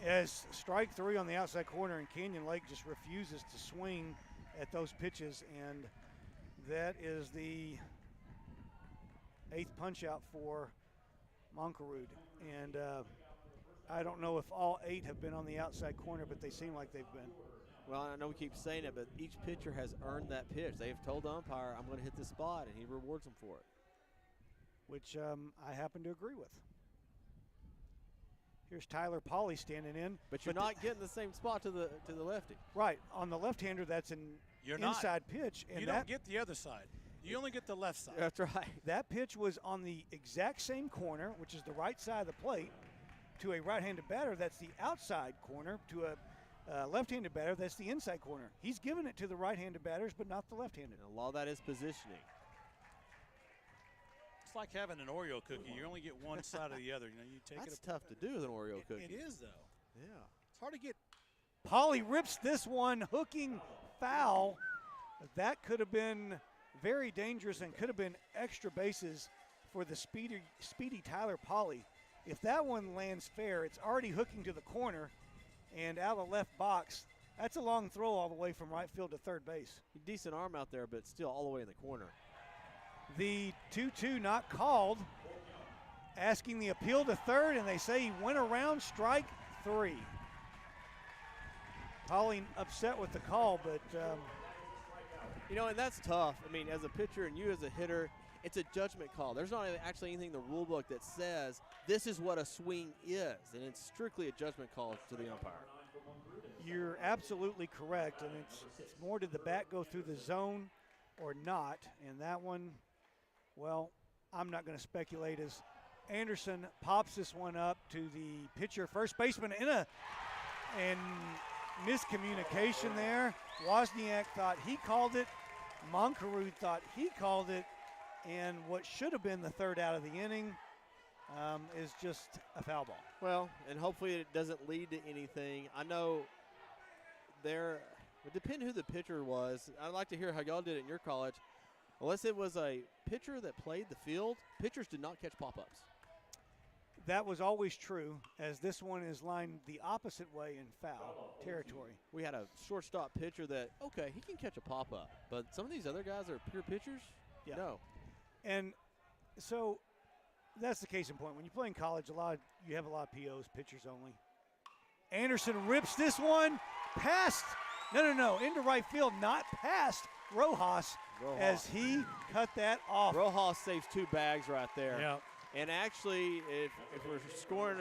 has strike 3 on the outside corner, and Canyon Lake just refuses to swing at those pitches, and that is the 8th punch out for Monkerud. And I don't know if all 8 have been on the outside corner, but they seem like they've been. Well, I know we keep saying it, but each pitcher has earned that pitch. They've told the umpire, I'm going to hit this spot, and he rewards them for it. Which I happen to agree with. Here's Tyler Pauly standing in. But you're not getting the same spot to the lefty. Right. On the left-hander, that's an inside pitch. And you don't get the other side. You only get the left side. That's right. That pitch was on the exact same corner, which is the right side of the plate, to a right-handed batter, that's the outside corner. To a left-handed batter, that's the inside corner. He's given it to the right-handed batters, but not the left-handed. And a lot of that is positioning. It's like having an Oreo cookie. You only get one side or the other. You know, you take That's it. tough to do with an Oreo cookie. It is, though. Yeah. It's hard to get. Polly rips this one, hooking foul. That could have been very dangerous and could have been extra bases for the speedy Tyler Polly. If that one lands fair, it's already hooking to the corner and out of the left box. That's a long throw all the way from right field to third base. Decent arm out there, but still all the way in the corner. The 2-2 not called, asking the appeal to third, and they say he went around, strike 3. Polly upset with the call, but you know, and that's tough. I mean, as a pitcher and you as a hitter, it's a judgment call. There's not actually anything in the rule book that says this is what a swing is, and it's strictly a judgment call to the umpire. you're absolutely correct, and it's more, did the bat go through the zone or not? And that one, well, I'm not going to speculate, as Anderson pops this one up to the pitcher, first baseman, and miscommunication there. Wozniak thought he called it. Moncaroo thought he called it. And what should have been the third out of the inning is just a foul ball. Well, and hopefully it doesn't lead to anything. I know it would depend who the pitcher was. I'd like to hear how y'all did it in your college. Unless it was a pitcher that played the field, pitchers did not catch pop-ups. That was always true, as this one is lined the opposite way in foul territory. We had a shortstop pitcher that, okay, he can catch a pop-up. But some of these other guys are pure pitchers? Yeah. No. And so that's the case in point. When you play in college, you have a lot of POs, pitchers only. Anderson rips this one past, into right field, not past Rojas, as he cut that off. Rojas saves 2 bags right there. Yeah. And actually, if we're scoring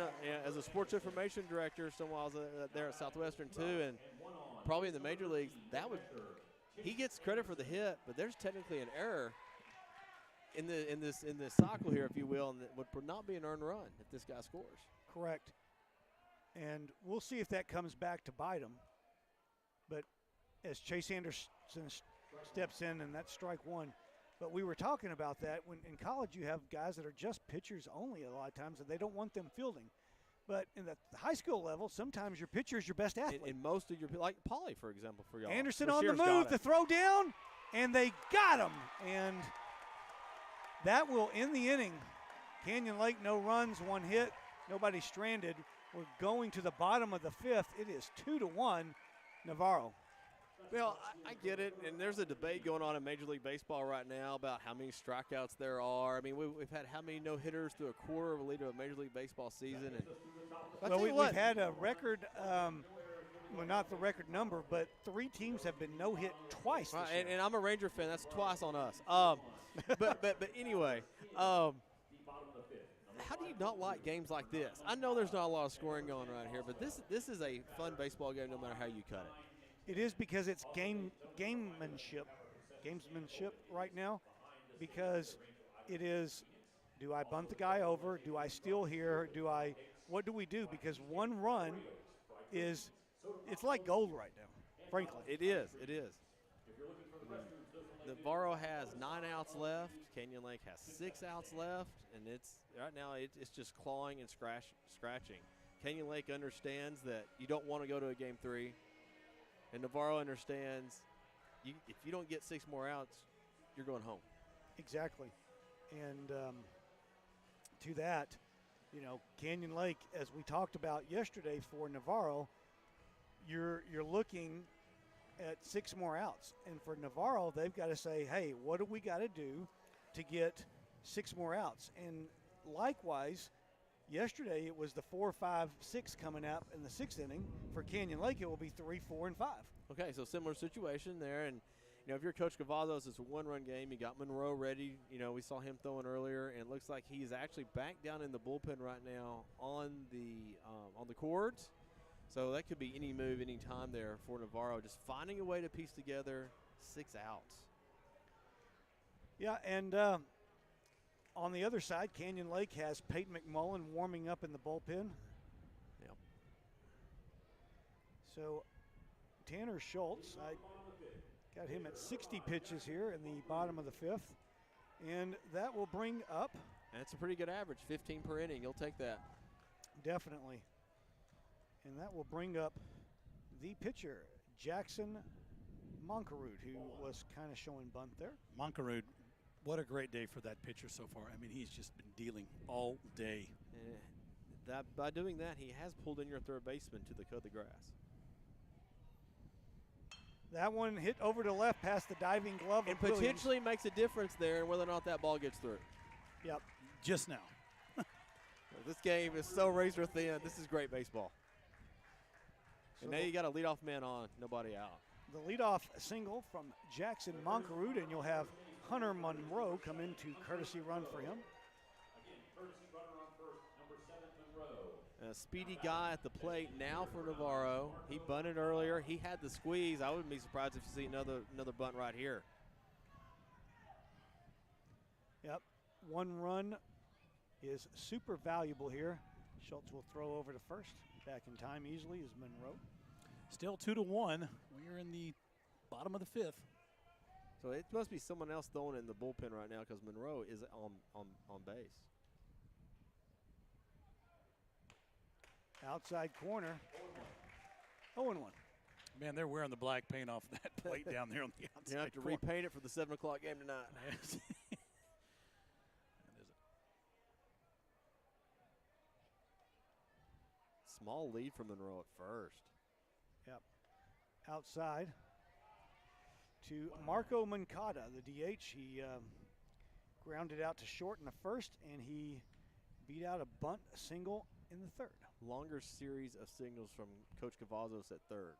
as a sports information director, someone was there at Southwestern too, and probably in the major leagues, he gets credit for the hit, but there's technically an error in this cycle here, if you will, and it would not be an earned run if this guy scores. Correct. And we'll see if that comes back to bite him. But as Chase Anderson steps in, and that's strike 1. But we were talking about that when in college you have guys that are just pitchers only a lot of times, and they don't want them fielding. But in the high school level, sometimes your pitcher is your best athlete. In most of your, like Pauly, for example, for y'all. Anderson on the move, the throw down, and they got him. And that will end the inning. Canyon Lake, no runs, 1 hit, nobody stranded. We're going to the bottom of the 5th. It is 2-1, Navarro. Well, I get it, and there's a debate going on in Major League Baseball right now about how many strikeouts there are. I mean, we've had how many no-hitters through a quarter of a lead of a Major League Baseball season. And we've had a record, well, not the record number, but 3 teams have been no-hit twice this year. And I'm a Ranger fan. That's twice on us. But anyway, how do you not like games like this? I know there's not a lot of scoring going on here, but this is a fun baseball game no matter how you cut it. It is, because it's gamesmanship right now, because it is, do I bunt the guy over? Do I steal here? What do we do? Because 1 run it's like gold right now, frankly. It is. Navarro has 9 outs left. Canyon Lake has 6 outs left, and right now it's just clawing and scratching. Canyon Lake understands that you don't want to go to a game 3. And Navarro understands if you don't get 6 more outs, you're going home. Exactly. And to that, Canyon Lake, as we talked about yesterday for Navarro, you're looking at 6 more outs. And for Navarro, they've got to say, hey, what do we got to do to get 6 more outs? And likewise, yesterday it was the 4, 5, 6 coming up in the 6th inning. For Canyon Lake, it will be 3, 4, and 5. Okay, so similar situation there. And, if you're Coach Cavazos, it's a 1-run game. You got Monroe ready. We saw him throwing earlier, and it looks like he's actually back down in the bullpen right now on the cords. So that could be any move, any time there for Navarro, just finding a way to piece together 6 outs. Yeah, and on the other side, Canyon Lake has Peyton McMullen warming up in the bullpen. So Tanner Schultz, I got him at 60 pitches here in the bottom of the 5th. And that will bring up. That's a pretty good average, 15 per inning. You'll take that. Definitely. And that will bring up the pitcher, Jackson Monkerud, who was kind of showing bunt there. Monkerud, what a great day for that pitcher so far. I mean, he's just been dealing all day. By doing that, he has pulled in your third baseman to the cut of the grass. That one hit over to left past the diving glove And of Williams. potentially makes a difference there in whether or not that ball gets through. Yep. Just now. This game is so razor thin. This is great baseball. So And now you got a leadoff man on, nobody out. the leadoff single from Jackson Monkerud, and you'll have Hunter Monroe come into courtesy run for him. A speedy guy at the plate now for Navarro. He bunted earlier. He had the squeeze. I wouldn't be surprised if you see another bunt right here. Yep, 1 run is super valuable here. Schultz will throw over to first. Back in time easily is Monroe. Still 2-1. We're in the bottom of the 5th. So it must be someone else throwing in the bullpen right now because Monroe is on base. Outside corner, 0-1. Man, they're wearing the black paint off that plate down there on the outside. You have to corner. repaint it for the 7 o'clock game tonight. Small lead for Monroe at first. Yep. Outside to Marco Mancada, the DH. He grounded out to short in the first, and he beat out a bunt single in the third. Longer series of signals from Coach Cavazos at third.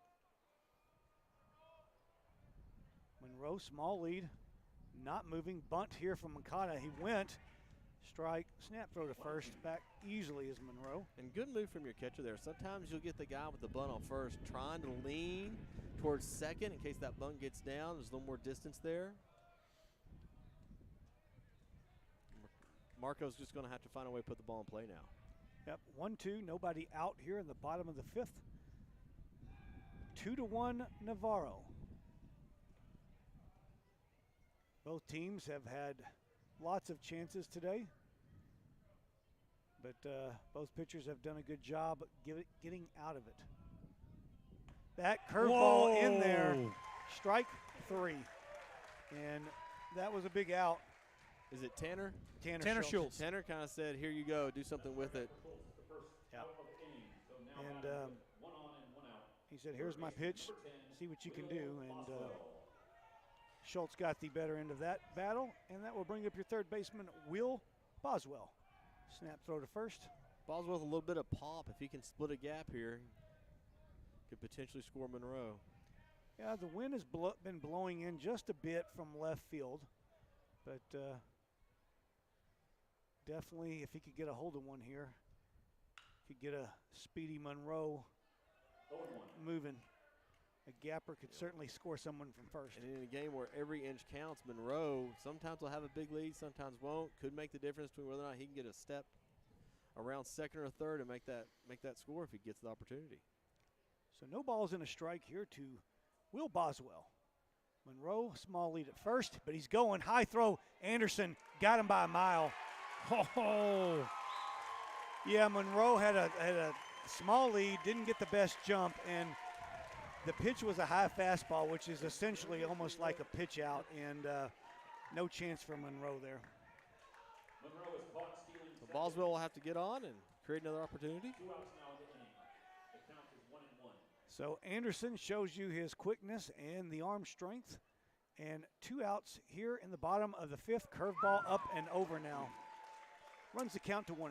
Monroe, small lead, not moving. Bunt here from Mancada. He went. Strike, snap throw to first, back easily is Monroe. And good move from your catcher there. Sometimes you'll get the guy with the bunt on first trying to lean towards second in case that bunt gets down. There's a little more distance there. Marco's just going to have to find a way to put the ball in play now. Yep, 1-2, nobody out here in the bottom of the 5th. 2-1 Navarro. Both teams have had lots of chances today, but both pitchers have done a good job getting out of it. That curveball in there, strike 3, and that was a big out. Is it Tanner? Tanner Schultz. Tanner kind of said, here you go, do something with it. Yep. And he said, here's my pitch, see what you can do. And Schultz got the better end of that battle, and that will bring up your third baseman, Will Boswell. Snap throw to first. Boswell with a little bit of pop. If he can split a gap here, could potentially score Monroe. Yeah, the wind has been blowing in just a bit from left field, but definitely if he could get a hold of one here, could get a speedy Monroe moving. A gapper could certainly score someone from first. And in a game where every inch counts, Monroe sometimes will have a big lead, sometimes won't. Could make the difference between whether or not he can get a step around second or third and make that score if he gets the opportunity. So no balls and a strike here to Will Boswell. Monroe, small lead at first, but he's going. High throw. Anderson got him by a mile. Oh, yeah, Monroe had a small lead, didn't get the best jump, and the pitch was a high fastball, which is essentially almost like a pitch out, and no chance for Monroe there. So Boswell will have to get on and create another opportunity. So Anderson shows you his quickness and the arm strength, and 2 outs here in the bottom of the 5th. Curveball up and over now. Runs the count to 1-2.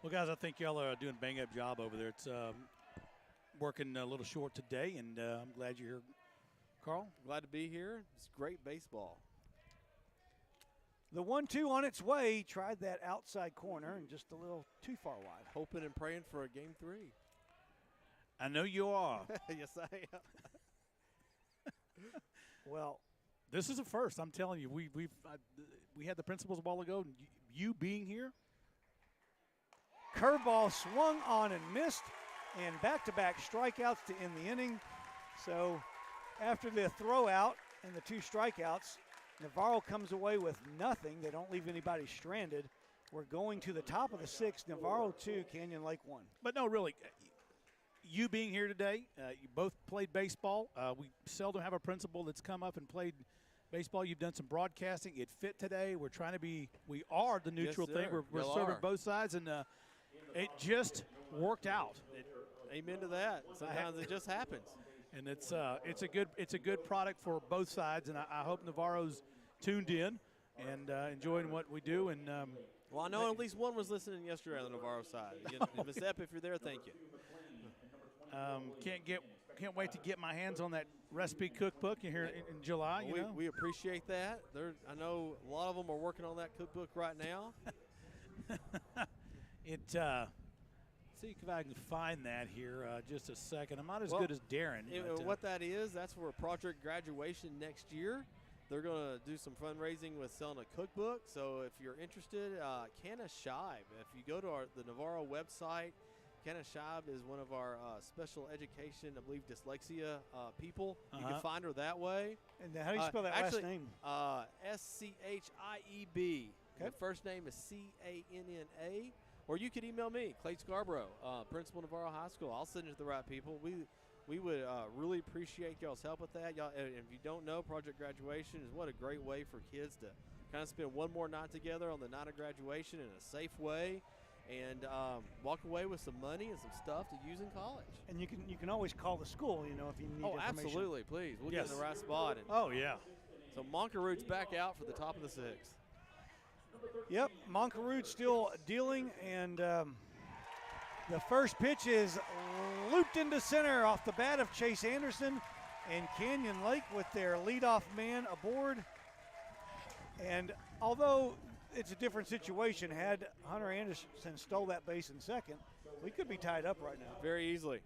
Well, guys, I think y'all are doing a bang-up job over there. It's working a little short today, and I'm glad you're here, Carl. Glad to be here. It's great baseball. The 1-2 on its way. Tried that outside corner and just a little too far wide. Hoping and praying for a game 3. I know you are. Yes, I am. Well, this is a first. I'm telling you. We had the principals a while ago. And you being here. Curveball swung on and missed, and back-to-back strikeouts to end the inning. So after the throw out and the 2 strikeouts, Navarro comes away with nothing. They don't leave anybody stranded. We're going to the top of the 6th. Navarro 2, Canyon Lake 1. But no, really, you being here today, you both played baseball. We seldom have a principal that's come up and played baseball. You've done some broadcasting. It fit today. We're trying to be – we are the neutral thing. We're serving both sides, and it just worked out. Amen to that. Sometimes it just happens. And it's a good product for both sides, and I hope Navarro's tuned in and enjoying what we do. And well, I know at least one was listening yesterday on the Navarro side. Ms. Epp, if you're there, thank you. Can't wait to get my hands on that recipe cookbook here in July. We appreciate that. I know a lot of them are working on that cookbook right now. See if I can find that here just a second. I'm not as good as Darren. What that is, that's for project graduation next year. They're going to do some fundraising with selling a cookbook. So if you're interested, Canna Shive. If you go to the Navarro website, Canna Shive is one of our special education, I believe, dyslexia people. You can find her that way. And how do you spell that last name? S-C-H-I-E-B. Okay. The first name is C-A-N-N-A. Or you could email me, Clay Scarborough, principal of Navarro High School. I'll send it to the right people. We would really appreciate y'all's help with that. Y'all, and if you don't know, Project Graduation is what a great way for kids to kind of spend one more night together on the night of graduation in a safe way, and walk away with some money and some stuff to use in college. And you can always call the school, if you need information. Absolutely, please. We'll get in the right spot. Yeah. So Moncaroot's back out for the top of the 6th. Yep, Moncaroot still dealing, and the first pitch is looped into center off the bat of Chase Anderson, and Canyon Lake with their leadoff man aboard. And although it's a different situation, had Hunter Anderson stole that base in second, we could be tied up right now. Very easily.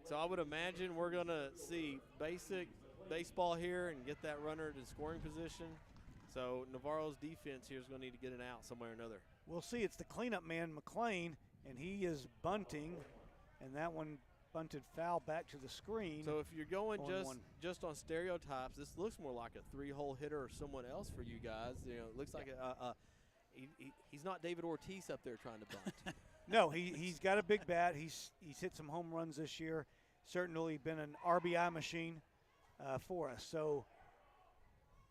So I would imagine we're going to see basic baseball here and get that runner to scoring position. So Navarro's defense here is going to need to get it out somewhere or another. We'll see. It's the cleanup man, Mclean, and he is bunting, and that one bunted foul back to the screen. So if you're going just on stereotypes, this looks more like a 3-hole hitter or someone else for you guys. It looks like he's not David Ortiz up there trying to bunt. No, he's got a big bat. He's hit some home runs this year. Certainly been an RBI machine for us. So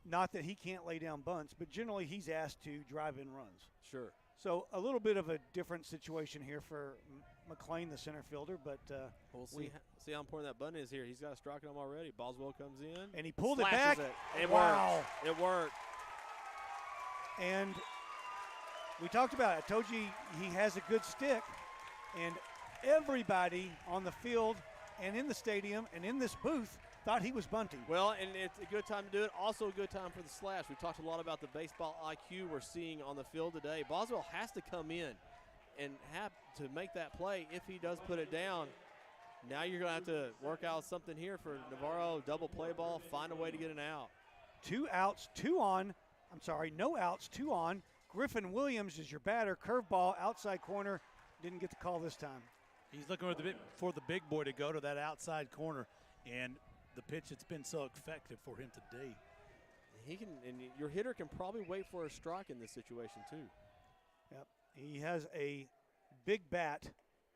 not that he can't lay down bunts, but generally he's asked to drive in runs. Sure. So a little bit of a different situation here for Mclean, the center fielder, but we'll see how important that bunt is here. He's got a strike on him already. Boswell comes in. And he pulled it back. It wow. It worked. And we talked about it. I told you he has a good stick, and everybody on the field and in the stadium and in this booth thought he was bunting. Well, and it's a good time to do it. Also a good time for the slash. We talked a lot about the baseball IQ we're seeing on the field today. Boswell has to come in and have to make that play if he does put it down. Now you're going to have to work out something here for Navarro, double play ball, find a way to get an out. 2 outs, 2 on. I'm sorry, no outs, 2 on. Griffin Williams is your batter. Curveball, outside corner. Didn't get the call this time. He's looking for the big boy to go to that outside corner, and the pitch that's been so effective for him today. He can, and your hitter can probably wait for a strike in this situation too. Yep, he has a big bat,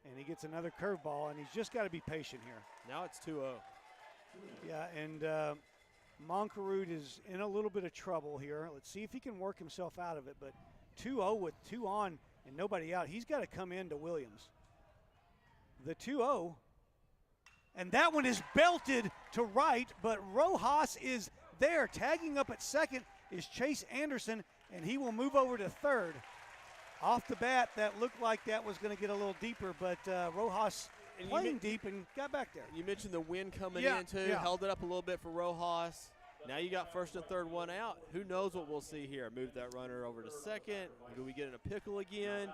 and he gets another curveball, and he's just got to be patient here. Now it's 2-0. Yeah, and Moncaroot is in a little bit of trouble here. Let's see if he can work himself out of it, but 2-0 with 2 on and nobody out. He's got to come into Williams. The 2-0. And that one is belted to right, but Rojas is there. Tagging up at second is Chase Anderson, and he will move over to third. Off the bat, that looked like that was going to get a little deeper, but Rojas playing deep and got back there. You mentioned the wind coming in, too. Held it up a little bit for Rojas. Now you got first and third one out. Who knows what we'll see here? Move that runner over to second. Do we get in a pickle again?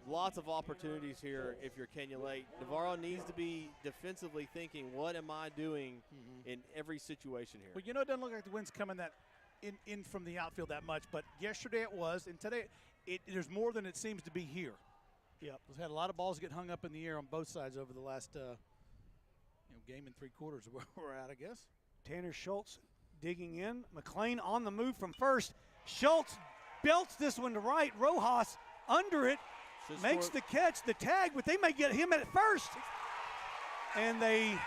Lots of opportunities here if you're Canyon Lake. Navarro needs to be defensively thinking, what am I doing in every situation here? Well, it doesn't look like the wind's coming that in from the outfield that much, but yesterday it was, and today there's more than it seems to be here. Yep. We've had a lot of balls get hung up in the air on both sides over the last game and 3/4 where we're at, I guess. Tanner Schultz digging in. Mclean on the move from first. Schultz belts this one to right. Rojas under it, makes the catch, the tag, but they may get him at first. And they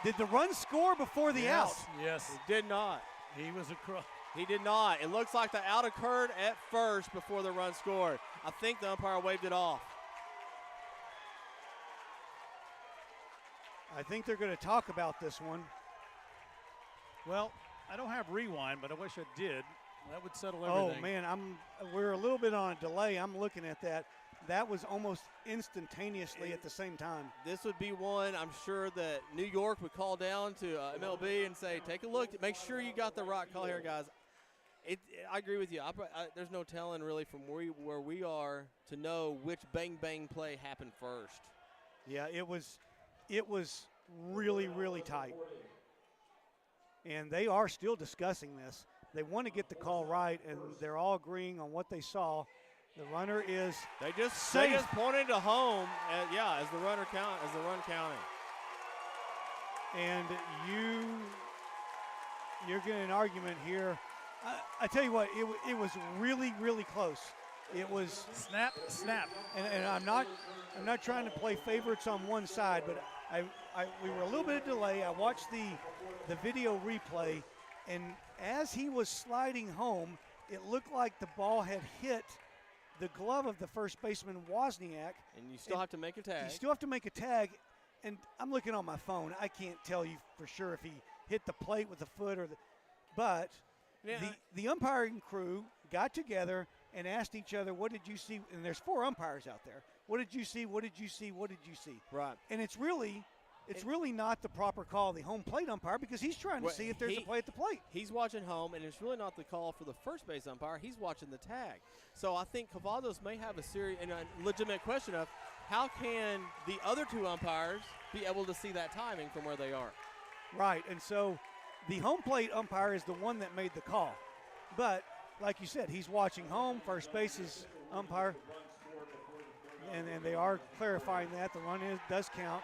did the run score before the out. Yes. He did not. He was across. He did not. It looks like the out occurred at first before the run scored. I think the umpire waved it off. I think they're going to talk about this one. Well, I don't have rewind, but I wish I did. That would settle everything. Oh man, we're a little bit on a delay. I'm looking at that. That was almost instantaneously at the same time. This would be one I'm sure that New York would call down to MLB and say, take a look, make sure you got the right call here, guys. I agree with you. There's no telling really from where we are to know which bang play happened first. Yeah, it was really, really tight. And they are still discussing this. They want to get the call right, and they're all agreeing on what they saw. The runner is They just safe. pointed to home, as the run counting. And you're getting an argument here. I tell you what, it was really, really close. It was snap. And I'm not trying to play favorites on one side, but we were a little bit of delay. I watched the video replay, and as he was sliding home, it looked like the ball had hit the glove of the first baseman, Wozniak. And you still have to make a tag. You still have to make a tag, and I'm looking on my phone. I can't tell you for sure if he hit the plate with the foot or but the umpiring crew got together and asked each other, what did you see? And there's 4 umpires out there. What did you see? What did you see? What did you see? Right. And it's really not the proper call of the home plate umpire because he's trying to see if there's a play at the plate. He's watching home, and it's really not the call for the first base umpire. He's watching the tag. So I think Cavados may have a serious and a legitimate question of how can the other 2 umpires be able to see that timing from where they are? Right, and so the home plate umpire is the one that made the call. But like you said, he's watching home. First base is umpire. And they are clarifying that. The run does count.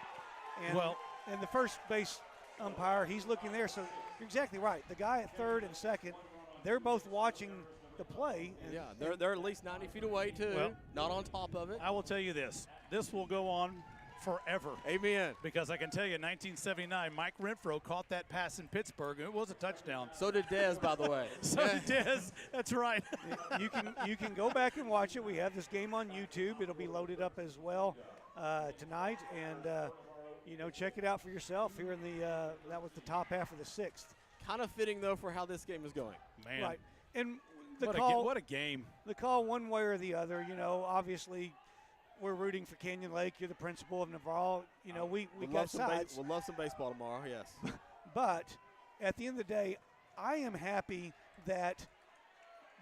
And the first base umpire, he's looking there. So you're exactly right. The guy at third and second, they're both watching the play. They're at least 90 feet away, too, not on top of it. I will tell you this. This will go on forever. Amen. Because I can tell you, in 1979, Mike Renfro caught that pass in Pittsburgh, and it was a touchdown. So did Dez, by the way. So did Dez. That's right. You can go back and watch it. We have this game on YouTube. It'll be loaded up as well tonight. And, check it out for yourself here in that was the top half of the 6th. Kind of fitting, though, for how this game is going. Man. Right. And what a game. The call one way or the other, obviously we're rooting for Canyon Lake. You're the principal of Navarro. We got sides. We'll love some baseball tomorrow, yes. But at the end of the day, I am happy that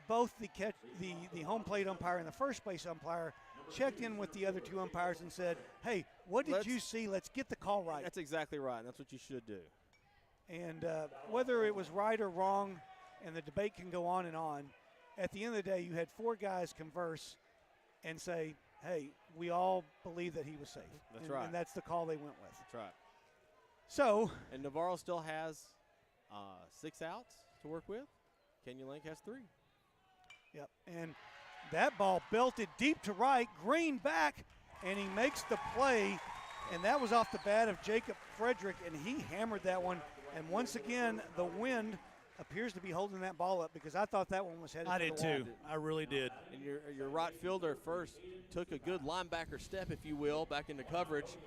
both the home plate umpire and the first base umpire checked in with the other 2 umpires and said, hey, what did you see? Let's get the call right. That's exactly right, and that's what you should do. And whether it was right or wrong, and the debate can go on and on, at the end of the day, you had 4 guys converse and say, hey, we all believe that he was safe. That's right. And that's the call they went with. That's right. So. And Navarro still has 6 outs to work with. Canyon Lake has 3. Yep. And that ball belted deep to right, Green back, and he makes the play. And that was off the bat of Jacob Frederick, and he hammered that one. And once again, the wind appears to be holding that ball up because I thought that one was headed I for did the wall. too. I really did. And your right fielder first took a good linebacker step, if you will, back into coverage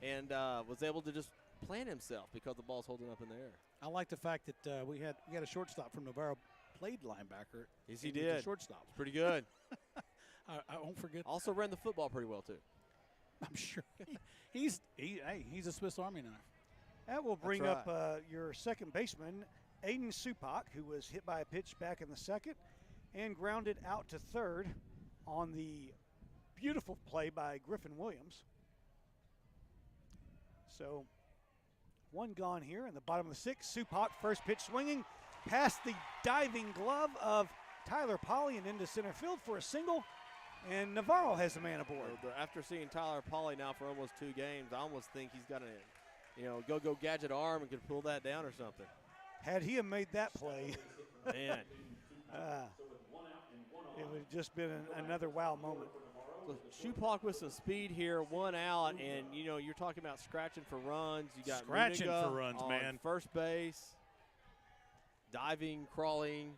and was able to just plant himself because the ball's holding up in the air. I like the fact that we had a shortstop from Navarro played linebacker. Yes, he did. Shortstop. Pretty good. I won't forget. Also ran the football pretty well, too. I'm sure. He's a Swiss Army knife. That will bring That's up your second baseman, Aiden Supak, who was hit by a pitch back in the second and grounded out to third on the beautiful play by Griffin Williams. So 1 gone here in the bottom of the 6th. Supak, first pitch swinging past the diving glove of Tyler Polly and into center field for a single. And Navarro has the man aboard. After seeing Tyler Pauly now for almost 2 games, I almost think he's got a, go gadget arm and could pull that down or something. Had he have made that play, Man. it would have just been another wow moment. Schultz with some speed here, 1 out, and you're talking about scratching for runs. You got Scratching Muniga for runs, on man. first base, diving, crawling.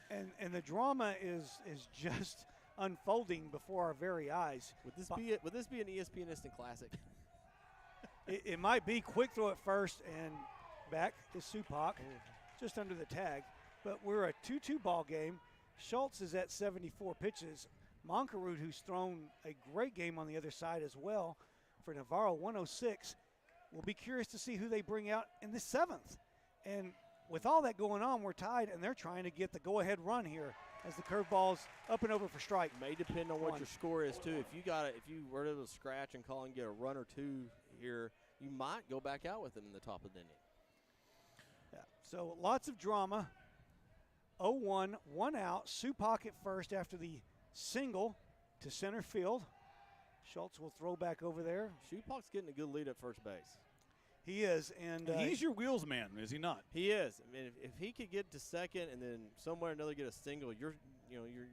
And the drama is just unfolding before our very eyes. Would this be an ESPN Instant Classic? It might be quick throw at first, and back is Supak, just under the tag. But we're a 2-2 ball game. Schultz is at 74 pitches. Monkerud, who's thrown a great game on the other side as well, for Navarro, 106. We'll be curious to see who they bring out in the 7th. And with all that going on, we're tied, and they're trying to get the go-ahead run here as the curveball's up and over for strike. May depend on what your score is too. If you were able to scratch and call and get a run or 2 here, you might go back out with them in the top of the inning. Yeah. So lots of drama. 0-1, 1 out. Supak at first after the single to center field. Schultz will throw back over there. Schupak's getting a good lead at first base. He is, and he's your wheels man, is he not? He is. I mean, if he could get to second and then somewhere or another get a single, you're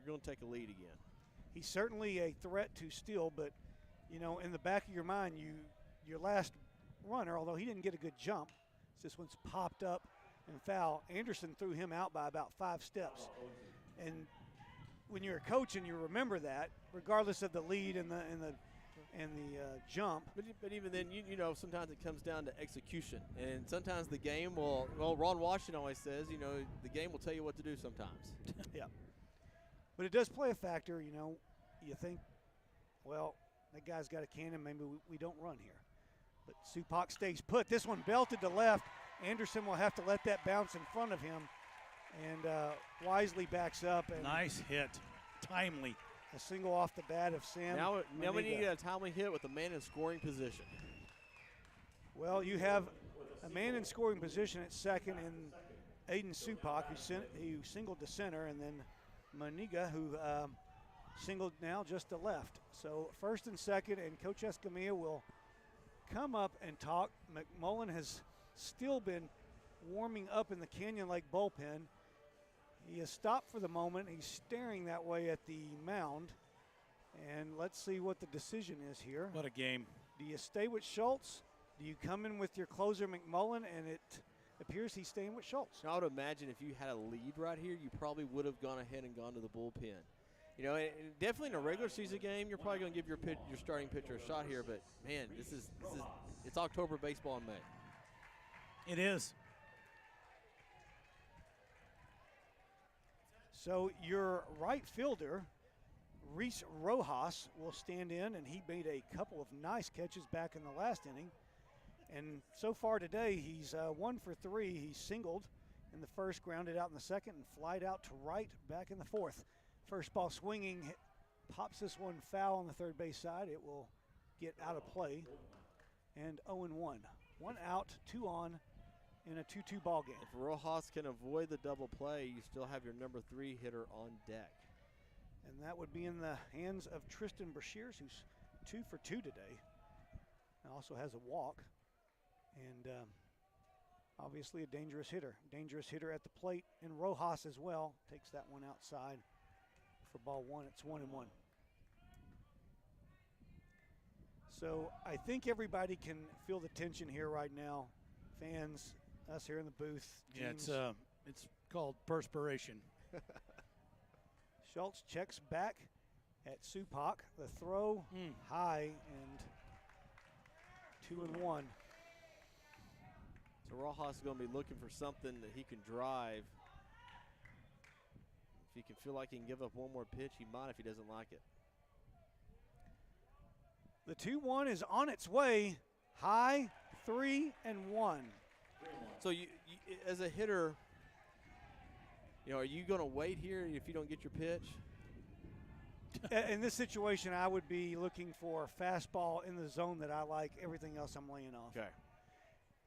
going to take a lead again. He's certainly a threat to steal, but in the back of your mind, your last runner, although he didn't get a good jump, this one's popped up and foul. Anderson threw him out by about 5 steps, and when you're a coach and you remember that, regardless of the lead and the jump. But even then, sometimes it comes down to execution. And sometimes the game will, Ron Washington always says, the game will tell you what to do sometimes. Yeah. But it does play a factor, you think, well, that guy's got a cannon, maybe we don't run here. But Supak stays put. This one belted to left. Anderson will have to let that bounce in front of him. And wisely backs up. And nice hit. Timely. A single off the bat of Sam. Now we need a timely hit with a man in scoring position. Well, you have a man in scoring position at second in Aiden Supak, who singled to center, and then Muniga, who singled now just to left. So first and second, and Coach Escamilla will come up and talk. McMullen has still been warming up in the Canyon Lake bullpen. He has stopped for the moment. He's staring that way at the mound. And let's see what the decision is here. What a game. Do you stay with Schultz? Do you come in with your closer McMullen? And it appears he's staying with Schultz. I would imagine if you had a lead right here, you probably would have gone ahead and gone to the bullpen. And definitely in a regular season game, you're probably going to give your starting pitcher a shot here. But man, it's October baseball in May. It is. So your right fielder, Reese Rojas, will stand in, and he made a couple of nice catches back in the last inning. And so far today, he's 1 for 3. He singled in the first, grounded out in the second, and flied out to right back in the fourth. First ball swinging, pops this one foul on the third base side. It will get out of play. And 0-1. 1 out, 2 on in a 2-2 ball game. If Rojas can avoid the double play, you still have your number 3 hitter on deck. And that would be in the hands of Tristan Brashears, who's 2 for 2 today. And also has a walk. And obviously a dangerous hitter. Dangerous hitter at the plate. And Rojas as well takes that one outside for ball 1. It's 1-1. So I think everybody can feel the tension here right now. Fans, us here in the booth. Yeah, it's called perspiration. Schultz checks back at Supak. The throw high and 2-1. So Rojas is going to be looking for something that he can drive. If he can feel like he can give up one more pitch, he might if he doesn't like it. The 2-1 is on its way. High, 3-1. So you as a hitter, are you going to wait here if you don't get your pitch? In this situation, I would be looking for a fastball in the zone that I like. Everything else I'm laying off. Okay.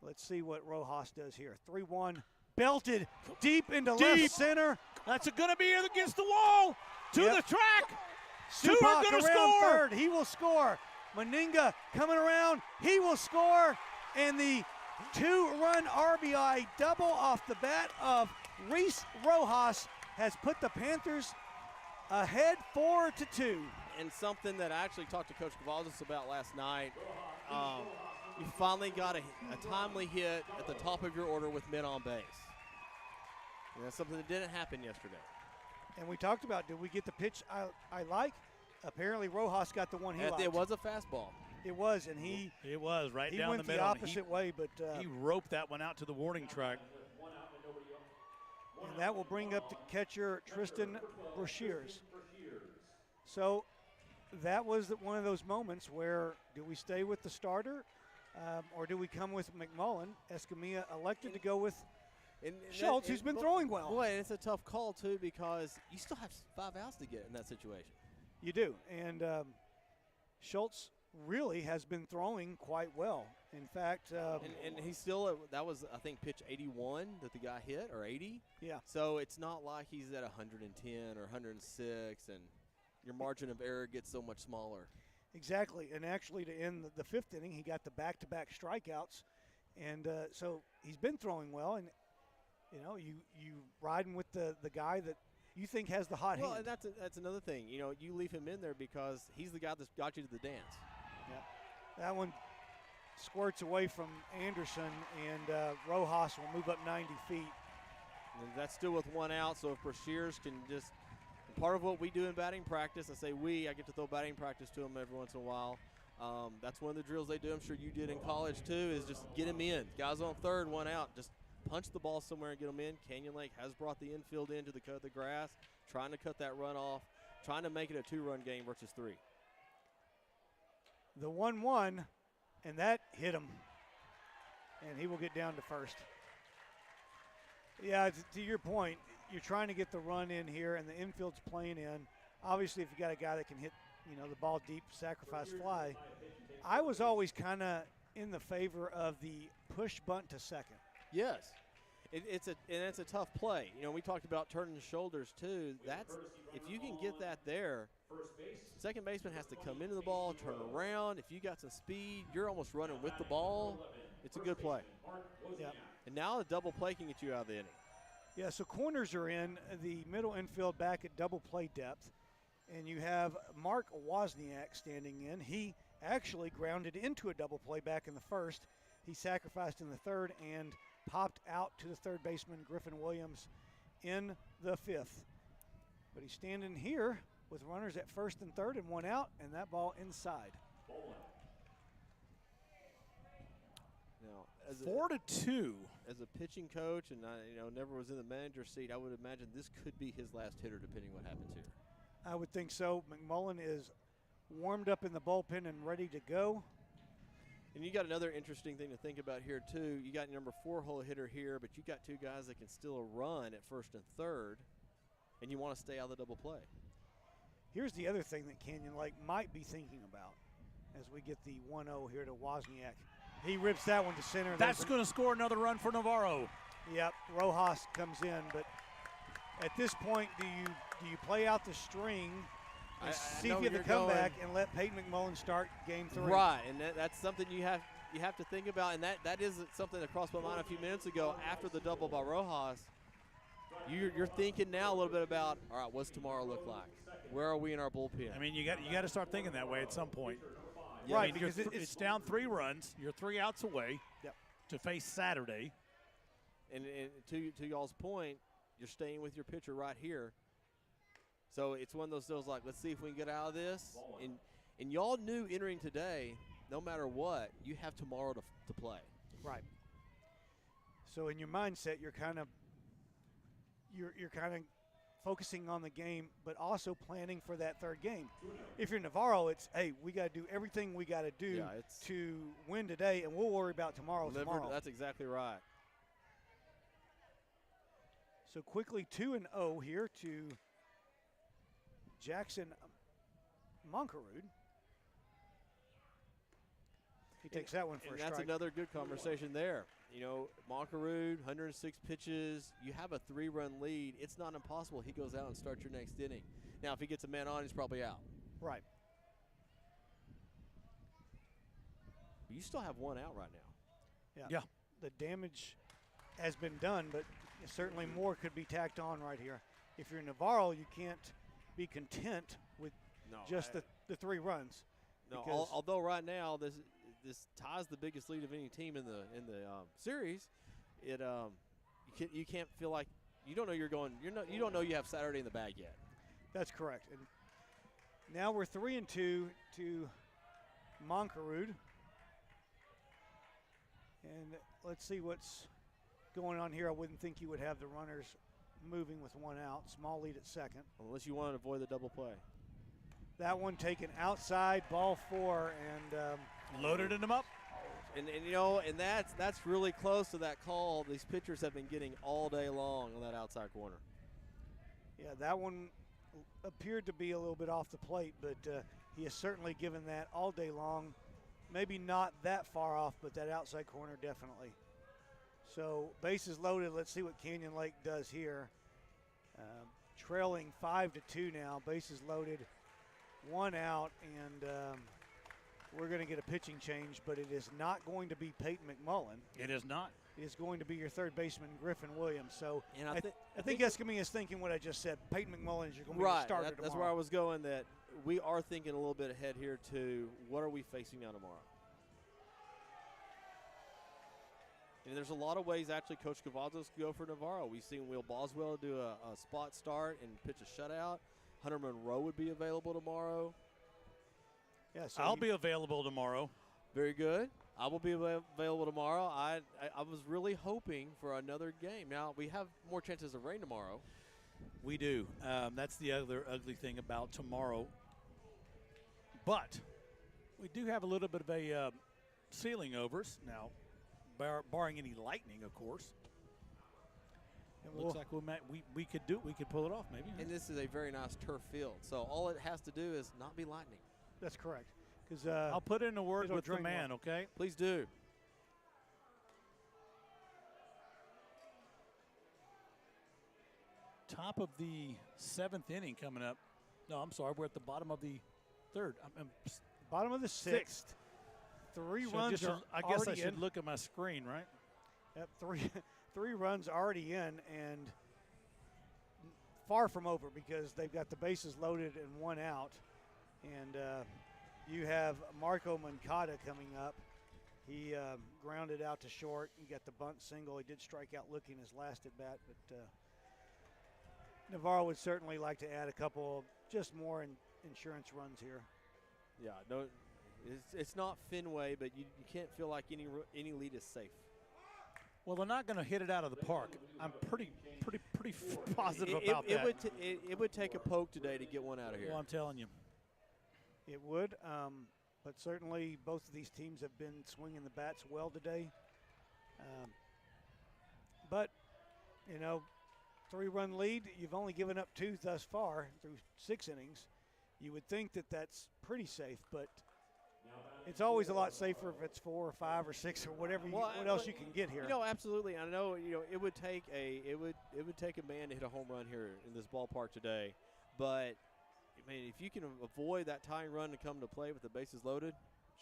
Let's see what Rojas does here. 3-1, belted deep into left center. That's going to be against the wall, to the track, Supak gonna around score. third. He will score. Muniga coming around. He will score. And the 2-run RBI double off the bat of Reese Rojas has put the Panthers ahead 4-2. And something that I actually talked to Coach Cavazos about last night, you finally got a timely hit at the top of your order with men on base. And that's something that didn't happen yesterday. And we talked about, did we get the pitch I like? Apparently Rojas got the one he liked. It was a fastball. It was, and he was right down the went middle. the opposite way, but He roped that one out to the warning track. and that will bring up the catcher Tristan Brashears. So that was one of those moments where do we stay with the starter or do we come with McMullen? Escamilla elected to go with Schultz, who's been throwing well. Boy, and it's a tough call, too, because you still have 5 outs to get in that situation. You do, and Schultz really has been throwing quite well. In fact, and he's still that was, I think, pitch 81 that the guy hit, or 80. Yeah. So it's not like he's at 110 or 106, and your margin of error gets so much smaller. Exactly, and actually to end the 5th inning, he got the back-to-back strikeouts, and so he's been throwing well. And you know, you riding with the guy that you think has the hot hand. And that's another thing. You know, you leave him in there because he's the guy that's got you to the dance. Yeah. That one squirts away from Anderson, and Rojas will move up 90 feet. And that's still with 1 out, so if Brashears can just – part of what we do in batting practice, I say I get to throw batting practice to him every once in a while. That's one of the drills they do. I'm sure you did in college too, is just get him in. Guys on third, 1 out, just punch the ball somewhere and get them in. Canyon Lake has brought the infield into the cut of the grass, trying to cut that run off, trying to make it a 2-run game versus 3. The 1-1, and that hit him, and he will get down to first. Yeah, to your point, you're trying to get the run in here, and the infield's playing in. Obviously, if you got a guy that can hit, the ball deep, sacrifice fly. I was always kind of in the favor of the push bunt to second. Yes, it's a tough play. You know, we talked about turning the shoulders too. That's if you can get that there. Second baseman has to come into the ball, turn around. If you got some speed, you're almost running with the ball. It's a good play. Yep. And now a double play can get you out of the inning. Yeah, so corners are in, the middle infield back at double play depth. And you have Mark Wozniak standing in. He actually grounded into a double play back in the first. He sacrificed in the third and popped out to the third baseman, Griffin Williams, in the 5th. But he's standing here with runners at first and third and 1 out, and that ball inside. Now, 4-2. As a pitching coach, and I never was in the manager's seat, I would imagine this could be his last hitter, depending what happens here. I would think so. McMullen is warmed up in the bullpen and ready to go. And you got another interesting thing to think about here, too. You got your number 4-hole hitter here, but you got 2 guys that can still run at first and third, and you want to stay out of the double play. Here's the other thing that Canyon Lake might be thinking about as we get the 1-0 here to Wozniak. He rips that one to center. That's going to score another run for Navarro. Yep, Rojas comes in, but at this point, do you play out the string and see if you have the comeback and let Peyton McMullen start game 3? Right, and that's something you have to think about, and that is something that crossed my mind a few minutes ago after the double by Rojas. You're thinking now a little bit about, all right, what's tomorrow look like? Where are we in our bullpen? I mean, you got to start thinking that way at some point. Yeah, right, I mean, because it's down 3 runs. You're 3 outs away to face Saturday. And to y'all's point, you're staying with your pitcher right here. So it's one of those deals like, let's see if we can get out of this. And y'all knew entering today, no matter what, you have tomorrow to play. Right. So in your mindset, you're kind of focusing on the game, but also planning for that third game. If you're Navarro, it's, hey, we got to do everything we got to do to win today, and we'll worry about tomorrow. That's exactly right. So quickly 2-0 here to Jackson Monkerud. He takes that one for a strike. That's another good conversation there. You know, Monkerud, 106 pitches. You have a 3-run lead. It's not impossible he goes out and starts your next inning. Now, if he gets a man on, he's probably out. Right. But you still have one out right now. Yeah. The damage has been done, but certainly more could be tacked on right here. If you're Navarro, you can't be content with just the 3 runs. No, although right now this ties the biggest lead of any team in the series, you can't feel like you don't know you don't know you have Saturday in the bag yet. That's correct. And now we're 3-2 to Monkerud. And let's see what's going on here. I wouldn't think you would have the runners moving with 1 out. Small lead at second. Unless you want to avoid the double play. That one taken outside, ball 4, and loaded him up. And that's really close to that call these pitchers have been getting all day long on that outside corner. Yeah, that one appeared to be a little bit off the plate, but he has certainly given that all day long. Maybe not that far off, but that outside corner definitely. So bases loaded. Let's see what Canyon Lake does here. Trailing 5-2 now. Bases loaded, 1 out, and we're going to get a pitching change, but it is not going to be Peyton McMullen. It is not. It is going to be your third baseman, Griffin Williams. So and I think Eskimi is thinking what I just said. Peyton McMullen is going to be the starter tomorrow. That's where I was going, that we are thinking a little bit ahead here to what are we facing now tomorrow. And there's a lot of ways actually Coach Cavazos could go for Navarro. We've seen Will Boswell do a spot start and pitch a shutout. Hunter Monroe would be available tomorrow. Yeah, so I'll be available tomorrow. Very good. I will be available tomorrow. I was really hoping for another game. Now, we have more chances of rain tomorrow. We do. That's the other ugly thing about tomorrow. But we do have a little bit of a ceiling overs now, barring any lightning, of course. It looks like we could pull it off maybe. And this is a very nice turf field, so all it has to do is not be lightning. That's correct. Because I'll put in a word with the man, okay? Please do. Top of the 7th inning coming up. No, I'm sorry. We're at the bottom of the 3rd. Bottom of the 6th. 3 runs are I guess I already should in. look at my screen, right? Yep, three runs already in, and far from over because they've got the bases loaded and 1 out. And you have Marco Mancada coming up. He grounded out to short. He got the bunt single. He did strike out looking his last at bat, but Navarro would certainly like to add a couple just more insurance runs here. Yeah, no, it's not Fenway, but you can't feel like any lead is safe. Well, they're not going to hit it out of the park. I'm pretty positive about that. It would take a poke today to get one out of here. Well, I'm telling you. It would, but certainly both of these teams have been swinging the bats well today. But, 3-run lead, you've only given up 2 thus far through 6 innings. You would think that that's pretty safe, but it's always a lot safer if it's 4 or 5 or 6 or whatever. What else you can get here? Absolutely. I know. It would take a man to hit a home run here in this ballpark today, but I mean, if you can avoid that tying run to come to play with the bases loaded,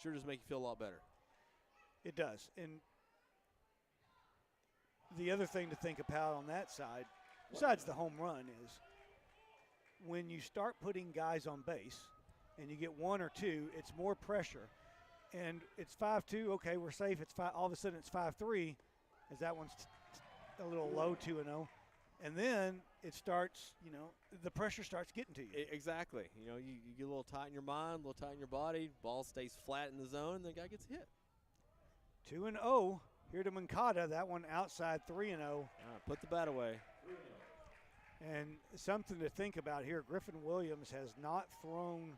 sure does make you feel a lot better. It does. And the other thing to think about on that side, besides the home run, is when you start putting guys on base and you get 1 or 2, it's more pressure. And it's 5-2, okay, we're safe. It's 5. All of a sudden it's 5-3, as that one's a little low, 2-0. And then it starts, the pressure starts getting to you. Exactly. You get a little tight in your mind, a little tight in your body. Ball stays flat in the zone, and the guy gets hit. 2-0 here to Mancada. That one outside, 3-0. Put the bat away. And something to think about here, Griffin Williams has not thrown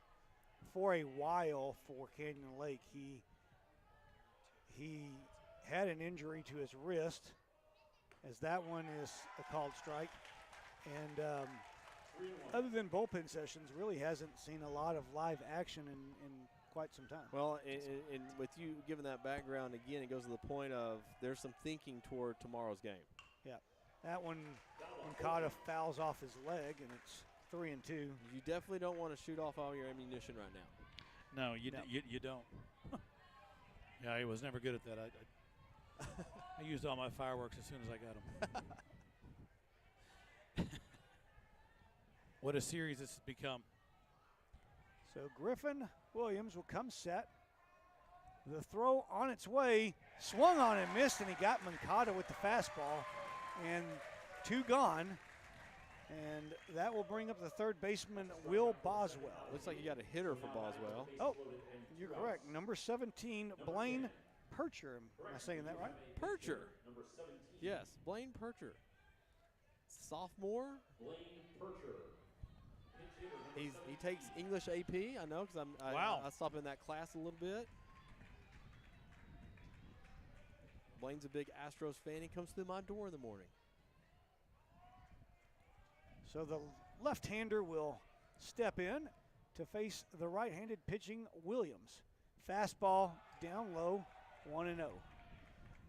for a while for Canyon Lake. He had an injury to his wrist, as that one is a called strike. And other than bullpen sessions, really hasn't seen a lot of live action in quite some time. Well, and with you giving that background, again, it goes to the point of there's some thinking toward tomorrow's game. Yeah, that one, Mancada fouls off his leg, and it's 3-2. You definitely don't want to shoot off all your ammunition right now. No, you don't. Yeah, he was never good at that. I used all my fireworks as soon as I got them. What a series this has become. So Griffin Williams will come set. The throw on its way, swung on and missed, and he got Mancata with the fastball. And 2 gone. And that will bring up the third baseman, Will Boswell. Looks like you got a hitter for Boswell. Oh, you're correct. Number 17, Blaine Percher. Am I saying that right? Percher. Yes, Blaine Percher. Sophomore. He takes English AP. I know because I stop in that class a little bit. Blaine's a big Astros fan. He comes through my door in the morning. So the left-hander will step in to face the right-handed pitching Williams. Fastball down low, 1-0.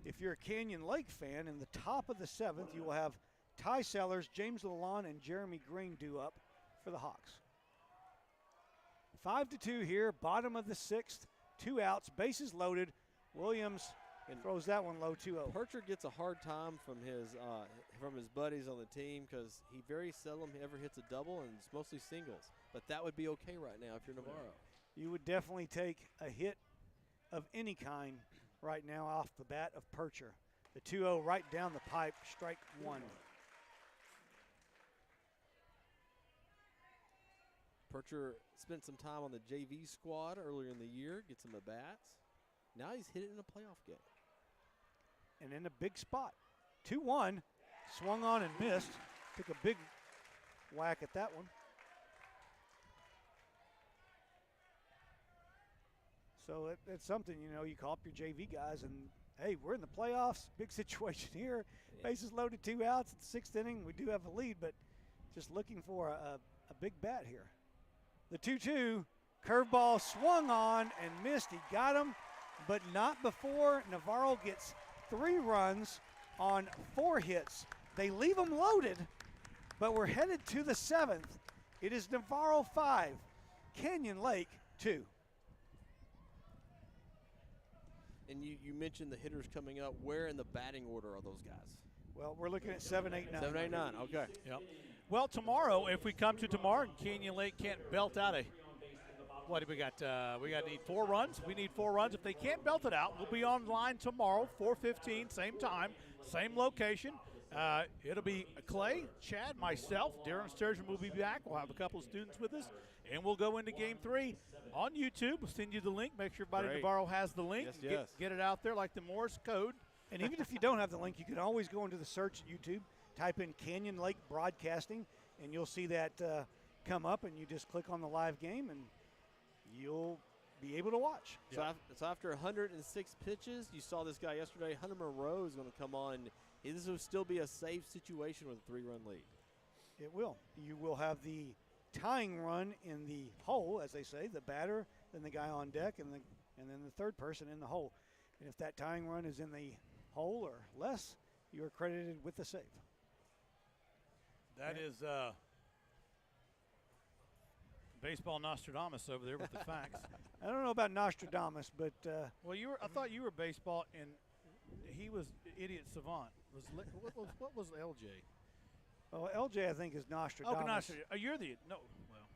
If you're a Canyon Lake fan, in the top of the 7th, you will have Ty Sellers, James Lalonde, and Jeremy Green due up for the Hawks. 5-2 here, bottom of the 6th, 2 outs, bases loaded. Williams throws that one low, 2-0. Percher gets a hard time from his buddies on the team because he very seldom ever hits a double, and it's mostly singles. But that would be okay right now if you're Navarro. You would definitely take a hit of any kind right now off the bat of Percher. The 2-0 right down the pipe, strike 1. Percher spent some time on the JV squad earlier in the year, gets some at-bats. Now he's hit it in a playoff game. And in a big spot. 2-1, swung on and missed. Took a big whack at that one. So it's something, you call up your JV guys and, hey, we're in the playoffs, big situation here. Yeah. Bases loaded, 2 outs at the 6th inning. We do have a lead, but just looking for a big bat here. The 2-2, curveball swung on and missed. He got him, but not before Navarro gets 3 runs on 4 hits. They leave them loaded, but we're headed to the 7th. It is Navarro 5, Canyon Lake 2. And you mentioned the hitters coming up. Where in the batting order are those guys? Well, we're looking at 7, 8, 9. 7, 8, 9, okay. Yep. Well, tomorrow, if we come to tomorrow, Canyon Lake can't belt out what do we got? Need 4 runs. We need 4 runs. If they can't belt it out, we'll be online tomorrow, 4:15, same time, same location. It'll be Clay, Chad, myself, Darren Sturgeon will be back. We'll have a couple of students with us, and we'll go into Game 3 on YouTube. We'll send you the link. Make sure everybody in Navarro has the link. Yes. Get it out there like the Morse code. And even if you don't have the link, you can always go into the search at YouTube, type in Canyon Lake Broadcasting, and you'll see that come up, and you just click on the live game, and you'll be able to watch. So after 106 pitches, you saw this guy yesterday, Hunter Monroe, is going to come on. This will still be a safe situation with a 3-run lead. It will. You will have the tying run in the hole, as they say, the batter, then the guy on deck, and then the third person in the hole. And if that tying run is in the hole or less, you are credited with the save. That is baseball Nostradamus over there with the facts. I don't know about Nostradamus, but well, I thought you were baseball, and he was idiot savant. What was LJ? Oh, LJ, I think, is Nostradamus. Oh, Nostradamus. Oh, you're the no. Well,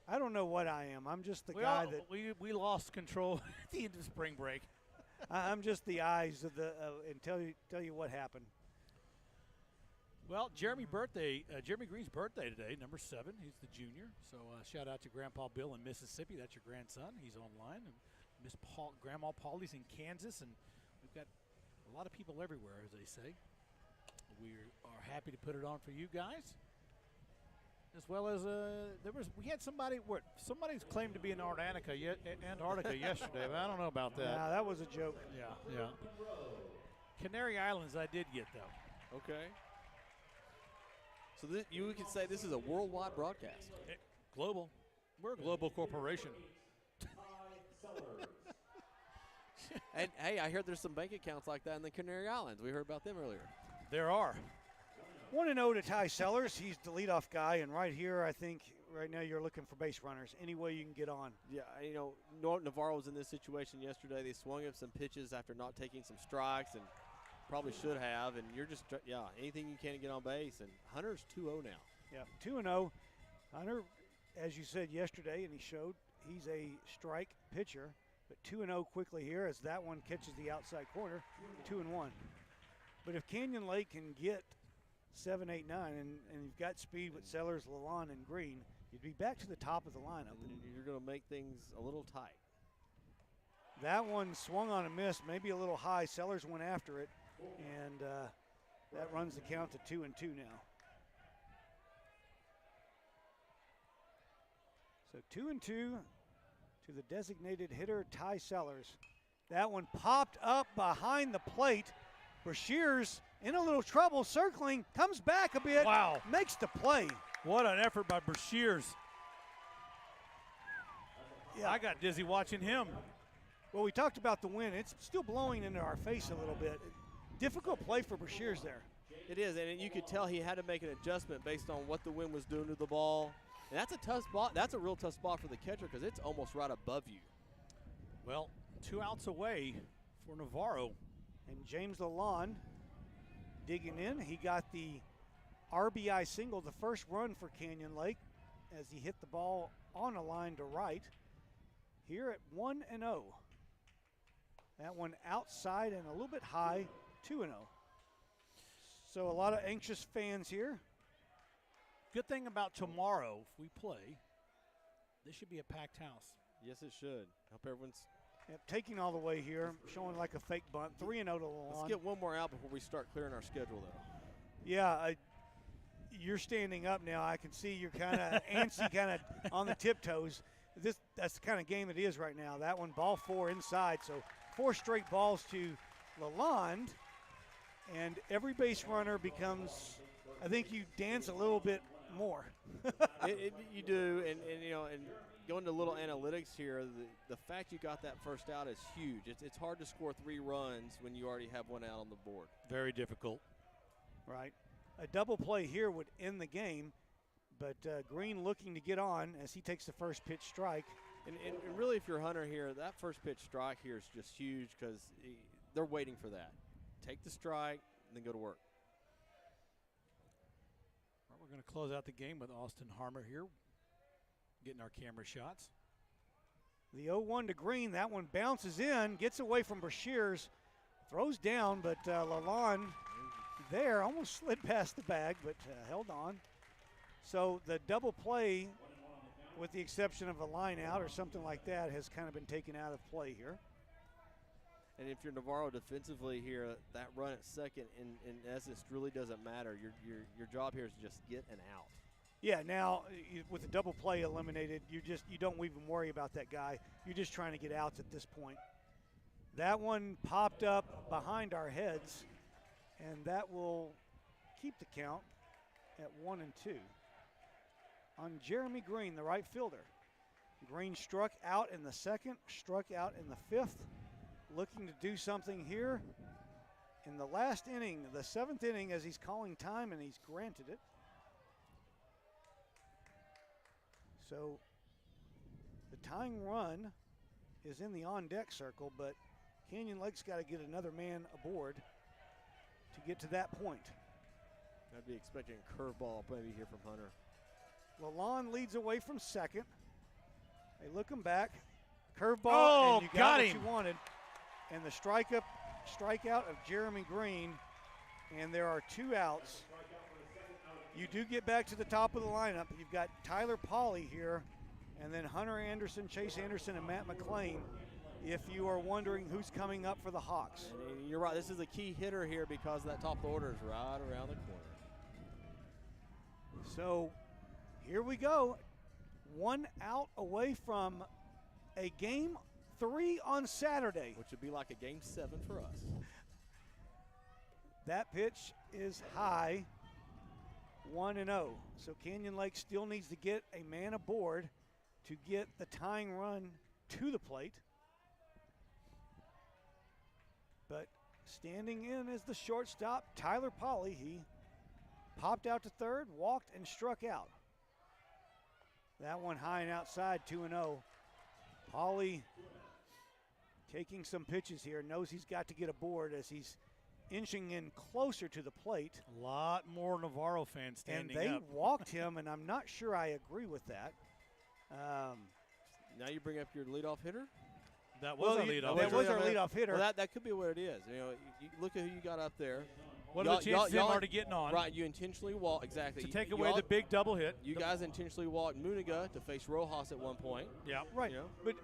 I don't know what I am. I'm just the guy that we lost control at the end of spring break. I'm just the eyes of and tell you what happened. Well, Jeremy Green's birthday today, number 7. He's the junior. So shout out to Grandpa Bill in Mississippi. That's your grandson. He's online. And Grandma Polly's in Kansas, and we've got a lot of people everywhere, as they say. We are happy to put it on for you guys, as well as we had somebody's claimed to be in Antarctica yesterday, but I don't know about that. Nah, that was a joke. Yeah. Canary Islands, I did get though. Okay. So you could say this is a worldwide broadcast. Global. We're a global corporation. And, hey, I heard there's some bank accounts like that in the Canary Islands. We heard about them earlier. There are. 1-0 to Ty Sellers. He's the leadoff guy, and right here, I think right now you're looking for base runners. Any way you can get on. Yeah, you know, Navarro was in this situation yesterday. They swung him some pitches after not taking some strikes and probably should have, and you're just, anything you can to get on base. And Hunter's 2-0 now. Yeah, 2-0. Hunter, as you said yesterday, and he showed, he's a strike pitcher, but 2-0 quickly here as that one catches the outside corner, 2-1. But if Canyon Lake can get 7, 8, 9, and you've got speed with Sellers, Lalonde, and Green, you'd be back to the top of the lineup. And you're going to make things a little tight. That one swung on a miss, maybe a little high. Sellers went after it, and that runs the count to 2-2 now. So 2-2 to the designated hitter, Ty Sellers. That one popped up behind the plate. Brashears in a little trouble, circling, comes back a bit. Wow. Makes the play. What an effort by Brashears. Yeah, I got dizzy watching him. Well, we talked about the wind. It's still blowing into our face a little bit. Difficult play for Brashears there. It is, and you could tell he had to make an adjustment based on what the wind was doing to the ball. And that's a tough spot. That's a real tough spot for the catcher because it's almost right above you. Well, 2 outs away for Navarro. And James Lalonde digging in. He got the RBI single, the first run for Canyon Lake, as he hit the ball on a line to right. Here at 1-0. That one outside and a little bit high, 2-0. So a lot of anxious fans here. Good thing about tomorrow, if we play, this should be a packed house. Yes, it should. Hope everyone's. Yep, taking all the way here, showing like a fake bunt. 3-0 to Lalonde. Let's get one more out before we start clearing our schedule, though. Yeah, you're standing up now. I can see you're kind of antsy, kind of on the tiptoes. That's the kind of game it is right now. That one, ball 4 inside. So 4 straight balls to Lalonde, and every base runner becomes, I think you dance a little bit more. You do, and going to a little analytics here, the fact you got that first out is huge. It's hard to score 3 runs when you already have 1 out on the board. Very difficult. Right. A double play here would end the game, but Green looking to get on as he takes the first pitch strike. And really, if you're Hunter here, that first pitch strike here is just huge because they're waiting for that. Take the strike, and then go to work. We're going to close out the game with Austin Harmer here, getting our camera shots. The 0-1 to Green. That one bounces in, gets away from Brashears, throws down, but Lalonde there almost slid past the bag, but held on. So the double play, with the exception of a line out or something like that, has kind of been taken out of play here. And if you're Navarro defensively here, that run at second in essence really doesn't matter. Your job here is just get an out. Yeah, now with the double play eliminated, you don't even worry about that guy. You're just trying to get outs at this point. That one popped up behind our heads, and that will keep the count at 1-2 on Jeremy Green, the right fielder. Green struck out in the second, struck out in the 5th. Looking to do something here in the last inning, the 7th inning, as he's calling time, and he's granted it. So the tying run is in the on-deck circle, but Canyon Lake's got to get another man aboard to get to that point. I'd be expecting a curveball maybe here from Hunter. Lalonde leads away from second. They look him back. Curveball, and you got what you wanted. And the strikeout of Jeremy Green, and there are 2 outs. You do get back to the top of the lineup. You've got Tyler Pauly here, and then Hunter Anderson, Chase Anderson, and Matt Mclean, if you are wondering who's coming up for the Hawks. And you're right, this is a key hitter here because that top of the order is right around the corner. So here we go. 1 out away from a game 3 on Saturday. Which would be like a game 7 for us. That pitch is high, 1-0. So Canyon Lake still needs to get a man aboard to get the tying run to the plate. But standing in is the shortstop, Tyler Pauly. He popped out to third, walked, and struck out. That one high and outside, 2-0. Pauly taking some pitches here, knows he's got to get a board as he's inching in closer to the plate. A lot more Navarro fans standing And they up. walked him, and I'm not sure I agree with that. Now you bring up your leadoff hitter. That was our leadoff. That was our leadoff hitter. Well, that could be what it is. You know, you look at who you got up there. What are the chances of him already getting on? Right, you intentionally walk, exactly. To take away the big double hit. You guys intentionally walked Muniga to face Rojas at one point. Yeah. Right, You know? but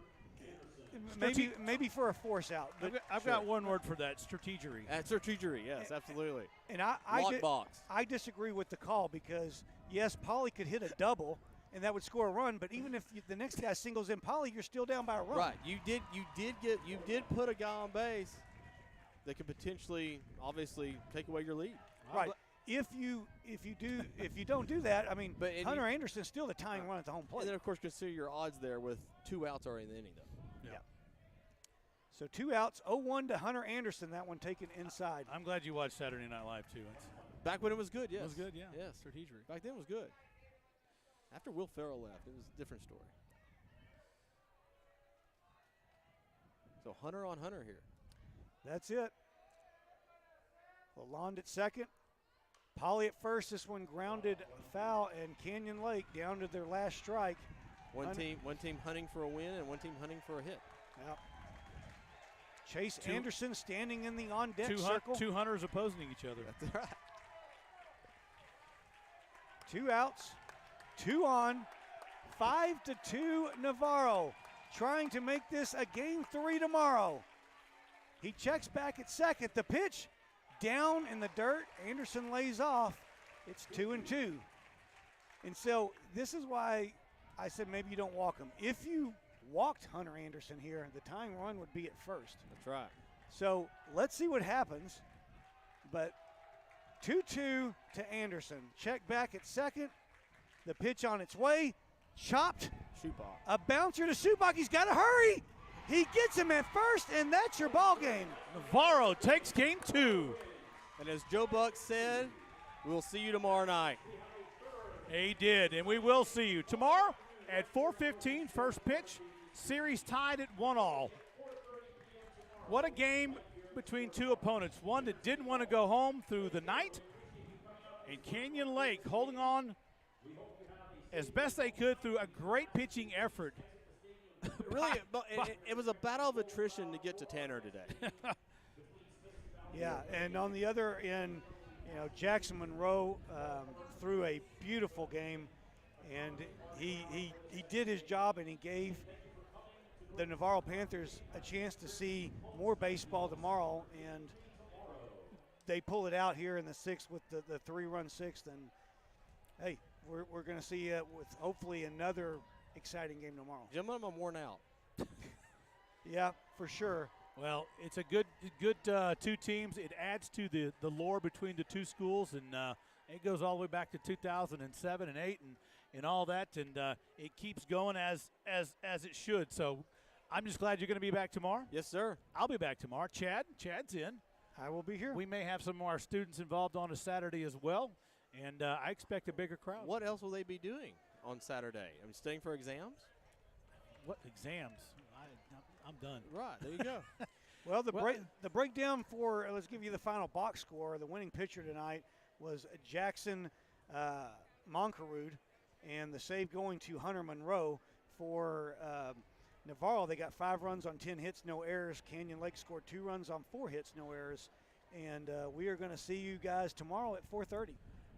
maybe for a force out. But I've got one word for that, strategery. Strategery, yes, absolutely. And Lockbox. I disagree with the call because, yes, Pauly could hit a double, and that would score a run. But even if the next guy singles in Pauly, you're still down by a run. Right. You did put a guy on base that could potentially, obviously, take away your lead. Right. If you don't do that, I mean, But Hunter Anderson's still the tying run at the home plate. And then, of course, consider your odds there with 2 outs already in the inning, though. Yeah. So 2 outs, 0-1 to Hunter Anderson. That one taken inside. I'm glad you watched Saturday Night Live, too. Back when it was good, yes. It was good, yeah. Yes. Strategery. Back then it was good. After Will Ferrell left, it was a different story. So Hunter on Hunter here. That's it. Lalonde at second. Pauly at first. This one grounded foul, and Canyon Lake down to their last strike. One team hunting for a win and one team hunting for a hit. Yep. Chase Anderson standing in the on-deck circle. Two Hunters opposing each other. That's right. 2 outs, 2 on, 5-2 Navarro, trying to make this a game 3 tomorrow. He checks back at second. The pitch down in the dirt. Anderson lays off. It's 2-2. And so this is why I said maybe you don't walk him. If you walked Hunter Anderson here, the tying run would be at first. That's right. So let's see what happens. But 2-2 to Anderson. Check back at second. The pitch on its way. Chopped. Schultz. A bouncer to Subak. He's got to hurry. He gets him at first, and that's your ball game. Navarro takes game 2. And as Joe Buck said, we'll see you tomorrow night. He did, and we will see you tomorrow at 4:15. First pitch. Series tied at 1-1. What a game between two opponents. One that didn't want to go home through the night, and Canyon Lake holding on as best they could through a great pitching effort. Really, it was a battle of attrition to get to Tanner today. Yeah, and on the other end, Jackson Monroe threw a beautiful game, and he did his job, and he gave the Navarro Panthers a chance to see more baseball tomorrow, and they pull it out here in the sixth with the 3-run sixth, and hey, we're going to see with hopefully another exciting game tomorrow. Gentlemen, I'm worn out. Yeah, for sure. Well, it's a good two teams. It adds to the lore between the two schools, and it goes all the way back to 2007 and 8 and all that, and it keeps going as it should. So I'm just glad you're going to be back tomorrow. Yes, sir. I'll be back tomorrow. Chad's in. I will be here. We may have some of our students involved on a Saturday as well, and I expect a bigger crowd. What else will they be doing on Saturday? I'm studying for exams? What exams? I'm done. Right, there you go. Well, the breakdown for, let's give you the final box score. The winning pitcher tonight was Jackson Moncarud, and the save going to Hunter Monroe. For Navarro, they got 5 runs on 10 hits, no errors. Canyon Lake scored 2 runs on 4 hits, no errors. And we are going to see you guys tomorrow at 4:30.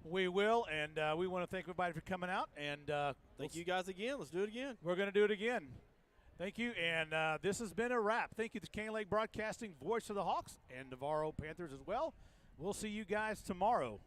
We will, and we want to thank everybody for coming out. And thank you guys again. Let's do it again. We're going to do it again. Thank you, and this has been a wrap. Thank you to Canyon Lake Broadcasting, voice of the Hawks, and Navarro Panthers as well. We'll see you guys tomorrow.